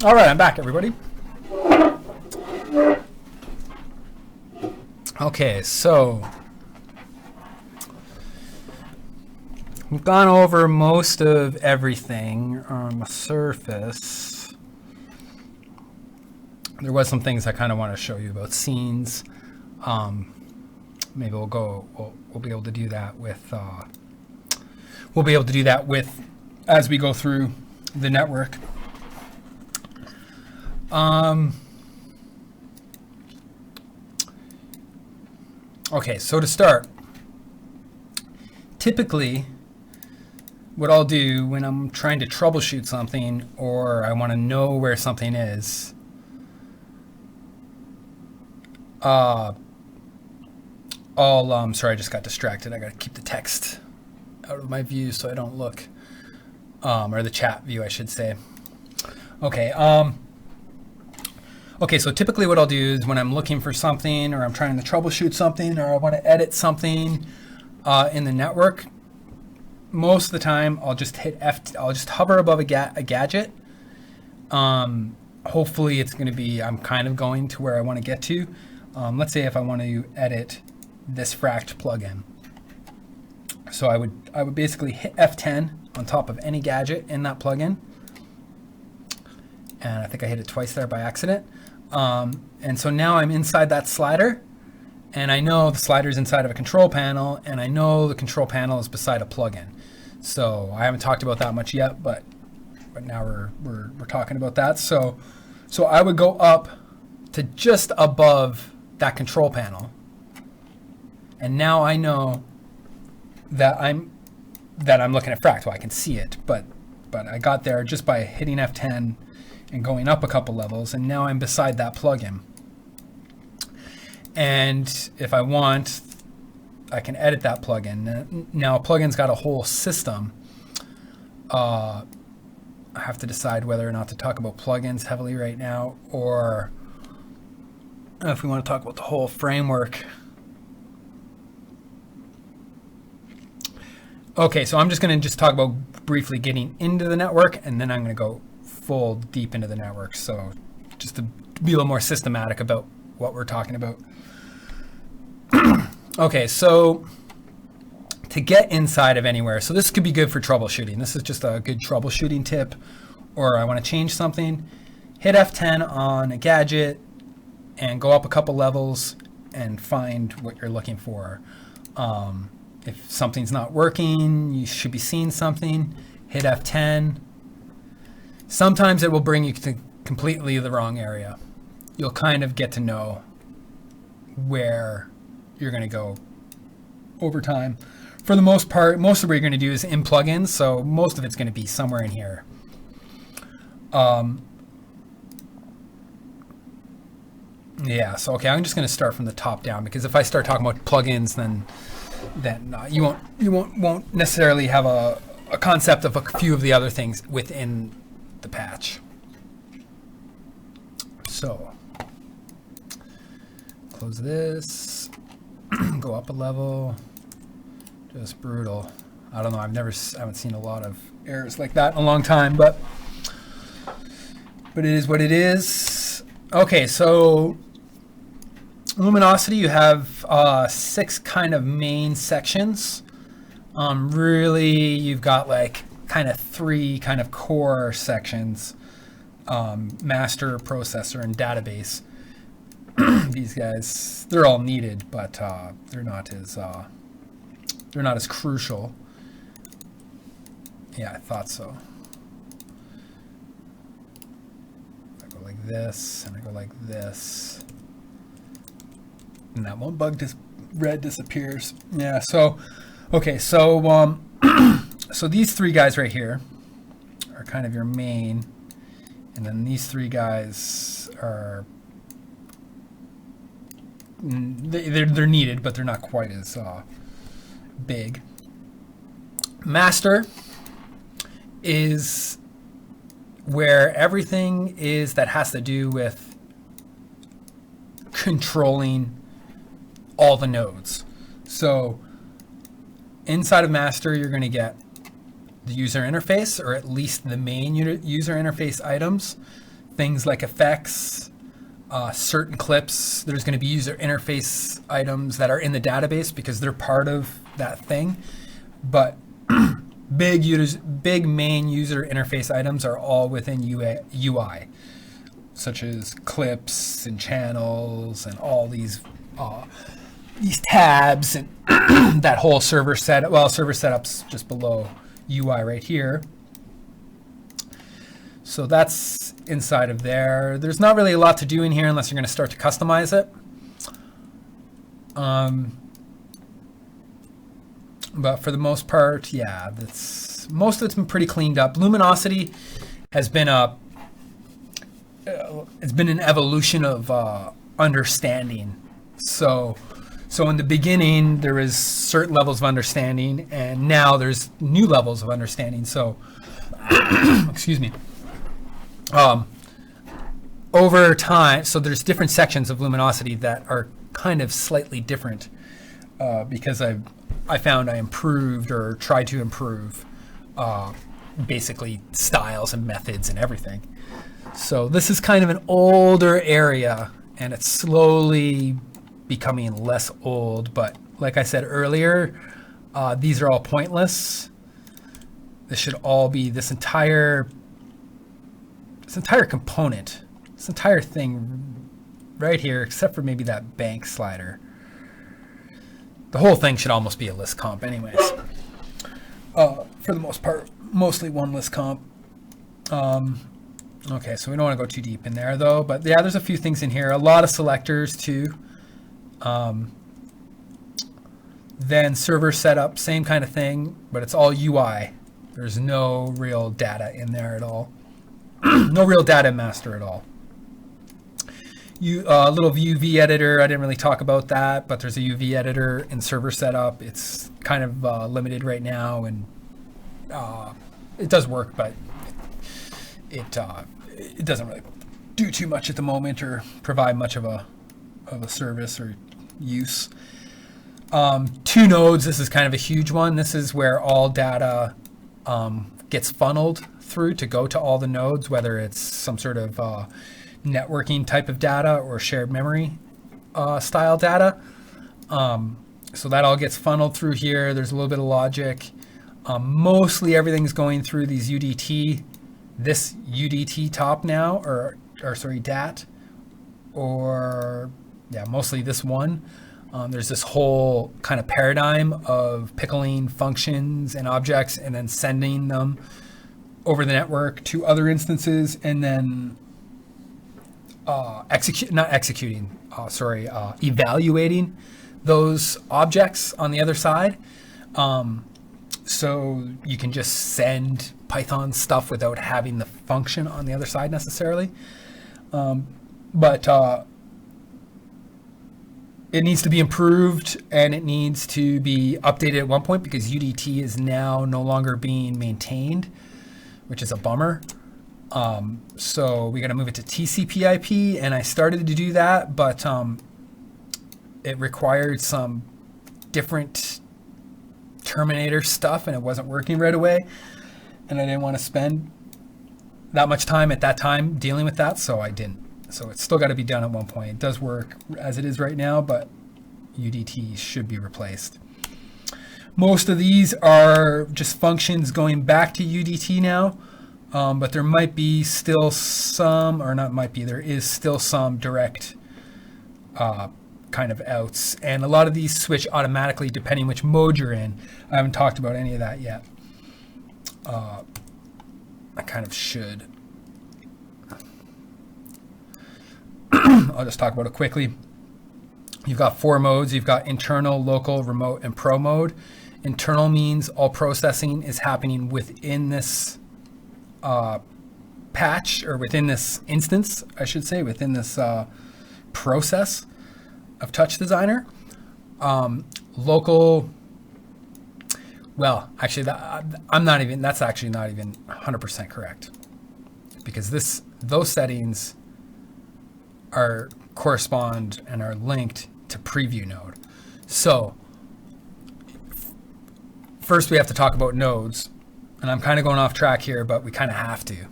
All right, I'm back, everybody. Okay, so we've gone over most of everything on the surface. There was some things I kind of want to show you about scenes. Maybe we'll be able to do that with as we go through the network. Okay, so to start, typically what I'll do when I'm trying to troubleshoot something or I want to know where something is, sorry, I just got distracted. I got to keep the text out of my view so I don't look, or the chat view, I should say. Okay. Okay, so typically what I'll do is when I'm looking for something or I'm trying to troubleshoot something or I want to edit something in the network, most of the time I'll just hit I'll just hover above a gadget. Hopefully it's going to be, I'm kind of going to where I want to get to. Let's say if I want to edit this Fract plugin. So I would basically hit F10 on top of any gadget in that plugin. And I think I hit it twice there by accident. And so now I'm inside that slider, and I know the slider is inside of a control panel, and I know the control panel is beside a plugin. So I haven't talked about that much yet, but now we're talking about that. So I would go up to just above that control panel, and now I know that I'm looking at Fract. Well, I can see it, but I got there just by hitting F10 and going up a couple levels, and now I'm beside that plugin. And if I want, I can edit that plugin. Now, a plugin's got a whole system. I have to decide whether or not to talk about plugins heavily right now, or if we want to talk about the whole framework. Okay, so I'm just going to talk about briefly getting into the network, and then I'm going to go full deep into the network. So just to be a little more systematic about what we're talking about. Okay, so to get inside of anywhere, so this could be good for troubleshooting. This is just a good troubleshooting tip, or I want to change something, hit F10 on a gadget and go up a couple levels and find what you're looking for. If something's not working, you should be seeing something, hit F10. Sometimes it will bring you to completely the wrong area. You'll kind of get to know where you're going to go over time. For the most part, most of what you're going to do is in plugins, so most of it's going to be somewhere in here. Yeah, so okay, I'm just going to start from the top down, because if I start talking about plugins, then you won't necessarily have a concept of a few of the other things within the patch. So close this, go up a level, just brutal. I don't know, I haven't seen a lot of errors like that in a long time, but it is what it is. Okay, so Luminosity, you have 6 kind of main sections. Really, you've got like kind of 3 kind of core sections: master, processor, and database. These guys, they're all needed, but they're not as crucial. Yeah, I thought so. I go like this, and I go like this, and that one bug red disappears. Yeah. So, okay. So so these 3 guys right here are kind of your main, and then these 3 guys are they're needed, but they're not quite as big. Master is where everything is that has to do with controlling all the nodes. So inside of master, you're going to get the user interface, or at least the main user interface items. things like effects, certain clips. There's going to be user interface items that are in the database because they're part of that thing. But big main user interface items are all within UI, such as clips and channels and all these tabs and that whole server setup. Well, server setup's just below UI right here. So that's inside of there. There's not really a lot to do in here unless you're going to start to customize it. But for the most part, yeah, most of it's been pretty cleaned up. Luminosity has been it's been an evolution of understanding. So in the beginning, there was certain levels of understanding, and now there's new levels of understanding. So, excuse me. Over time, so there's different sections of Luminosity that are kind of slightly different because I found I improved or tried to improve basically styles and methods and everything. So this is kind of an older area, and it's slowly becoming less old. But like I said earlier, these are all pointless. This should all be this entire component, this entire thing right here, except for maybe that bank slider. The whole thing should almost be a list comp anyways. For the most part, mostly one list comp. Okay, so we don't want to go too deep in there though, but yeah, there's a few things in here. A lot of selectors too. Then server setup, same kind of thing, but it's all UI. There's no real data in there at all. No real data master at all. Little UV editor, I didn't really talk about that, but there's a UV editor in server setup. It's kind of limited right now, and it does work, but it doesn't really do too much at the moment or provide much of a service or use. 2 nodes, this is kind of a huge one. This is where all data gets funneled through to go to all the nodes, whether it's some sort of networking type of data or shared memory style data. So that all gets funneled through here. There's a little bit of logic. Mostly everything's going through these UDT, this UDT top now, or sorry, DAT, or yeah, mostly this one. There's this whole kind of paradigm of pickling functions and objects and then sending them over the network to other instances, and then evaluating those objects on the other side. So you can just send Python stuff without having the function on the other side necessarily. But it needs to be improved, and it needs to be updated at one point because UDT is now no longer being maintained, which is a bummer. So we got to move it to TCP/IP, and I started to do that, but it required some different terminator stuff, and it wasn't working right away, and I didn't want to spend that much time at that time dealing with that, so I didn't. So it's still got to be done at one point. It does work as it is right now, but UDT should be replaced. Most of these are just functions going back to UDT now, but there might be still some, or not might be, there is still some direct kind of outs. And a lot of these switch automatically depending which mode you're in. I haven't talked about any of that yet. I kind of should. I'll just talk about it quickly. You've got 4 modes. You've got internal, local, remote, and pro mode. Internal means all processing is happening within this patch, or within this instance, I should say, within this process of TouchDesigner. Local, well, actually, that's actually not even 100% correct, because those settings correspond and are linked to preview node. So first we have to talk about nodes, and I'm kind of going off track here, but we kind of have to.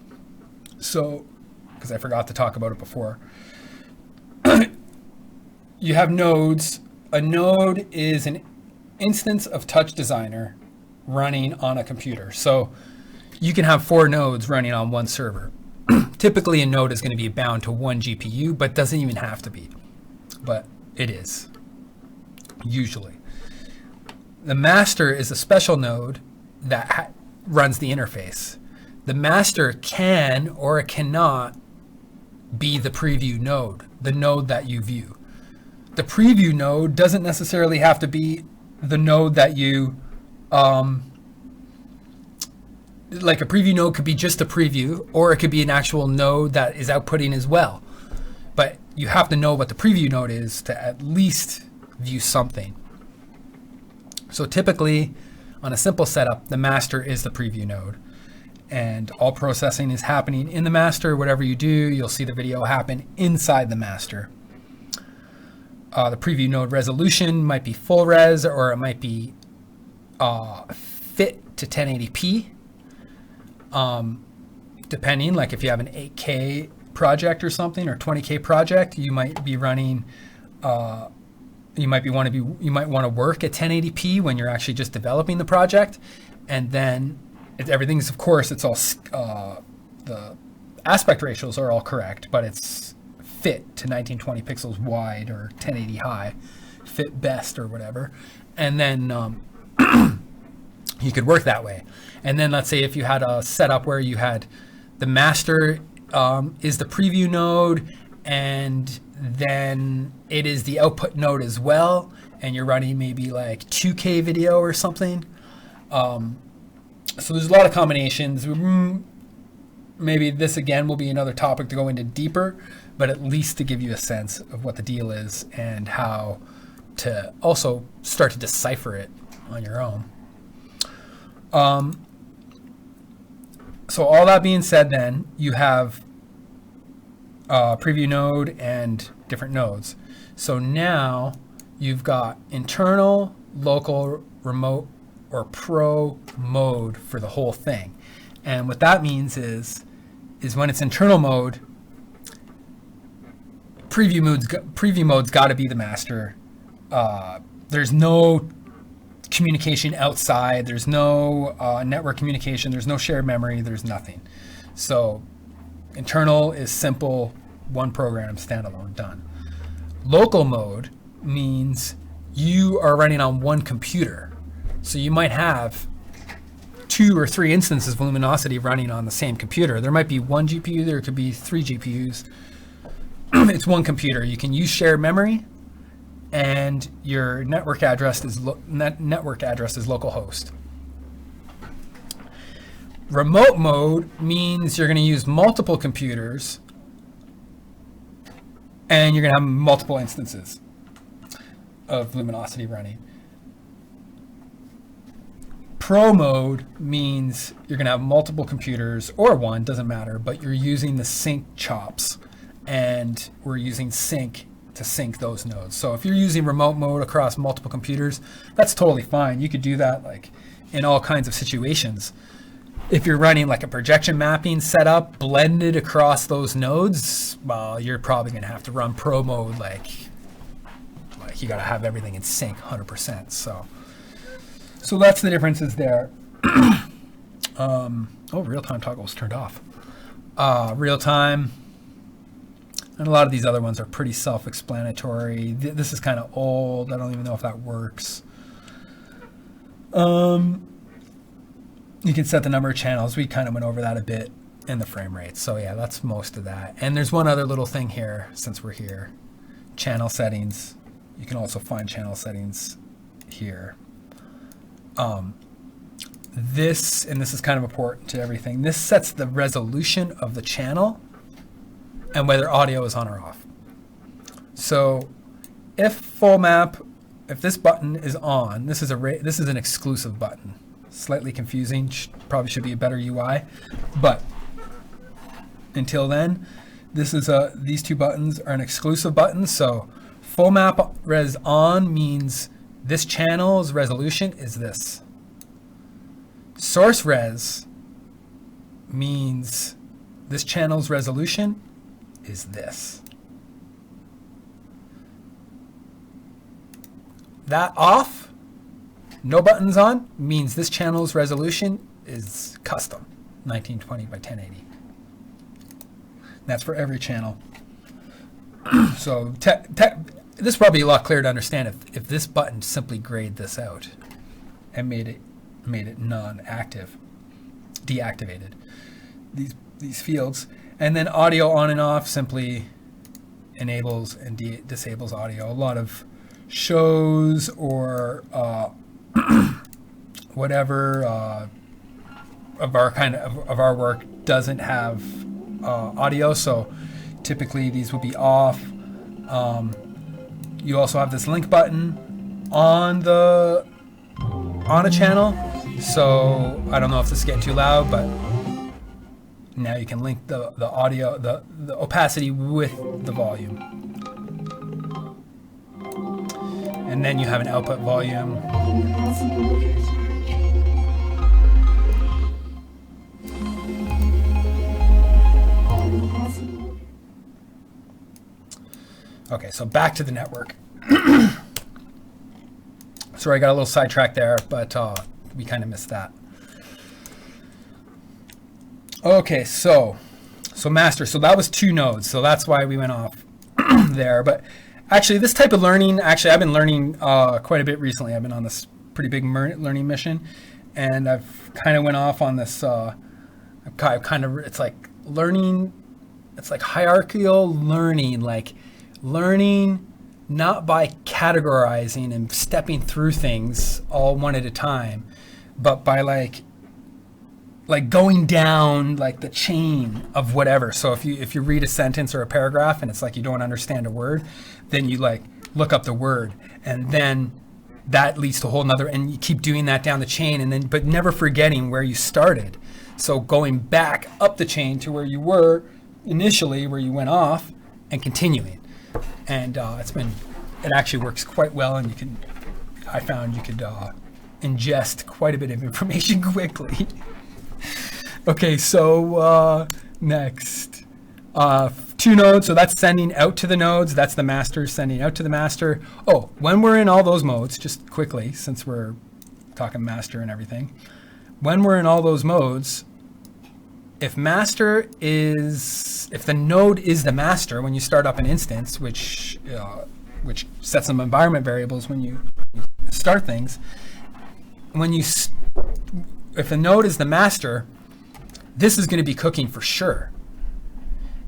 So because I forgot to talk about it before. You have nodes. A node is an instance of TouchDesigner running on a computer. So you can have 4 nodes running on one server. Typically, a node is going to be bound to one GPU, but doesn't even have to be. But it is, usually. The master is a special node that runs the interface. The master can or cannot be the preview node, the node that you view. The preview node doesn't necessarily have to be the node that you, like a preview node could be just a preview, or it could be an actual node that is outputting as well. But you have to know what the preview node is to at least view something. So typically, on a simple setup, the master is the preview node. And all processing is happening in the master. Whatever you do, you'll see the video happen inside the master. The preview node resolution might be full res, or it might be fit to 1080p. Depending, like if you have an 8K project or something, or 20K project, you might be running, you might want to work at 1080p when you're actually just developing the project, and then everything's, of course, it's all the aspect ratios are all correct, but it's fit to 1920 pixels wide or 1080 high, fit best or whatever, and then you could work that way. And then let's say if you had a setup where you had the master is the preview node, and then it is the output node as well, and you're running maybe like 2K video or something. So there's a lot of combinations. Maybe this again will be another topic to go into deeper, but at least to give you a sense of what the deal is and how to also start to decipher it on your own. So all that being said, then you have preview node and different nodes. So now you've got internal, local, remote, or pro mode for the whole thing. And what that means is when it's internal mode, preview mode's got to be the master. There's no communication outside. There's no network communication. There's no shared memory. There's nothing. So internal is simple, one program, standalone, done. Local mode means you are running on one computer. So you might have 2 or 3 instances of Luminosity running on the same computer. There might be 1 GPU, there could be 3 GPUs. It's one computer. You can use shared memory, and your network address is localhost. Remote mode means you're going to use multiple computers, and you're going to have multiple instances of Luminosity running. Pro mode means you're going to have multiple computers, or one, doesn't matter, but you're using the sync chops, and we're using sync to sync those nodes. So if you're using remote mode across multiple computers, that's totally fine. You could do that like in all kinds of situations. If you're running like a projection mapping setup blended across those nodes, well, you're probably going to have to run pro mode, like you got to have everything in sync 100%. So that's the differences there. Real-time toggle was turned off. Real-time, and a lot of these other ones are pretty self-explanatory. This is kind of old. I don't even know if that works. You can set the number of channels. We kind of went over that a bit, and the frame rate. So yeah, that's most of that. And there's one other little thing here, since we're here. Channel settings. You can also find channel settings here. This is kind of important to everything. This sets the resolution of the channel and whether audio is on or off. So if full map, if this button is on, this is an exclusive button. Slightly confusing, probably should be a better UI, but until then, these 2 buttons are an exclusive button. So full map res on means this channel's resolution is this. Source res means this channel's resolution is this. That off, no buttons on, means this channel's resolution is custom, 1920 by 1080. That's for every channel. So this is probably a lot clearer to understand if this button simply grayed this out and made it non-active, deactivated these fields. And then audio on and off simply enables and disables audio. A lot of shows or whatever of our work doesn't have audio, so typically these will be off. You also have this link button on a channel, so I don't know if this is getting too loud, but now you can link the audio, the opacity with the volume. And then you have an output volume. Okay, so back to the network. Sorry, I got a little sidetracked there, but we kind of missed that. Okay, so master. So that was 2 nodes. So that's why we went off there. But actually, this type of learning, I've been learning quite a bit recently. I've been on this pretty big learning mission, and I've kind of went off on this. It's like learning. It's like hierarchical learning, like learning not by categorizing and stepping through things all one at a time, but by like going down like the chain of whatever. So if you read a sentence or a paragraph and it's like you don't understand a word, then you like look up the word, and then that leads to a whole nother, and you keep doing that down the chain, and then but never forgetting where you started. So going back up the chain to where you were initially, where you went off, and continuing. And it actually works quite well, and I found you could ingest quite a bit of information quickly. Okay, so next, 2 nodes. So that's sending out to the nodes. That's the master sending out to the master. Oh, when we're in all those modes, just quickly, since we're talking master and everything, when we're in all those modes, if the node is the master when you start up an instance, which sets some environment variables when you start things, if the node is the master, this is going to be cooking for sure.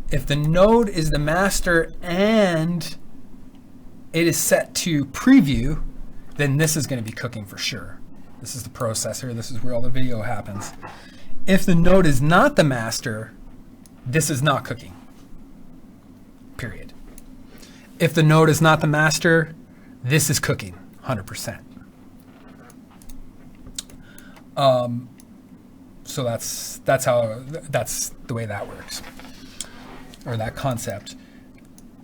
If the node is the master and it is set to preview, then this is going to be cooking for sure. This is the processor. This is where all the video happens. If the node is not the master, this is not cooking. Period. If the node is not the master, this is cooking 100%. So that's the way that works, or that concept.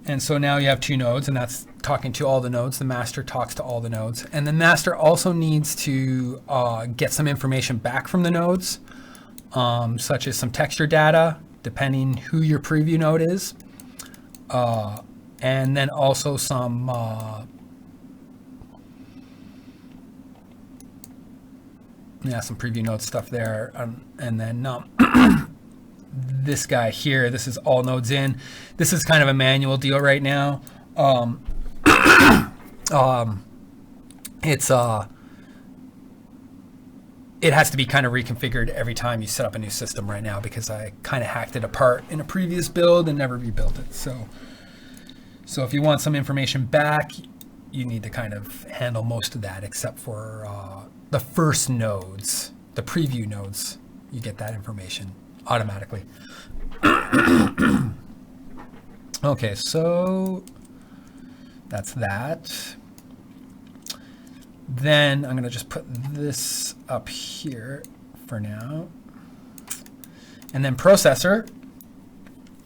And so now you have 2 nodes, and that's talking to all the nodes. The master talks to all the nodes, and the master also needs to get some information back from the nodes, such as some texture data, depending who your preview node is, and then also some some preview node stuff there, and then this guy here, this is all nodes in. This is kind of a manual deal right now. It has to be kind of reconfigured every time you set up a new system right now, because I kind of hacked it apart in a previous build and never rebuilt it. So if you want some information back, you need to kind of handle most of that, except for the first nodes, the preview nodes. You get that information automatically. Okay, so that's that. Then I'm going to just put this up here for now. And then processor,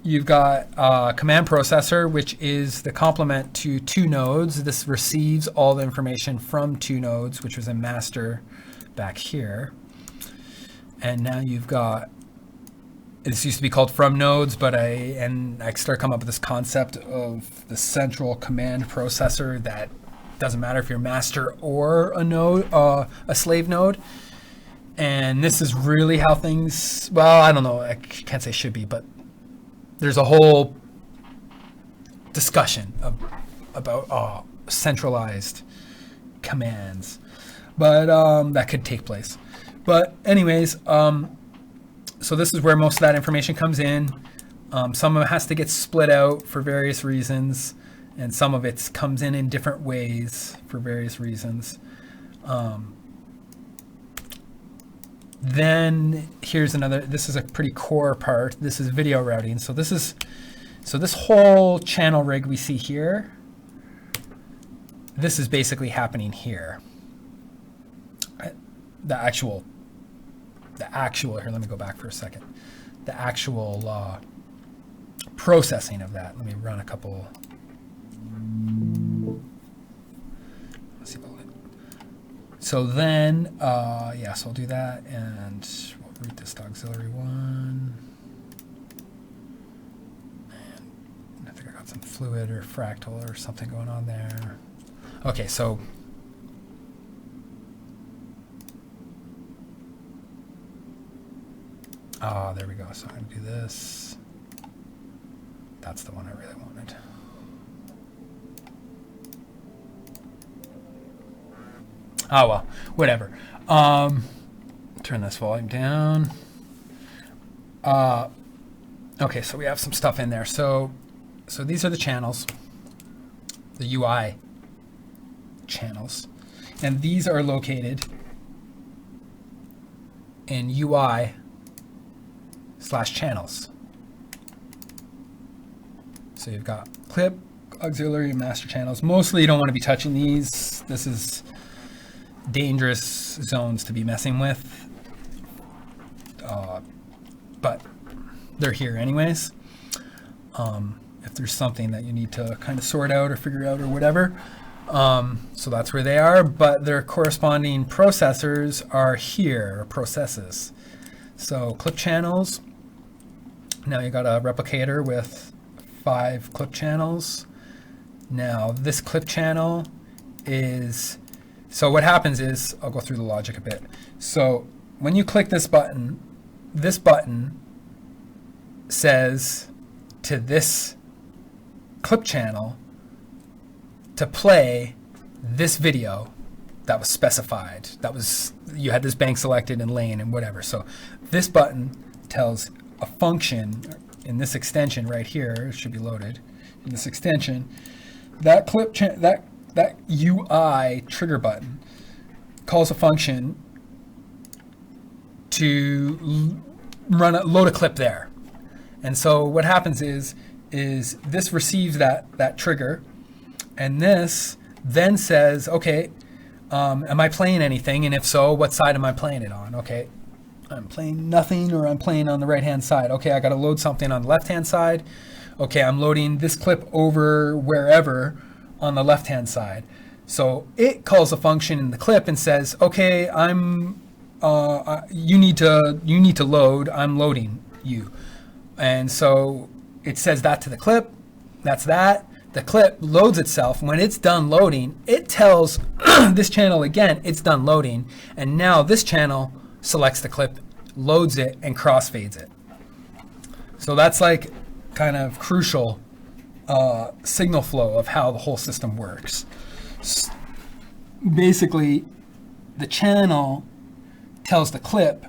you've got command processor, which is the complement to 2 nodes. This receives all the information from 2 nodes, which was in master back here. And now you've got this used to be called from nodes, but I started coming up with this concept of the central command processor that doesn't matter if you're master or a node, a slave node. And this is really how things, well, I don't know, I can't say should be, but there's a whole discussion about centralized commands, but that could take place. But anyways, so this is where most of that information comes in. Some of it has to get split out for various reasons, and some of it comes in different ways for various reasons. Then here's another, this is a pretty core part. This is video routing. So this whole channel rig we see here, this is basically happening here. The actual, here, let me go back for a second. The actual processing of that. Let me run a couple. Let's see about it. So then, yeah, so I'll do that, and we'll route this to auxiliary 1. And I think I got some fluid or fractal or something going on there. Okay, so there we go. So I'm going to do this. That's the one I really wanted. Oh, well, whatever. Turn this volume down. Okay, so we have some stuff in there. So these are the channels, the UI channels. And these are located in UI/channels. So you've got clip, auxiliary, and master channels. Mostly you don't want to be touching these. This is dangerous zones to be messing with. But they're here anyways. If there's something that you need to kind of sort out or figure out or whatever. So that's where they are, but their corresponding processors are here, or processes. So clip channels. Now you got a replicator with 5 clip channels. Now this clip channel is, so what happens is, I'll go through the logic a bit. So when you click this button says to this clip channel to play this video that was specified. That was, you had this bank selected and lane and whatever. So this button tells a function in this extension right here, it should be loaded in this extension, that clip that UI trigger button calls a function to load a clip there. And so what happens is this receives that trigger, and this then says, okay, am I playing anything? And if so, what side am I playing it on? Okay, I'm playing nothing, or I'm playing on the right-hand side. Okay, I got to load something on the left-hand side. Okay, I'm loading this clip over wherever on the left-hand side. So it calls a function in the clip and says, okay, you need to load. I'm loading you. And so it says that to the clip. That's that. The clip loads itself. When it's done loading, it tells this channel again, it's done loading. And now this channel selects the clip, loads it, and crossfades it. So that's like kind of crucial signal flow of how the whole system works. Basically, the channel tells the clip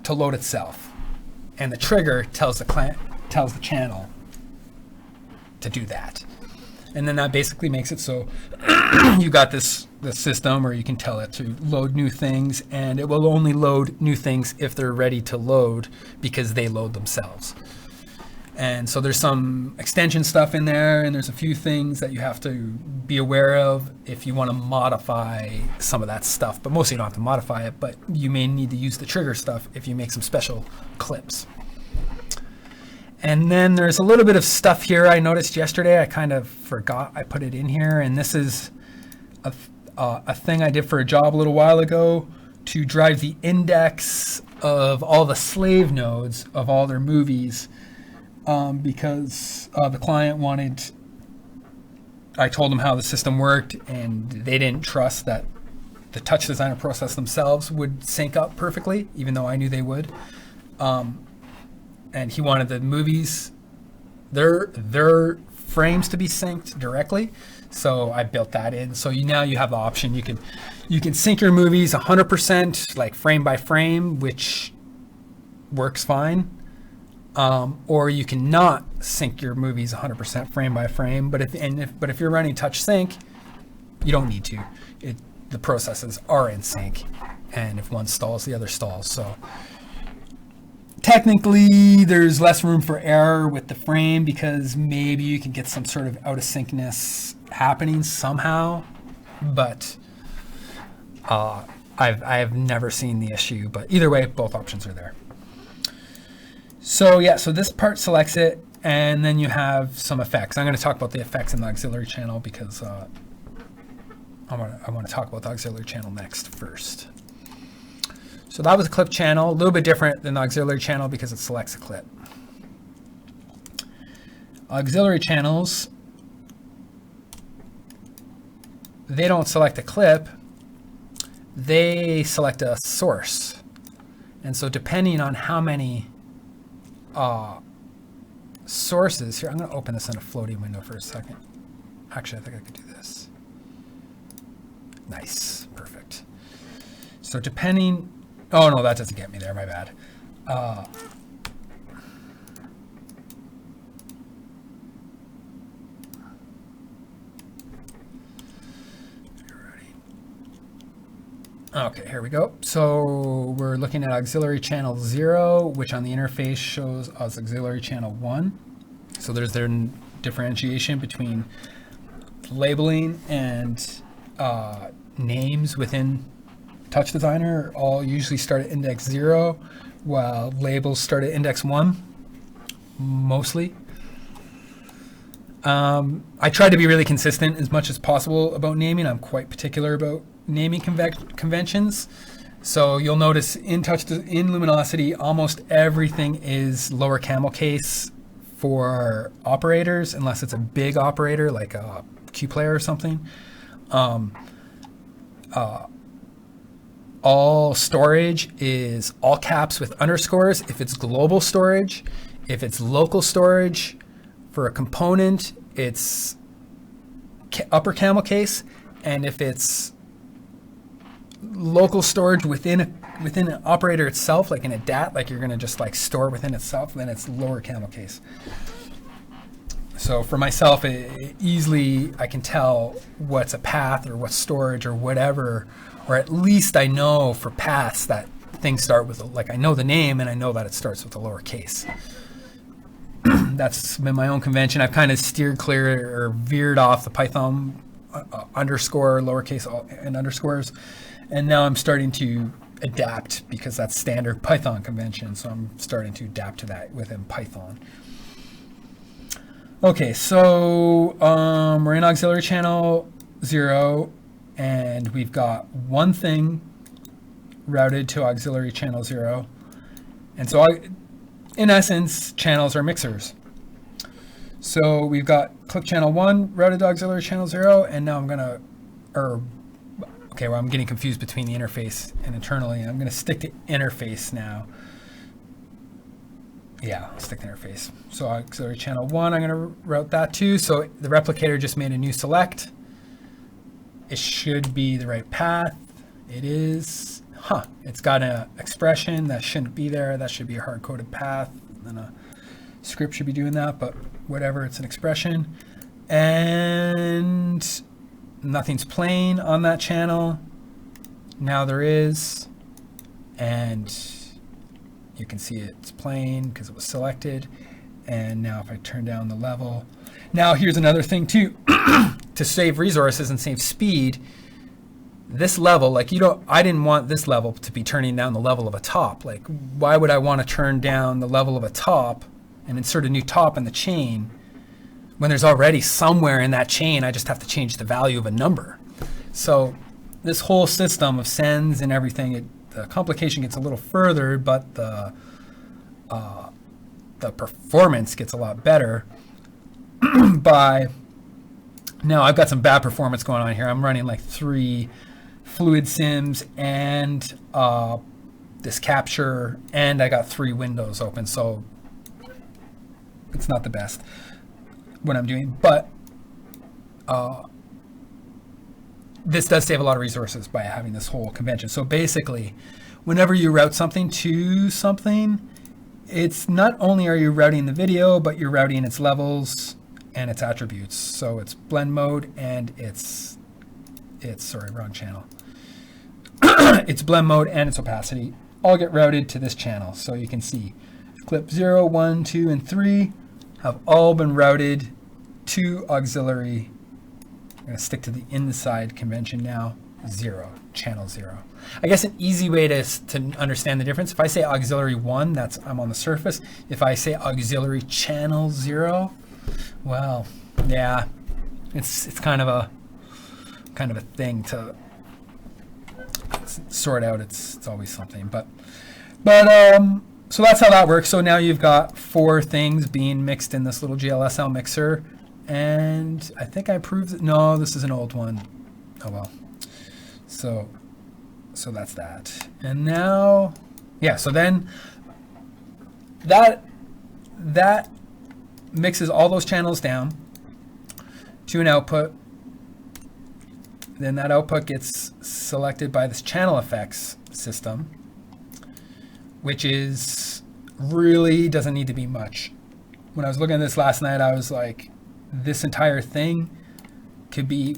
to load itself, and the trigger tells the channel to do that. And then that basically makes it so you got this system, or you can tell it to load new things, and it will only load new things if they're ready to load, because they load themselves. And so there's some extension stuff in there, and there's a few things that you have to be aware of if you want to modify some of that stuff. But mostly you don't have to modify it, but you may need to use the trigger stuff if you make some special clips. And then there's a little bit of stuff here I noticed yesterday. I kind of forgot I put it in here, and this is a thing I did for a job a little while ago to drive the index of all the slave nodes of all their movies because the client wanted. I told them how the system worked, and they didn't trust that the TouchDesigner process themselves would sync up perfectly, even though I knew they would. And he wanted the movies, their frames to be synced directly. So I built that in. So now you have the option. You can sync your movies 100%, like frame by frame, which works fine. Or you can not sync your movies 100% frame by frame. But if you're running touch sync, you don't need to. The processes are in sync, and if one stalls, the other stalls. So technically, there's less room for error with the frame because maybe you can get some sort of out of syncness happening somehow. But I've never seen the issue. But either way, both options are there. So yeah, so this part selects it, and then you have some effects. I'm going to talk about the effects in the auxiliary channel because I want to talk about the auxiliary channel next first. So that was a clip channel, a little bit different than the auxiliary channel because it selects a clip. Auxiliary channels, they don't select a clip, they select a source. And so depending on how many sources, here, I'm going to open this in a floating window for a second. Actually, I think I could do this. Nice, perfect. So depending, oh no, that doesn't get me there, my bad. Okay, here we go. So we're looking at auxiliary channel 0, which on the interface shows us auxiliary channel 1. So there's their differentiation between labeling and names within TouchDesigner all usually start at index 0, while labels start at index 1, mostly. I try to be really consistent as much as possible about naming. I'm quite particular about naming conventions. So you'll notice in Luminosity, almost everything is lower camel case for operators, unless it's a big operator like a QPlayer or something. All storage is all caps with underscores if it's global storage. If it's local storage for a component, it's upper camel case. And if it's local storage within an operator itself, like in a DAT, like you're going to just like store within itself, then it's lower camel case. So for myself, easily I can tell what's a path or what's storage or whatever, or at least I know for paths that things start with, like I know the name and I know that it starts with a lowercase. That's been my own convention. I've kind of steered clear or veered off the Python underscore, lowercase and underscores, and now I'm starting to adapt because that's standard Python convention. So I'm starting to adapt to that within Python. Okay, so we're in auxiliary channel 0, and we've got one thing routed to auxiliary channel 0. And so in essence, channels are mixers. So we've got clip channel 1 routed to auxiliary channel 0, and now I'm getting confused between the interface and internally. I'm gonna stick to interface now. Yeah, I'll stick to interface. So auxiliary channel 1, I'm going to route that to. So the replicator just made a new select. It should be the right path. It is. It's got an expression that shouldn't be there. That should be a hard-coded path. And a script should be doing that, but whatever, it's an expression. And nothing's playing on that channel. Now there is. And you can see it's playing because it was selected. And now if I turn down the level. Now here's another thing too. To save resources and save speed, this level, like I didn't want this level to be turning down the level of a top. Like, why would I want to turn down the level of a top and insert a new top in the chain when there's already somewhere in that chain, I just have to change the value of a number. So this whole system of sends and everything, the complication gets a little further, but the performance gets a lot better by, now I've got some bad performance going on here. I'm running like 3 fluid sims and this capture, and I got 3 windows open, so it's not the best what I'm doing, but this does save a lot of resources by having this whole convention. So basically, whenever you route something to something, it's not only are you routing the video, but you're routing its levels and its attributes. So it's blend mode and it's sorry, wrong channel. It's blend mode and its opacity all get routed to this channel. So you can see clip 0, 1, 2, and 3 have all been routed to auxiliary. I'm going to stick to the inside convention now. 0, channel 0. I guess an easy way to understand the difference, if I say auxiliary 1, that's I'm on the surface. If I say auxiliary channel 0, well, yeah, it's kind of a thing to sort out. It's always something, but so that's how that works. So now you've got 4 things being mixed in this little GLSL mixer, and I think I proved it. No, this is an old one. Oh well. So that's that. And now, yeah, so then that mixes all those channels down to an output. Then that output gets selected by this channel effects system, which is really doesn't need to be much. When I was looking at this last night, I was like, this entire thing could be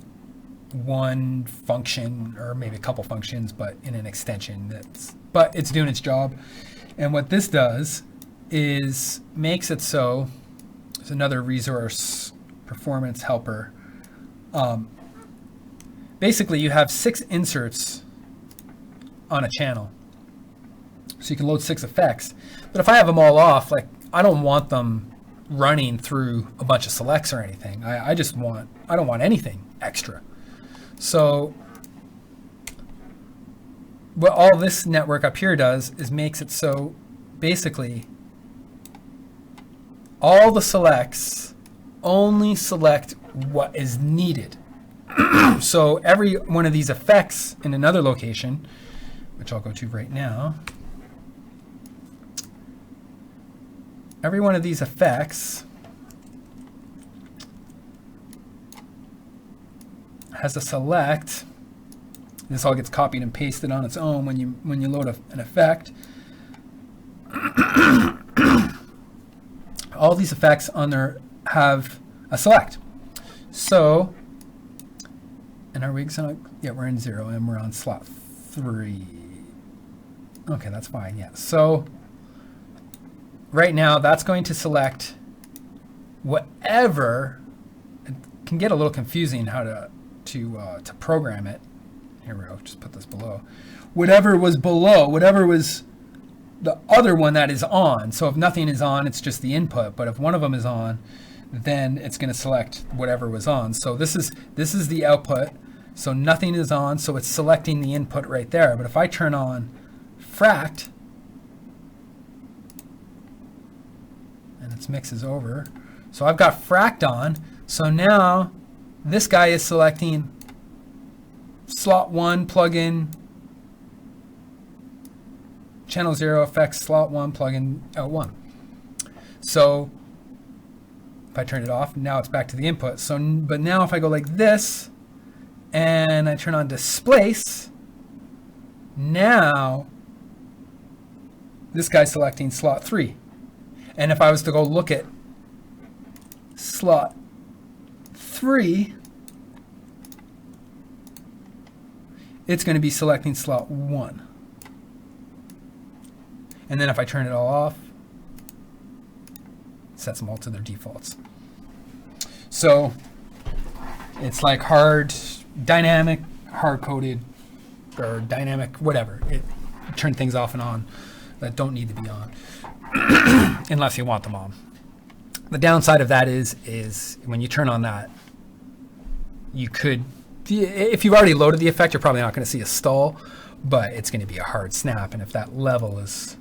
one function or maybe a couple functions, but in an extension. But it's doing its job. And what this does is makes it so, it's another resource performance helper. Basically, you have 6 inserts on a channel. So you can load 6 effects. But if I have them all off, like I don't want them running through a bunch of selects or anything. I don't want anything extra. So what all this network up here does is makes it so basically all the selects only select what is needed. So every one of these effects in another location, which I'll go to right now, every one of these effects has a select. This all gets copied and pasted on its own when you load an effect. All these effects on there have a select. So, and are we gonna? Yeah, we're in 0 and we're on slot 3. Okay, that's fine. Yeah. So right now that's going to select whatever. It can get a little confusing how to program it. Here we go, just put this below. Whatever was below, whatever was the other one that is on. So if nothing is on, it's just the input. But if one of them is on, then it's going to select whatever was on. So this is the output. So nothing is on, so it's selecting the input right there. But if I turn on fract, and its mix is over, so I've got fract on. So now this guy is selecting slot 1 plugin channel 0 effects slot 1 plugin out 1. So if I turn it off, now it's back to the input. So but now if I go like this and I turn on displace, now this guy's selecting slot 3. And if I was to go look at slot 3, it's going to be selecting slot 1. And then if I turn it all off, it sets them all to their defaults. So it's like dynamic, hard-coded, or dynamic, whatever. It turns things off and on that don't need to be on, unless you want them on. The downside of that is when you turn on that, you could, if you've already loaded the effect, you're probably not going to see a stall. but it's going to be a hard snap. And if that level is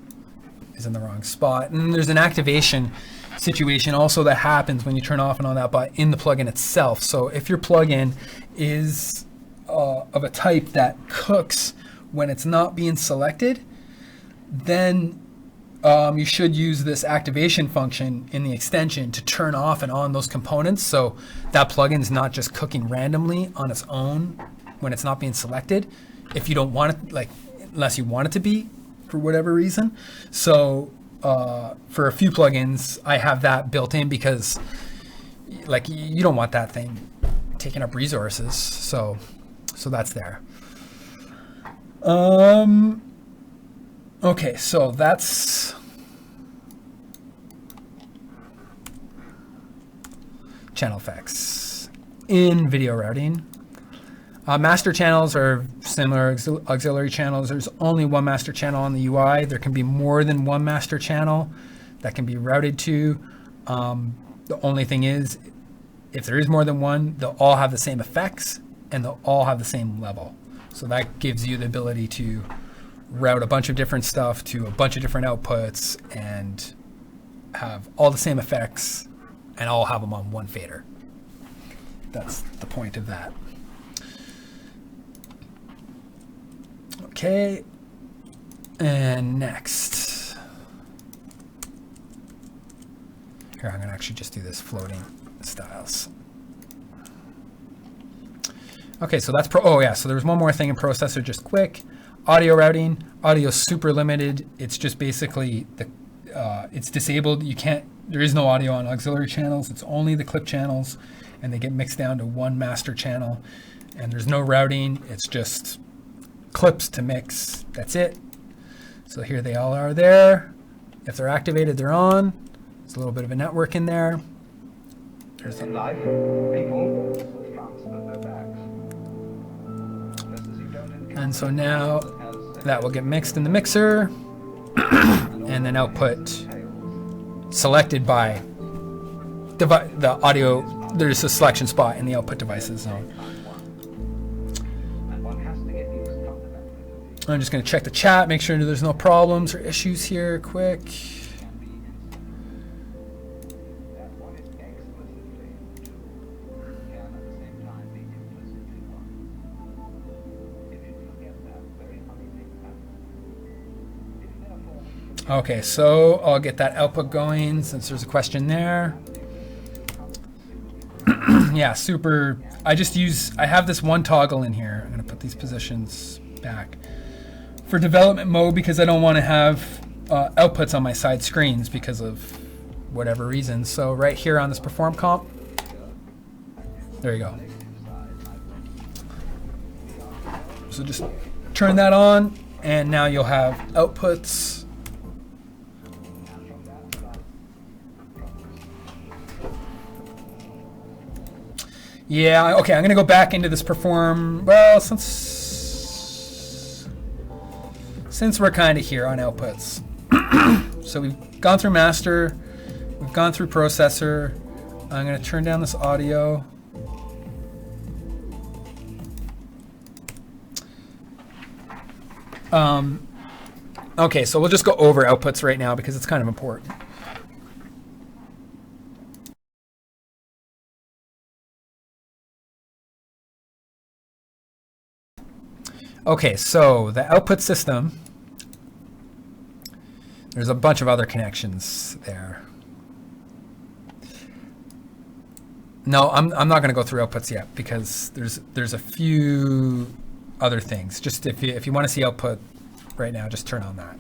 in the wrong spot, and there's an activation situation also that happens when you turn off and on that button in the plugin itself. So if your plugin is of a type that cooks when it's not being selected, then you should use this activation function in the extension to turn off and on those components, so that plugin is not just cooking randomly on its own when it's not being selected, if you don't want it, like unless you want it to be for whatever reason. So for a few plugins, I have that built in because like you don't want that thing taking up resources. So that's there. Okay, so that's channel effects in video routing. Master channels are similar, auxiliary channels. There's only one master channel on the UI. There can be more than one master channel that can be routed to. The only thing is, if there is more than one, they'll all have the same effects and they'll all have the same level. So that gives you the ability to route a bunch of different stuff to a bunch of different outputs and have all the same effects and all have them on one fader. That's the point of that. Okay, and next. Here, I'm gonna actually just do this floating styles. Okay, so that's so there's one more thing in processor, just quick. Audio routing. Audio is super limited. It's just basically it's disabled. There is no audio on auxiliary channels. It's only the clip channels, and they get mixed down to one master channel. And there's no routing. It's just clips to mix. That's it. So here they all are there. If they're activated, they're on. There's a little bit of a network in there. There's In life, people transfer their bags. And so now that will get mixed in the mixer and then output selected by the audio. There's a selection spot in the output devices zone. I'm just going to check the chat, make sure there's no problems or issues here quick. Okay, so I'll get that output going since there's a question there. Yeah, super. I have this one toggle in here. I'm going to put these positions back for development mode because I don't want to have outputs on my side screens because of whatever reason. So right here on this perform comp, there you go. So just turn that on and now you'll have outputs. Yeah, okay, I'm gonna go back into this perform, well, since we're kind of here on outputs. So we've gone through master, we've gone through processor. I'm gonna turn down this audio. Okay, so we'll just go over outputs right now because it's kind of important. Okay, so the output system, there's a bunch of other connections there. No, I'm not going to go through outputs yet because there's a few other things. Just if you want to see output right now, just turn on that.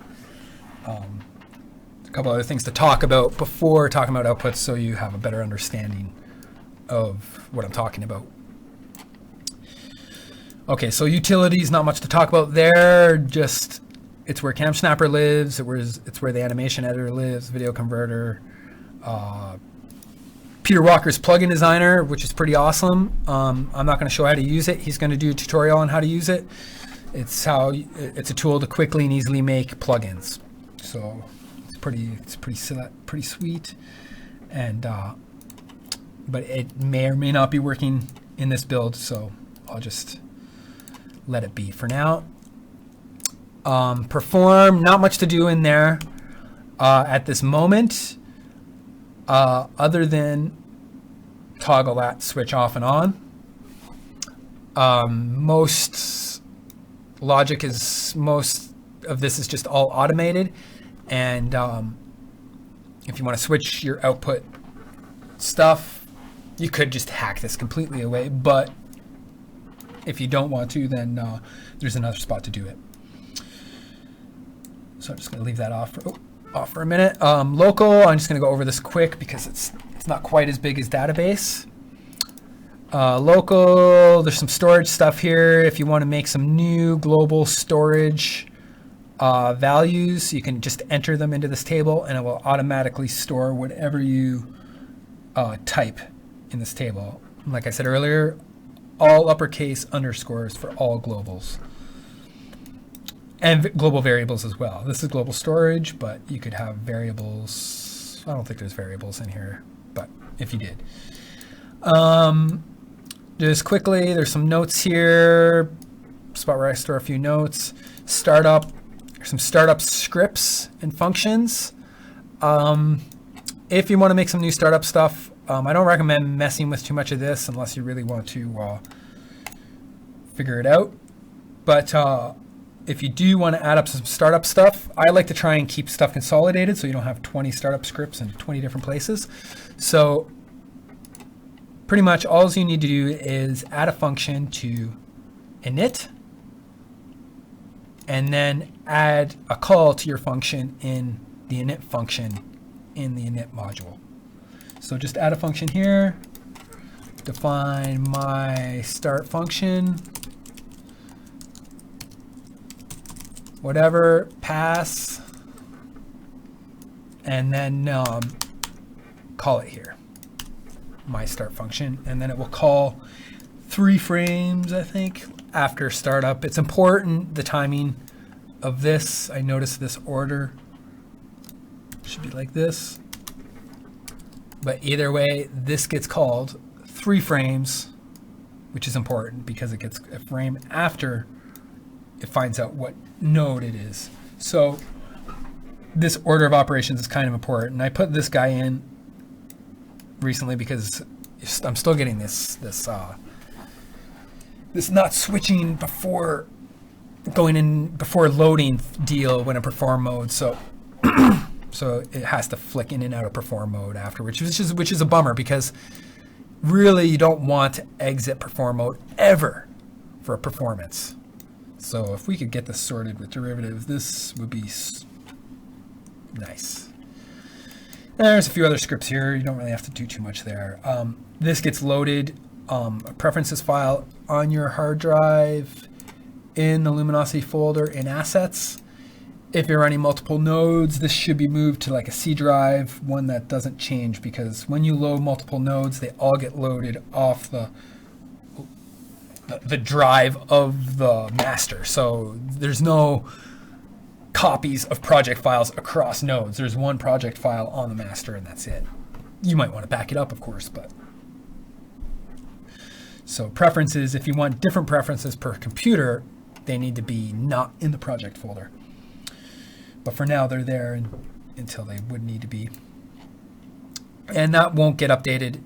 A couple other things to talk about before talking about outputs so you have a better understanding of what I'm talking about. Okay, so utilities, not much to talk about there. Just it's where Cam Snapper lives. It's where the animation editor lives. Video converter. Peter Walker's plugin designer, which is pretty awesome. I'm not going to show how to use it. He's going to do a tutorial on how to use it. It's a tool to quickly and easily make plugins. So it's pretty sweet. And but it may or may not be working in this build. So I'll just let it be for now. Perform, not much to do in there at this moment, other than toggle that switch off and on. Most of this is just all automated, and if you want to switch your output stuff, you could just hack this completely away, but if you don't want to, then there's another spot to do it. So I'm just going to leave that off for a minute. Local, I'm just going to go over this quick because it's not quite as big as database. Local, there's some storage stuff here. If you want to make some new global storage values, you can just enter them into this table and it will automatically store whatever you type in this table. Like I said earlier, all uppercase underscores for all globals. And global variables as well. This is global storage, but you could have variables. I don't think there's variables in here, but if you did. Just quickly, there's some notes here. Spot where I store a few notes. Startup, some startup scripts and functions. If you want to make some new startup stuff, I don't recommend messing with too much of this unless you really want to figure it out. But if you do want to add up some startup stuff, I like to try and keep stuff consolidated so you don't have 20 startup scripts in 20 different places. So pretty much all you need to do is add a function to init and then add a call to your function in the init function in the init module. So just add a function here, define my start function, whatever, pass, and then call it here, my start function, and then it will call 3 frames, I think, after startup. It's important, the timing of this. I noticed this order should be like this, but either way, this gets called 3 frames, which is important because it gets a frame after it finds out what node it is. So this order of operations is kind of important. And I put this guy in recently because I'm still getting this not switching before going in before loading deal when in perform mode. So so it has to flick in and out of perform mode afterwards, which is a bummer because really you don't want to exit perform mode ever for a performance. So if we could get this sorted with derivatives, this would be nice. There's a few other scripts here. You don't really have to do too much there. This gets loaded, a preferences file on your hard drive in the Luminosity folder in assets. If you're running multiple nodes, this should be moved to like a C drive, one that doesn't change, because when you load multiple nodes, they all get loaded off the drive of the master. So there's no copies of project files across nodes. There's one project file on the master and that's it. You might want to back it up, of course, but so preferences, if you want different preferences per computer, they need to be not in the project folder. But for now, they're there until they would need to be. And that won't get updated,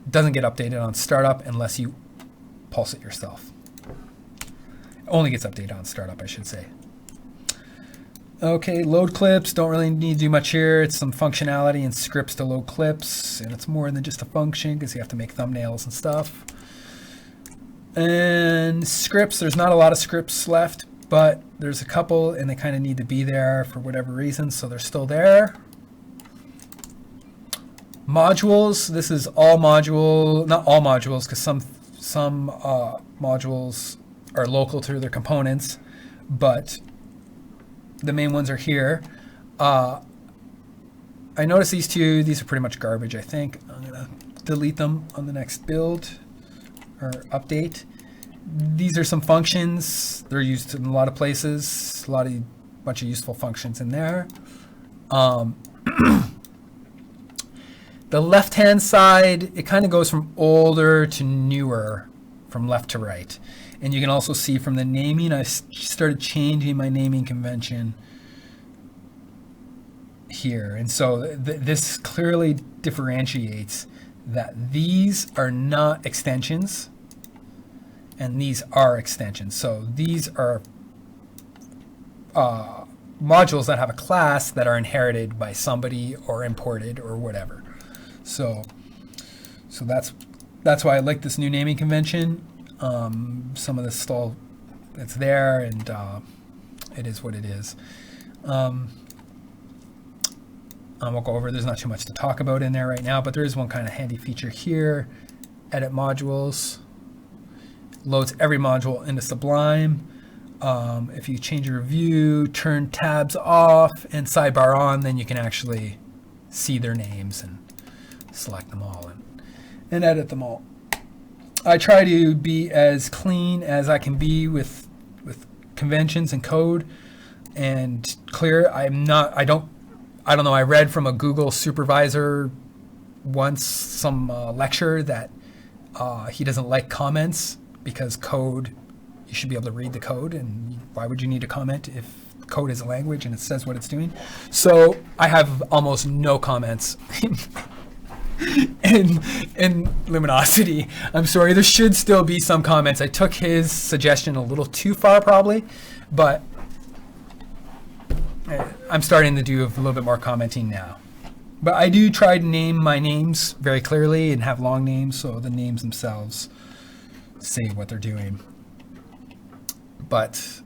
doesn't get updated on startup unless you pulse it yourself. It only gets updated on startup, I should say. Okay, load clips, don't really need to do much here. It's some functionality and scripts to load clips, and it's more than just a function because you have to make thumbnails and stuff. And scripts, there's not a lot of scripts left, but there's a couple and they kind of need to be there for whatever reason, so they're still there. Modules, this is all module, not all modules, because some modules are local to their components, but the main ones are here. I noticed these two, these are pretty much garbage, I think. I'm gonna delete them on the next build or update. These are some functions. They're used in a lot of places, bunch of useful functions in there. The left-hand side, it kind of goes from older to newer, from left to right. And you can also see from the naming, I started changing my naming convention here. And so this clearly differentiates that these are not extensions and these are extensions. So these are modules that have a class that are inherited by somebody or imported or whatever. So that's why I like this new naming convention. Some of this still, it's there, and it is what it is. I won't go over, there's not too much to talk about in there right now, but there is one kind of handy feature here. Edit modules. Loads every module into Sublime. If you change your view, turn tabs off and sidebar on, then you can actually see their names and select them all and edit them all. I try to be as clean as I can be with conventions and code and clear. I don't know, I read from a Google supervisor once some lecture that he doesn't like comments because code, you should be able to read the code, and why would you need a comment if code is a language and it says what it's doing? So I have almost no comments in Luminosity. I'm sorry, there should still be some comments. I took his suggestion a little too far probably, but I'm starting to do a little bit more commenting now. But I do try to name my names very clearly and have long names so the names themselves say what they're doing. But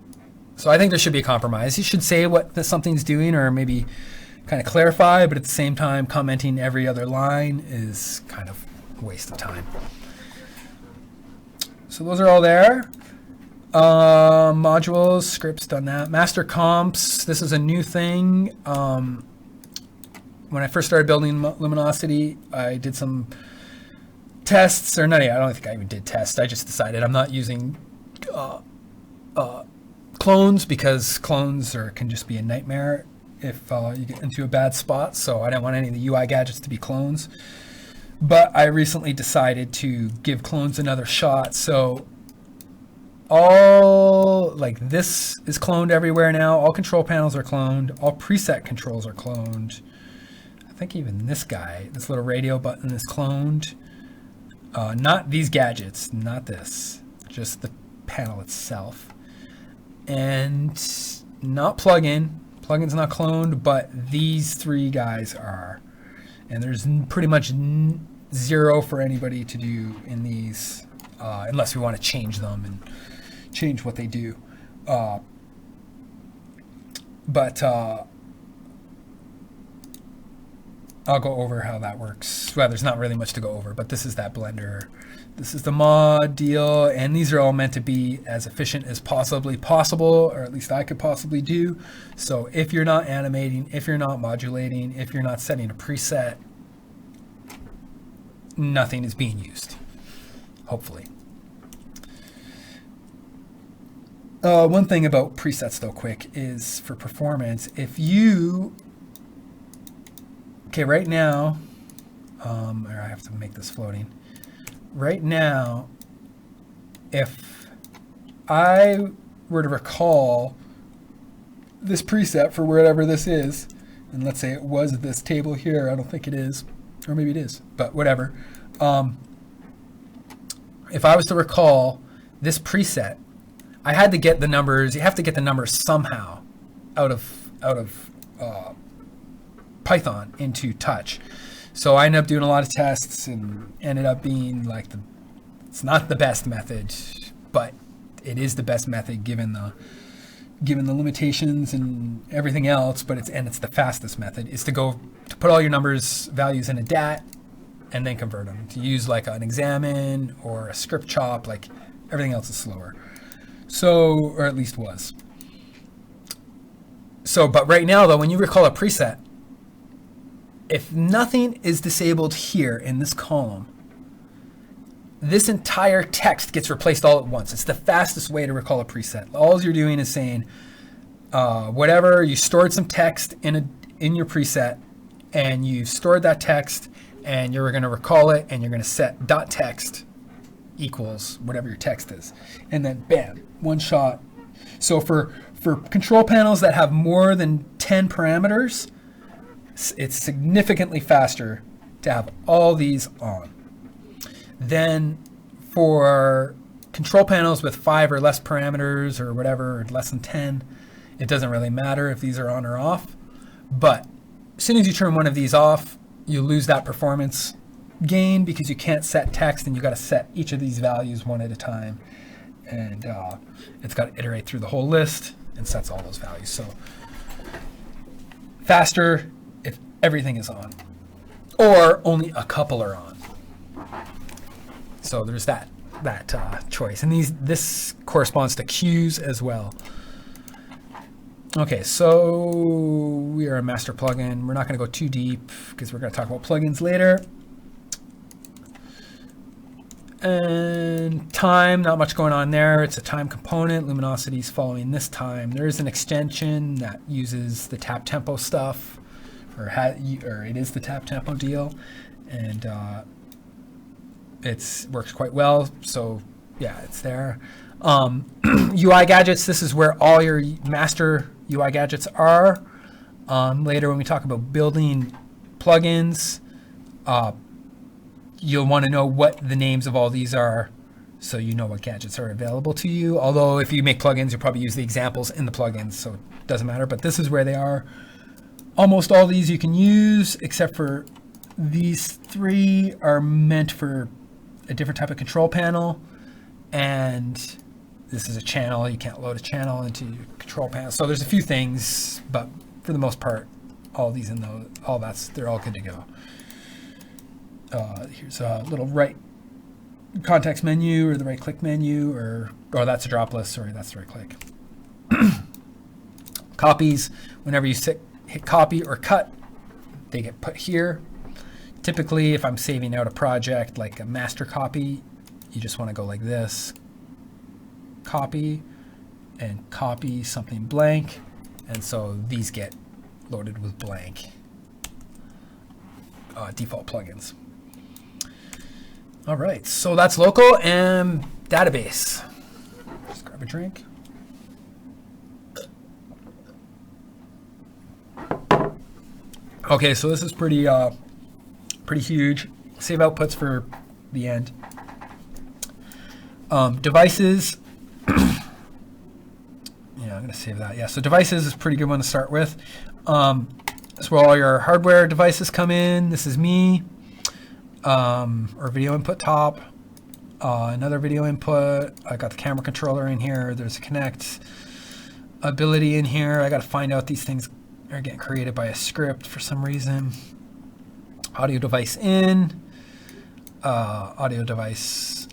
so I think there should be a compromise. You should say what something's doing or maybe kind of clarify, but at the same time commenting every other line is kind of a waste of time. So those are all there. Modules, scripts, done that. Master comps, this is a new thing. When I first started building Luminosity, I did some tests, or not, I don't think I even did tests. I just decided I'm not using clones because clones can just be a nightmare if you get into a bad spot. So I didn't want any of the UI gadgets to be clones. But I recently decided to give clones another shot. So all, like, this is cloned everywhere now. All control panels are cloned. All preset controls are cloned. I think even this guy, this little radio button is cloned. Not these gadgets, not this, just the panel itself. And not plugin. Plugin's not cloned, but these three guys are. And there's pretty much zero for anybody to do in these, unless we want to change them and change what they do. But I'll go over how that works. Well, there's not really much to go over, but this is that blender. This is the mod deal, and these are all meant to be as efficient as possibly possible, or at least I could possibly do. So if you're not animating, if you're not modulating, if you're not setting a preset, nothing is being used, hopefully. One thing about presets, though, quick, is for performance. If you, okay, right now, or I have to make this floating. Right now, if I were to recall this preset for whatever this is, and let's say it was this table here, I don't think it is, or maybe it is, but whatever. If I was to recall this preset, I had to get the numbers. You have to get the numbers somehow out of Python into Touch. So I ended up doing a lot of tests and ended up being like it's not the best method, but it is the best method given the limitations and everything else. But it's the fastest method is to put all your numbers values in a DAT and then convert them. To use like an examine or a script chop, like everything else is slower. So, or at least was. So, but right now though, when you recall a preset, if nothing is disabled here in this column, this entire text gets replaced all at once. It's the fastest way to recall a preset. All you're doing is saying, whatever, you stored some text in your preset, and you stored that text, and you're going to recall it, and you're going to set .text equals whatever your text is. And then bam, one shot. So for control panels that have more than 10 parameters, it's significantly faster to have all these on. Then for control panels with 5 or less parameters or whatever, or less than 10, it doesn't really matter if these are on or off. But as soon as you turn one of these off, you lose that performance gain because you can't set text, and you got to set each of these values one at a time. And it's got to iterate through the whole list and sets all those values. So faster if everything is on, or only a couple are on. So there's that choice, and this corresponds to queues as well. Okay, so we are a master plugin. We're not going to go too deep because we're going to talk about plugins later. And time, not much going on there. It's a time component. Luminosity is following this time. There is an extension that uses the tap tempo stuff, or it is the tap tempo deal, and it works quite well. So yeah, it's there. UI gadgets. This is where all your master UI gadgets are. Later, when we talk about building plugins, you'll want to know what the names of all these are, so you know what gadgets are available to you. Although if you make plugins, you'll probably use the examples in the plugins, so it doesn't matter. But this is where they are. Almost all these you can use, except for these 3 are meant for a different type of control panel. And this is a channel. You can't load a channel into your control panel. So there's a few things, but for the most part, all these and they're all good to go. Here's a little right context menu, or the right click menu, or that's a drop list. Sorry, that's the right click. Copies, whenever you hit copy or cut, they get put here. Typically, if I'm saving out a project like a master copy, you just want to go like this, copy, and copy something blank, and so these get loaded with blank default plugins. All right, so that's local and database. Just grab a drink. Okay, so this is pretty huge. Save outputs for the end. Devices. Yeah, I'm gonna save that. Yeah, so devices is a pretty good one to start with. That's where all your hardware devices come in. This is me. Or video input top, another video input. I got the camera controller in here. There's a connect ability in here. I got to find out these things are getting created by a script for some reason. Audio device in, audio device.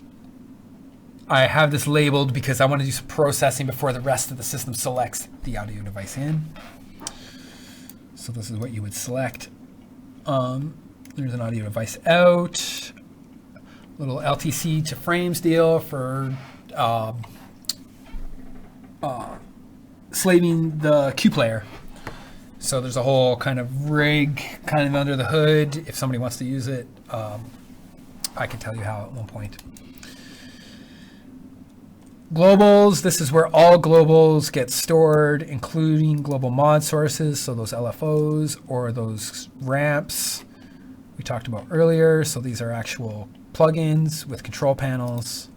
I have this labeled because I want to do some processing before the rest of the system selects the audio device in. So this is what you would select. There's an audio device out, little LTC to frames deal for slaving the Q player. So there's a whole kind of rig kind of under the hood. If somebody wants to use it, I can tell you how at one point. Globals, this is where all globals get stored, including global mod sources, so those LFOs or those ramps we talked about earlier. So these are actual plugins with control panels.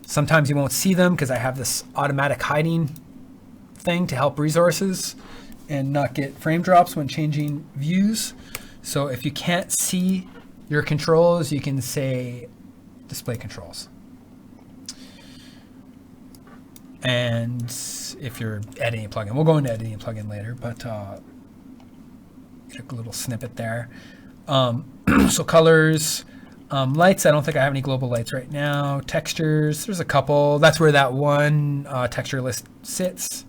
Sometimes you won't see them because I have this automatic hiding thing to help resources and not get frame drops when changing views. So if you can't see your controls, you can say display controls. And if you're editing a plugin, we'll go into editing a plugin later, but get a little snippet there. So colors, lights, I don't think I have any global lights right now. Textures, there's a couple. That's where that one texture list sits.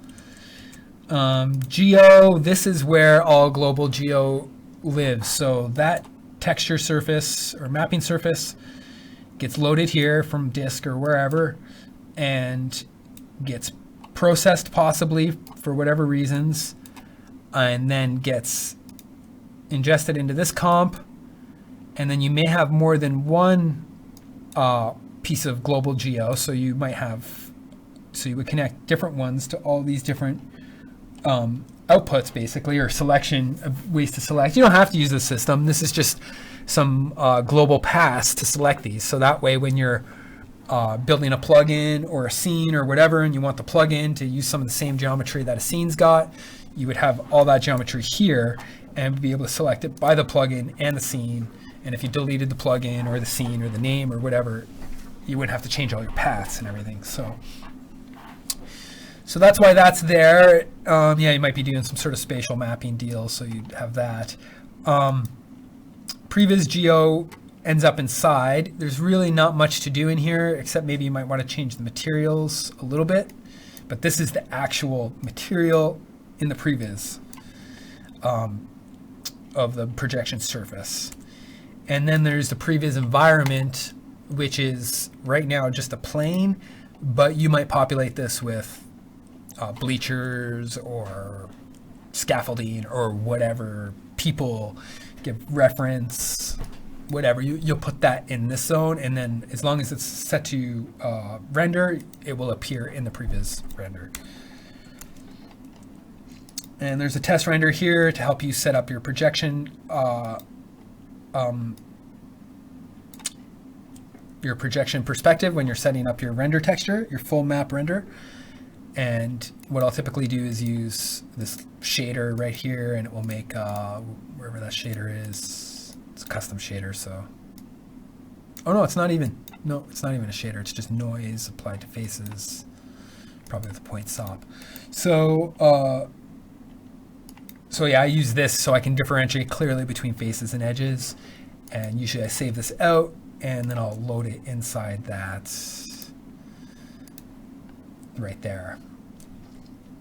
Geo, this is where all global geo lives. So that texture surface or mapping surface gets loaded here from disk or wherever and gets processed possibly for whatever reasons, and then gets ingested into this comp. And then you may have more than one piece of global geo. So you might have, so you would connect different ones to all these different outputs, basically, or selection of ways to select. You don't have to use the system. This is just some global paths to select these. So that way, when you're building a plugin or a scene or whatever, and you want the plugin to use some of the same geometry that a scene's got, you would have all that geometry here and be able to select it by the plugin and the scene. And if you deleted the plugin or the scene or the name or whatever, you wouldn't have to change all your paths and everything. So that's why that's there. Yeah, you might be doing some sort of spatial mapping deal, so you have that. Previs Geo ends up inside. There's really not much to do in here, except maybe you might want to change the materials a little bit. But this is the actual material in the previs of the projection surface. And then there's the previs environment, which is right now just a plane, but you might populate this with bleachers or scaffolding or whatever, people, give reference, whatever. You'll put that in this zone, and then as long as it's set to render, it will appear in the previs render. And there's a test render here to help you set up your projection perspective when you're setting up your render texture, your full map render. And what I'll typically do is use this shader right here, and it will make wherever that shader is, it's a custom shader. So, oh no, it's not even a shader. It's just noise applied to faces, probably with a point stop. So yeah, I use this so I can differentiate clearly between faces and edges. And usually I save this out, and then I'll load it inside that right there.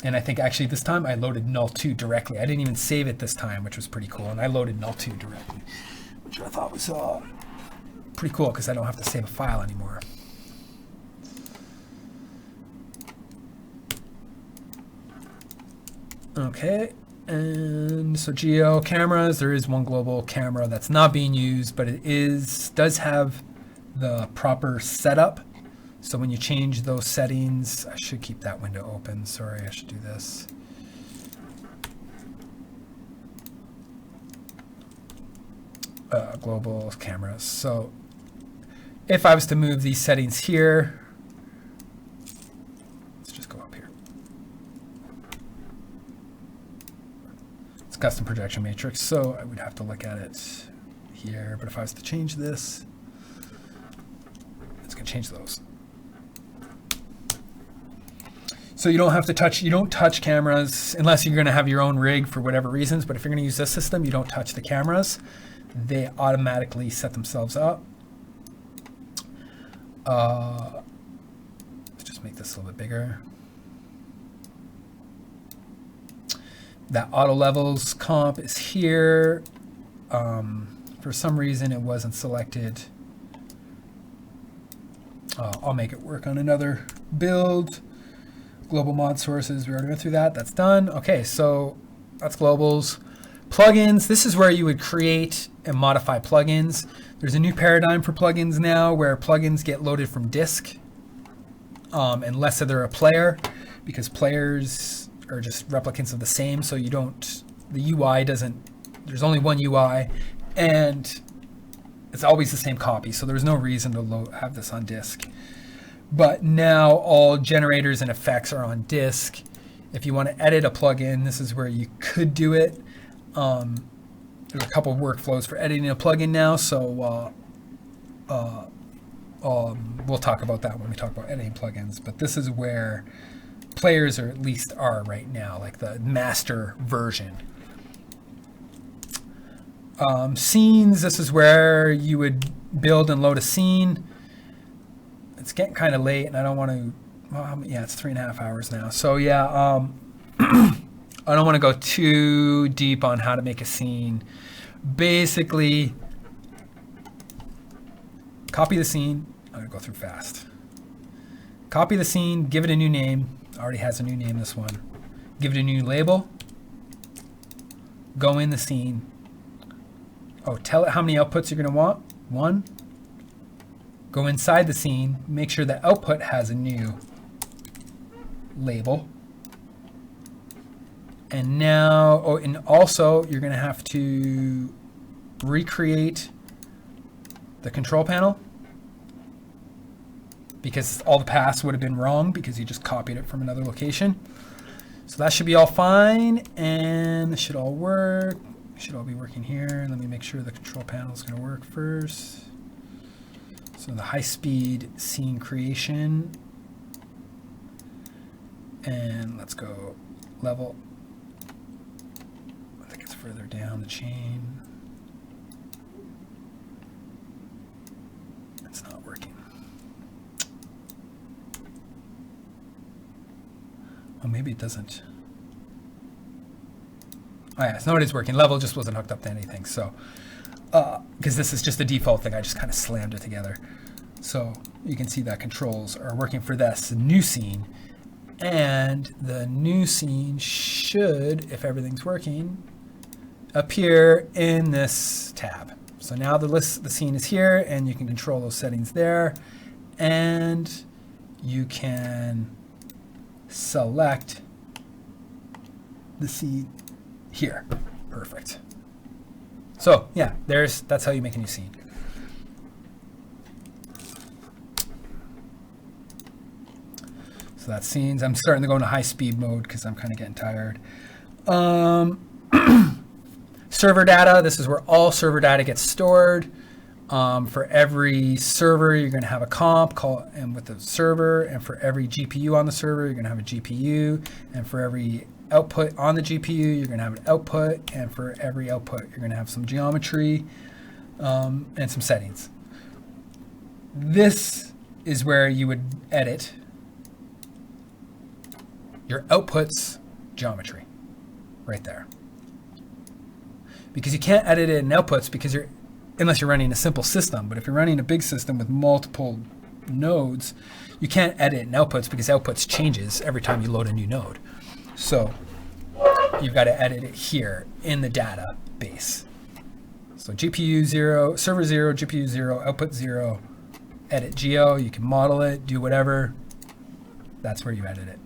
And I think actually this time I loaded null2 directly. I didn't even save it this time, which was pretty cool. And I loaded null2 directly, which I thought was pretty cool because I don't have to save a file anymore. Okay. And so geo cameras, there is one global camera that's not being used, but it does have the proper setup. So when you change those settings, I should keep that window open. Sorry, I should do this. Global cameras. So if I was to move these settings here, let's just go up here. It's custom projection matrix, so I would have to look at it here. But if I was to change this, it's going to change those. So you don't have to touch, you don't touch cameras unless you're going to have your own rig for whatever reasons. But if you're going to use this system, you don't touch the cameras. They automatically set themselves up. Let's just make this a little bit bigger. That auto levels comp is here. For some reason, it wasn't selected. I'll make it work on another build. Global mod sources, we already went through that. That's done. Okay, so that's globals. Plugins, this is where you would create and modify plugins. There's a new paradigm for plugins now where plugins get loaded from disk unless they're a player, because players are just replicants of the same. So you don't, the UI doesn't, there's only one UI and it's always the same copy. So there's no reason to have this on disk. But now all generators and effects are on disk. If you want to edit a plugin, this is where you could do it. There's a couple of workflows for editing a plugin now, so we'll talk about that when we talk about editing plugins. But this is where players, or at least are right now, like the master version. Scenes, this is where you would build and load a scene. It's getting kind of late, and I don't want to. Well, yeah, it's 3.5 hours now. So yeah, I don't want to go too deep on how to make a scene. Basically, copy the scene. I'm gonna go through fast. Copy the scene. Give it a new name. Already has a new name. This one. Give it a new label. Go in the scene. Oh, tell it how many outputs you're gonna want. 1, Go inside the scene, make sure the output has a new label. And now, oh, and also you're going to have to recreate the control panel because all the paths would have been wrong because you just copied it from another location. So that should be all fine, and this should all work. It should all be working here. Let me make sure the control panel is going to work first. So the high-speed scene creation, and let's go level. I think it's further down the chain. It's not working. Oh, maybe it doesn't. Oh yeah, so it is working. Level just wasn't hooked up to anything. So, because this is just a default thing, I just kind of slammed it together. So you can see that controls are working for this new scene. And the new scene should, if everything's working, appear in this tab. So now the scene is here, and you can control those settings there. And you can select the scene here. Perfect. So yeah, that's how you make a new scene. So that's scenes. I'm starting to go into high speed mode because I'm kind of getting tired. Server data. This is where all server data gets stored. For every server, you're going to have a comp and with the server, and for every GPU on the server, you're going to have a GPU, and for every output on the GPU, you're going to have an output, and for every output, you're going to have some geometry and some settings. This is where you would edit your output's geometry, right there. Because you can't edit it in outputs because unless you're running a simple system. But if you're running a big system with multiple nodes, you can't edit in outputs because outputs changes every time you load a new node. So you've got to edit it here in the database. So GPU 0, server 0, GPU 0, output 0, edit geo. You can model it, do whatever. That's where you edit it.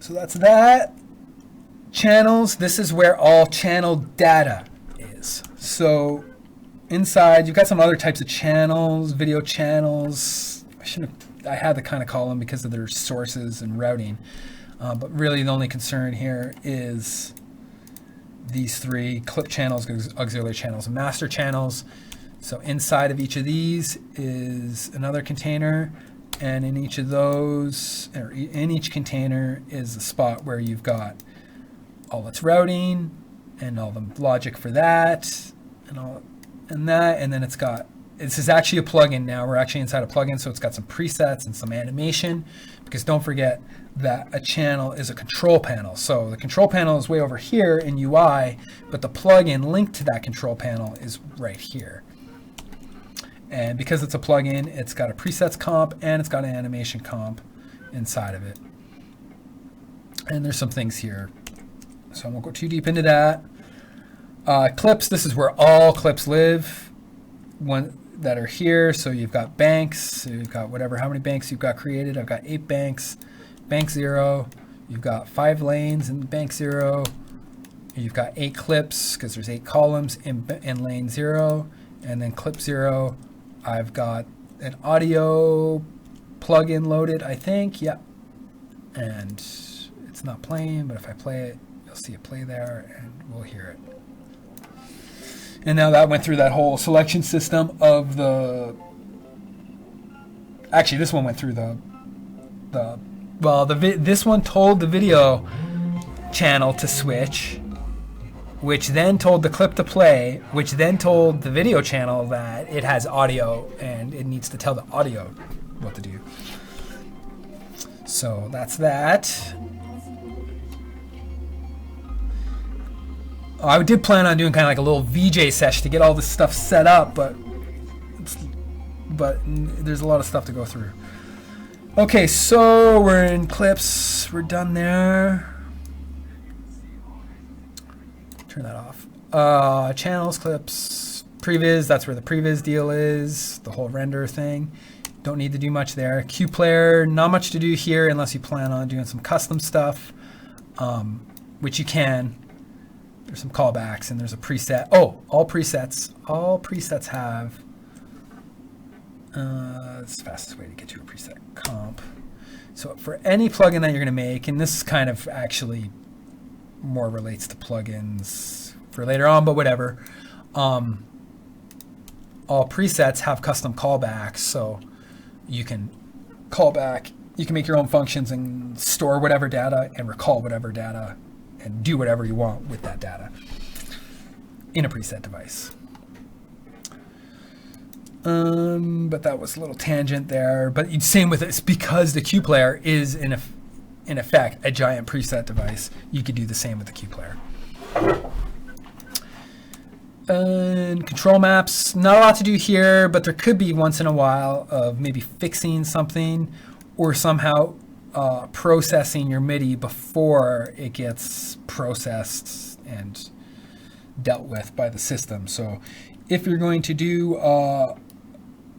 So that's that. Channels, this is where all channel data is. So inside, you've got some other types of channels, video channels. I had to kind of call them because of their sources and routing. But really the only concern here is these three: clip channels, auxiliary channels, and master channels. So inside of each of these is another container, and in each of those, or in each container, is a spot where you've got all its routing and all the logic for that and all and that, and then it's got, this is actually a plugin now. We're actually inside a plugin, so it's got some presets and some animation, because don't forget that a channel is a control panel. So the control panel is way over here in UI, but the plugin linked to that control panel is right here. And because it's a plugin, it's got a presets comp and it's got an animation comp inside of it. And there's some things here, so I won't go too deep into that. Clips, this is where all clips live that are here. So you've got banks, so you've got how many banks you've got created. I've got 8 banks, bank 0. You've got 5 lanes in bank 0. You've got 8 clips because there's 8 columns in lane 0. And then clip 0, I've got an audio plugin loaded, I think. Yep. And it's not playing, but if I play it, you'll see it play there and we'll hear it. And now that went through that whole selection system of the, actually this one went through this one told the video channel to switch, which then told the clip to play, which then told the video channel that it has audio and it needs to tell the audio what to do. So that's that. I did plan on doing kind of like a little VJ sesh to get all this stuff set up, but there's a lot of stuff to go through. Okay, so we're in clips. We're done there. Turn that off. Channels, clips, previs, that's where the previs deal is, the whole render thing. Don't need to do much there. QPlayer, not much to do here unless you plan on doing some custom stuff, which you can. There's some callbacks and there's a preset. Oh, all presets have, it's the fastest way to get to a preset comp. So for any plugin that you're going to make, and this kind of actually more relates to plugins for later on, but whatever. All presets have custom callbacks, so you can call back, you can make your own functions and store whatever data and recall whatever data and do whatever you want with that data in a preset device. But that was a little tangent there. But same with this, because the QPlayer is in effect a giant preset device, you could do the same with the QPlayer. And control maps, not a lot to do here, but there could be once in a while of maybe fixing something or somehow processing your MIDI before it gets processed and dealt with by the system. So if you're going to do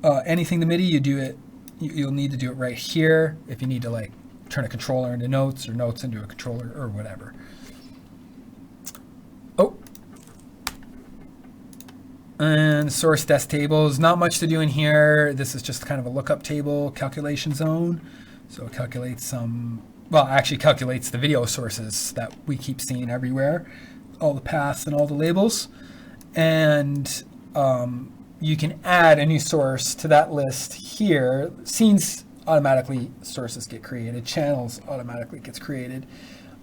anything to MIDI, you'll need to do it right here if you need to like turn a controller into notes or notes into a controller or whatever. Oh. And source desk tables, not much to do in here. This is just kind of a lookup table calculation zone. So it calculates some, well, actually calculates the video sources that we keep seeing everywhere, all the paths and all the labels. And you can add a new source to that list here. Scenes automatically, sources get created. Channels automatically gets created.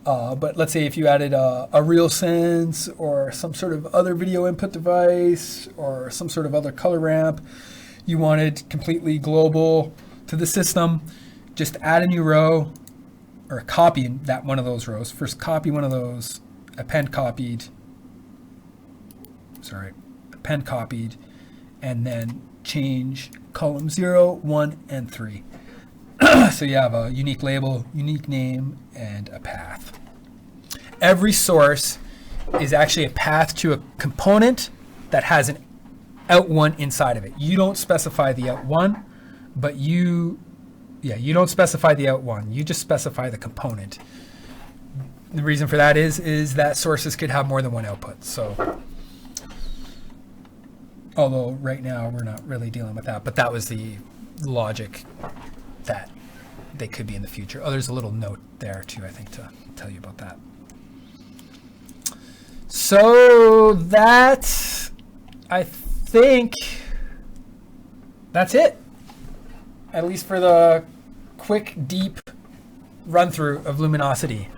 But let's say if you added a RealSense or some sort of other video input device or some sort of other color ramp, you wanted completely global to the system, just add a new row or copy that one of those rows. First copy one of those, append copied, and then change column 0, 1, and 3. So you have a unique label, unique name, and a path. Every source is actually a path to a component that has an out1 inside of it. You don't specify the out1, but you don't specify the out1. You just specify the component. The reason for that is that sources could have more than one output. So, although right now we're not really dealing with that, but that was the logic that they could be in the future. Oh, there's a little note there too, I think, to tell you about that. So that, I think, that's it. At least for the quick, deep run through of Luminosity.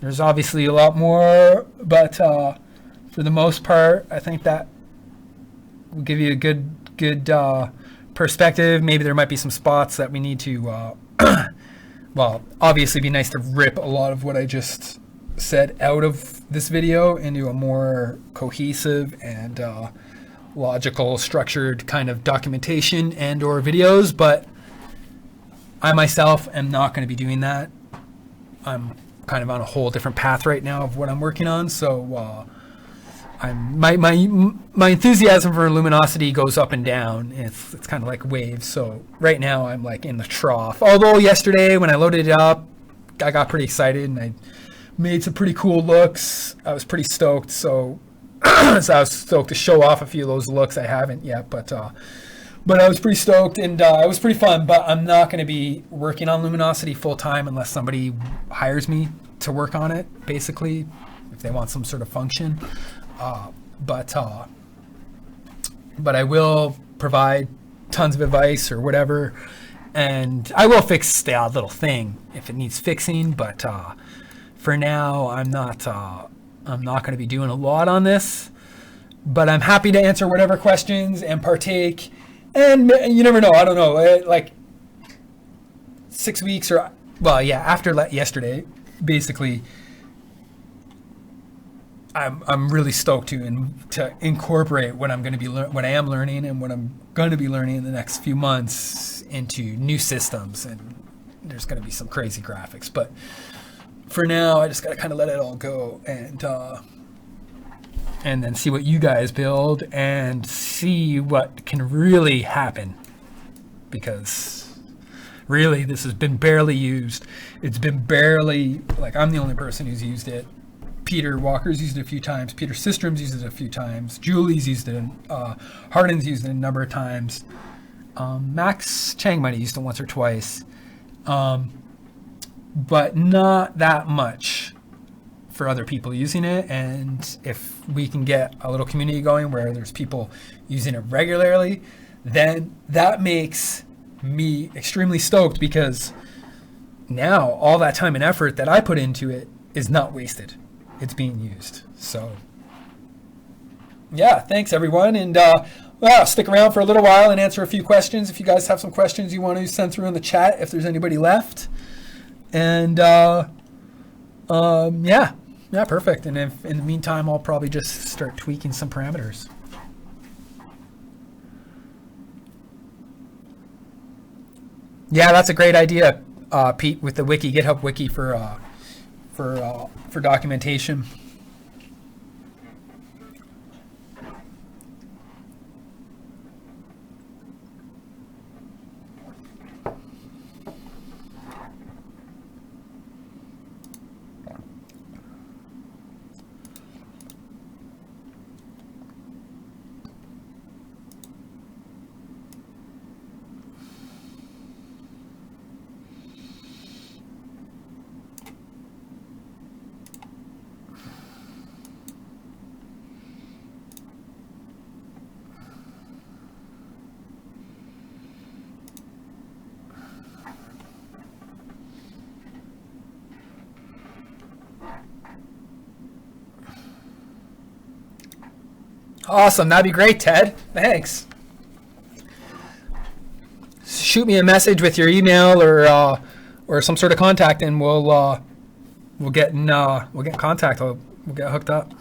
There's obviously a lot more, but for the most part, I think that will give you a good perspective. Maybe there might be some spots that we need to, well, obviously it'd be nice to rip a lot of what I just said out of this video into a more cohesive and logical, structured kind of documentation and or videos, but I myself am not going to be doing that. I'm kind of on a whole different path right now of what I'm working on, so my enthusiasm for Luminosity goes up and down. It's kind of like waves. So right now I'm like in the trough. Although yesterday when I loaded it up, I got pretty excited and I made some pretty cool looks. I was pretty stoked. So, so I was stoked to show off a few of those looks. I haven't yet, but I was pretty stoked and it was pretty fun. But I'm not going to be working on Luminosity full time unless somebody hires me to work on it. Basically, if they want some sort of function. But I will provide tons of advice or whatever, and I will fix the odd little thing if it needs fixing. But for now, I'm not going to be doing a lot on this. But I'm happy to answer whatever questions and partake. And you never know. I don't know. Like 6 weeks or after yesterday, basically. I'm really stoked to incorporate what I'm going to be what I am learning and what I'm going to be learning in the next few months into new systems, and there's going to be some crazy graphics. But for now, I just got to kind of let it all go and and then see what you guys build and see what can really happen. Because really, this has been barely used. It's been barely, like, I'm the only person who's used it. Peter Walker's used it a few times. Peter Systrom's used it a few times. Julie's used it. Hardin's used it a number of times. Max Chang might have used it once or twice. But not that much for other people using it. And if we can get a little community going where there's people using it regularly, then that makes me extremely stoked, because now all that time and effort that I put into it is not wasted. It's being used. So yeah, thanks everyone. And stick around for a little while and answer a few questions. If you guys have some questions you want to send through in the chat, if there's anybody left. And yeah, perfect. And if in the meantime, I'll probably just start tweaking some parameters. Yeah, that's a great idea, Pete, with the wiki, GitHub wiki for documentation. Awesome. That'd be great, Ted. Thanks. Shoot me a message with your email or some sort of contact, and we'll get in contact. We'll get hooked up.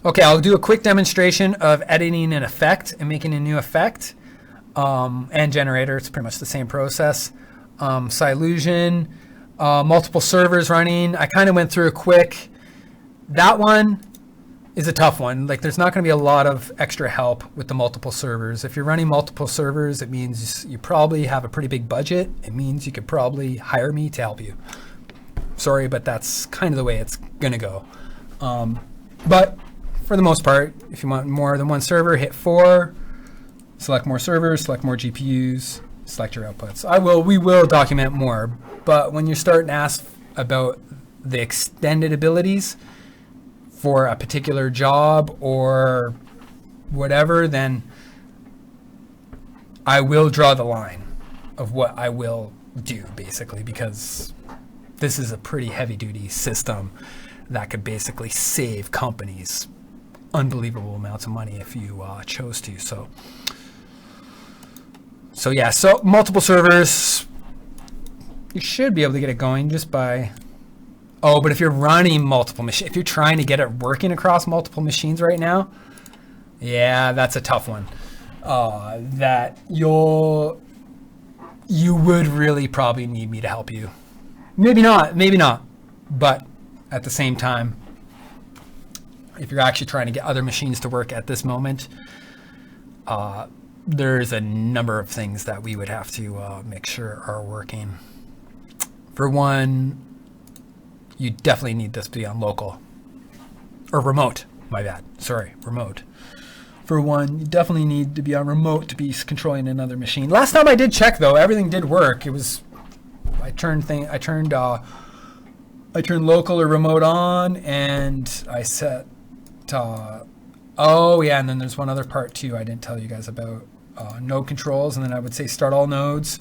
Okay, I'll do a quick demonstration of editing an effect and making a new effect, and generator. It's pretty much the same process. Silusion, multiple servers running. I kind of went through a quick. That one is a tough one. Like, there's not going to be a lot of extra help with the multiple servers. If you're running multiple servers, it means you probably have a pretty big budget. It means you could probably hire me to help you. Sorry, but that's kind of the way it's going to go. But for the most part, if you want more than one server, hit 4, select more servers, select more GPUs, select your outputs. We will document more, but when you're starting to ask about the extended abilities for a particular job or whatever, then I will draw the line of what I will do, basically, because this is a pretty heavy-duty system that could basically save companies unbelievable amounts of money if you chose to. So yeah, so multiple servers, you should be able to get it going just by, but if you're running multiple machines, if you're trying to get it working across multiple machines right now, yeah, that's a tough one. That you would really probably need me to help you. Maybe not, but at the same time, if you're actually trying to get other machines to work at this moment, there's a number of things that we would have to make sure are working. For one, you definitely need this to be on local or remote. My bad. Sorry, remote. For one, you definitely need to be on remote to be controlling another machine. Last time I did check, though, everything did work. It was I turned local or remote on, and I set. Oh yeah, and then there's one other part too I didn't tell you guys about, node controls, and then I would say start all nodes,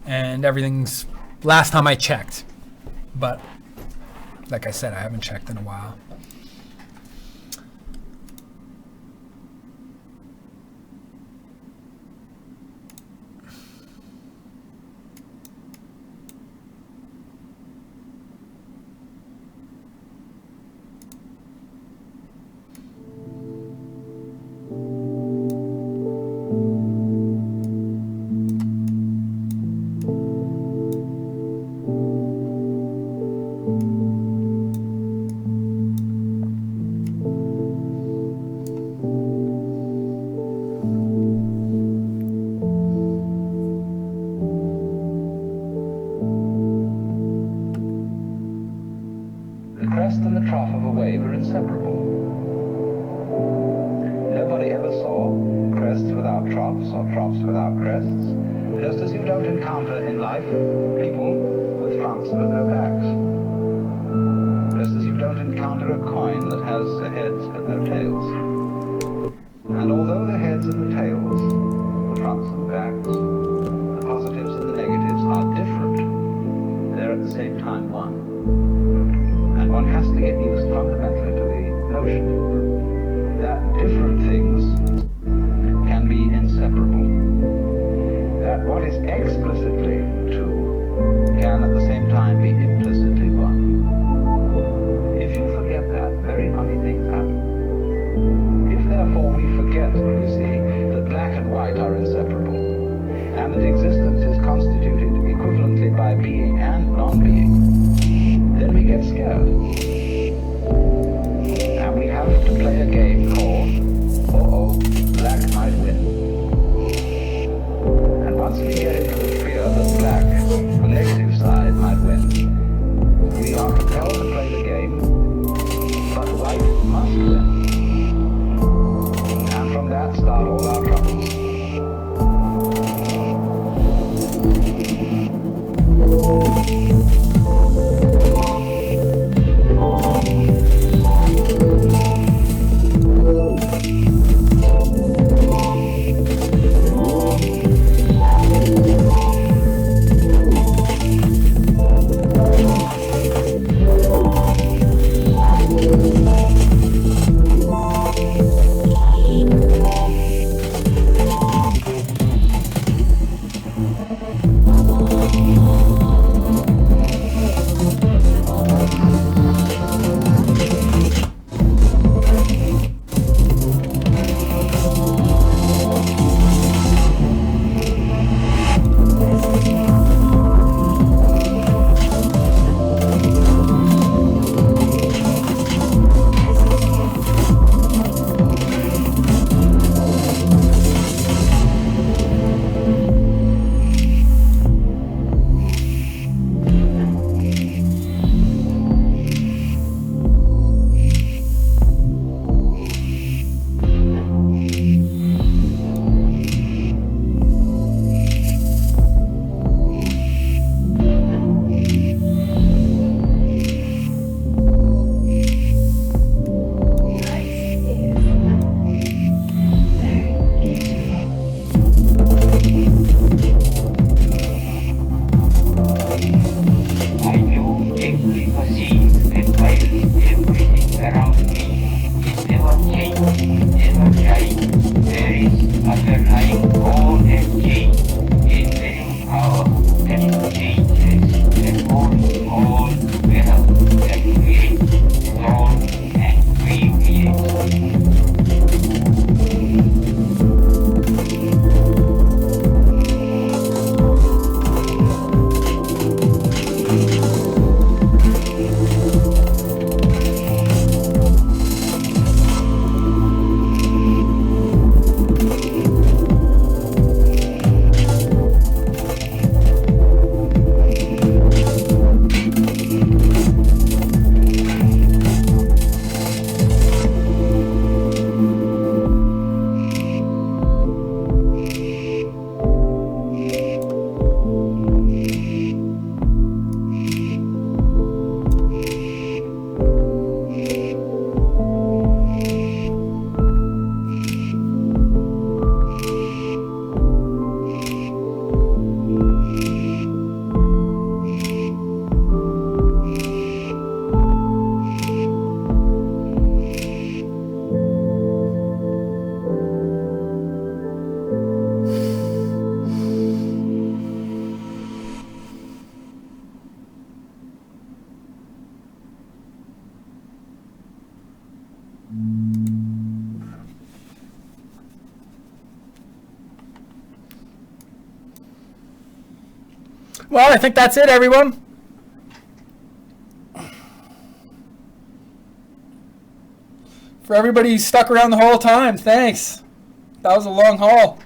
and everything's last time I checked, but like I said, I haven't checked in a while. troughs or troughs without crests, just as you don't encounter in life people with fronts but no backs. Just as you don't encounter a coin that has heads but no tails. And although the heads and the tails, the fronts and the backs, the positives and the negatives are different, they're at the same time one. And one has to get used fundamentally to the notion that different things can be inseparable. That what is explicitly two can at the same time be implicitly one. If you forget that, very funny things happen. If therefore we forget, you see, that black and white are inseparable, and that existence is constituted equivalently by being and non-being, then we get scared. And we have to play a game called, uh-oh, black might win. And once we get into the fear that black, the negative side, might win, we are compelled to play the game, but white must win. And from that start all our troubles. Well, I think that's it, everyone. For everybody who stuck around the whole time, thanks. That was a long haul.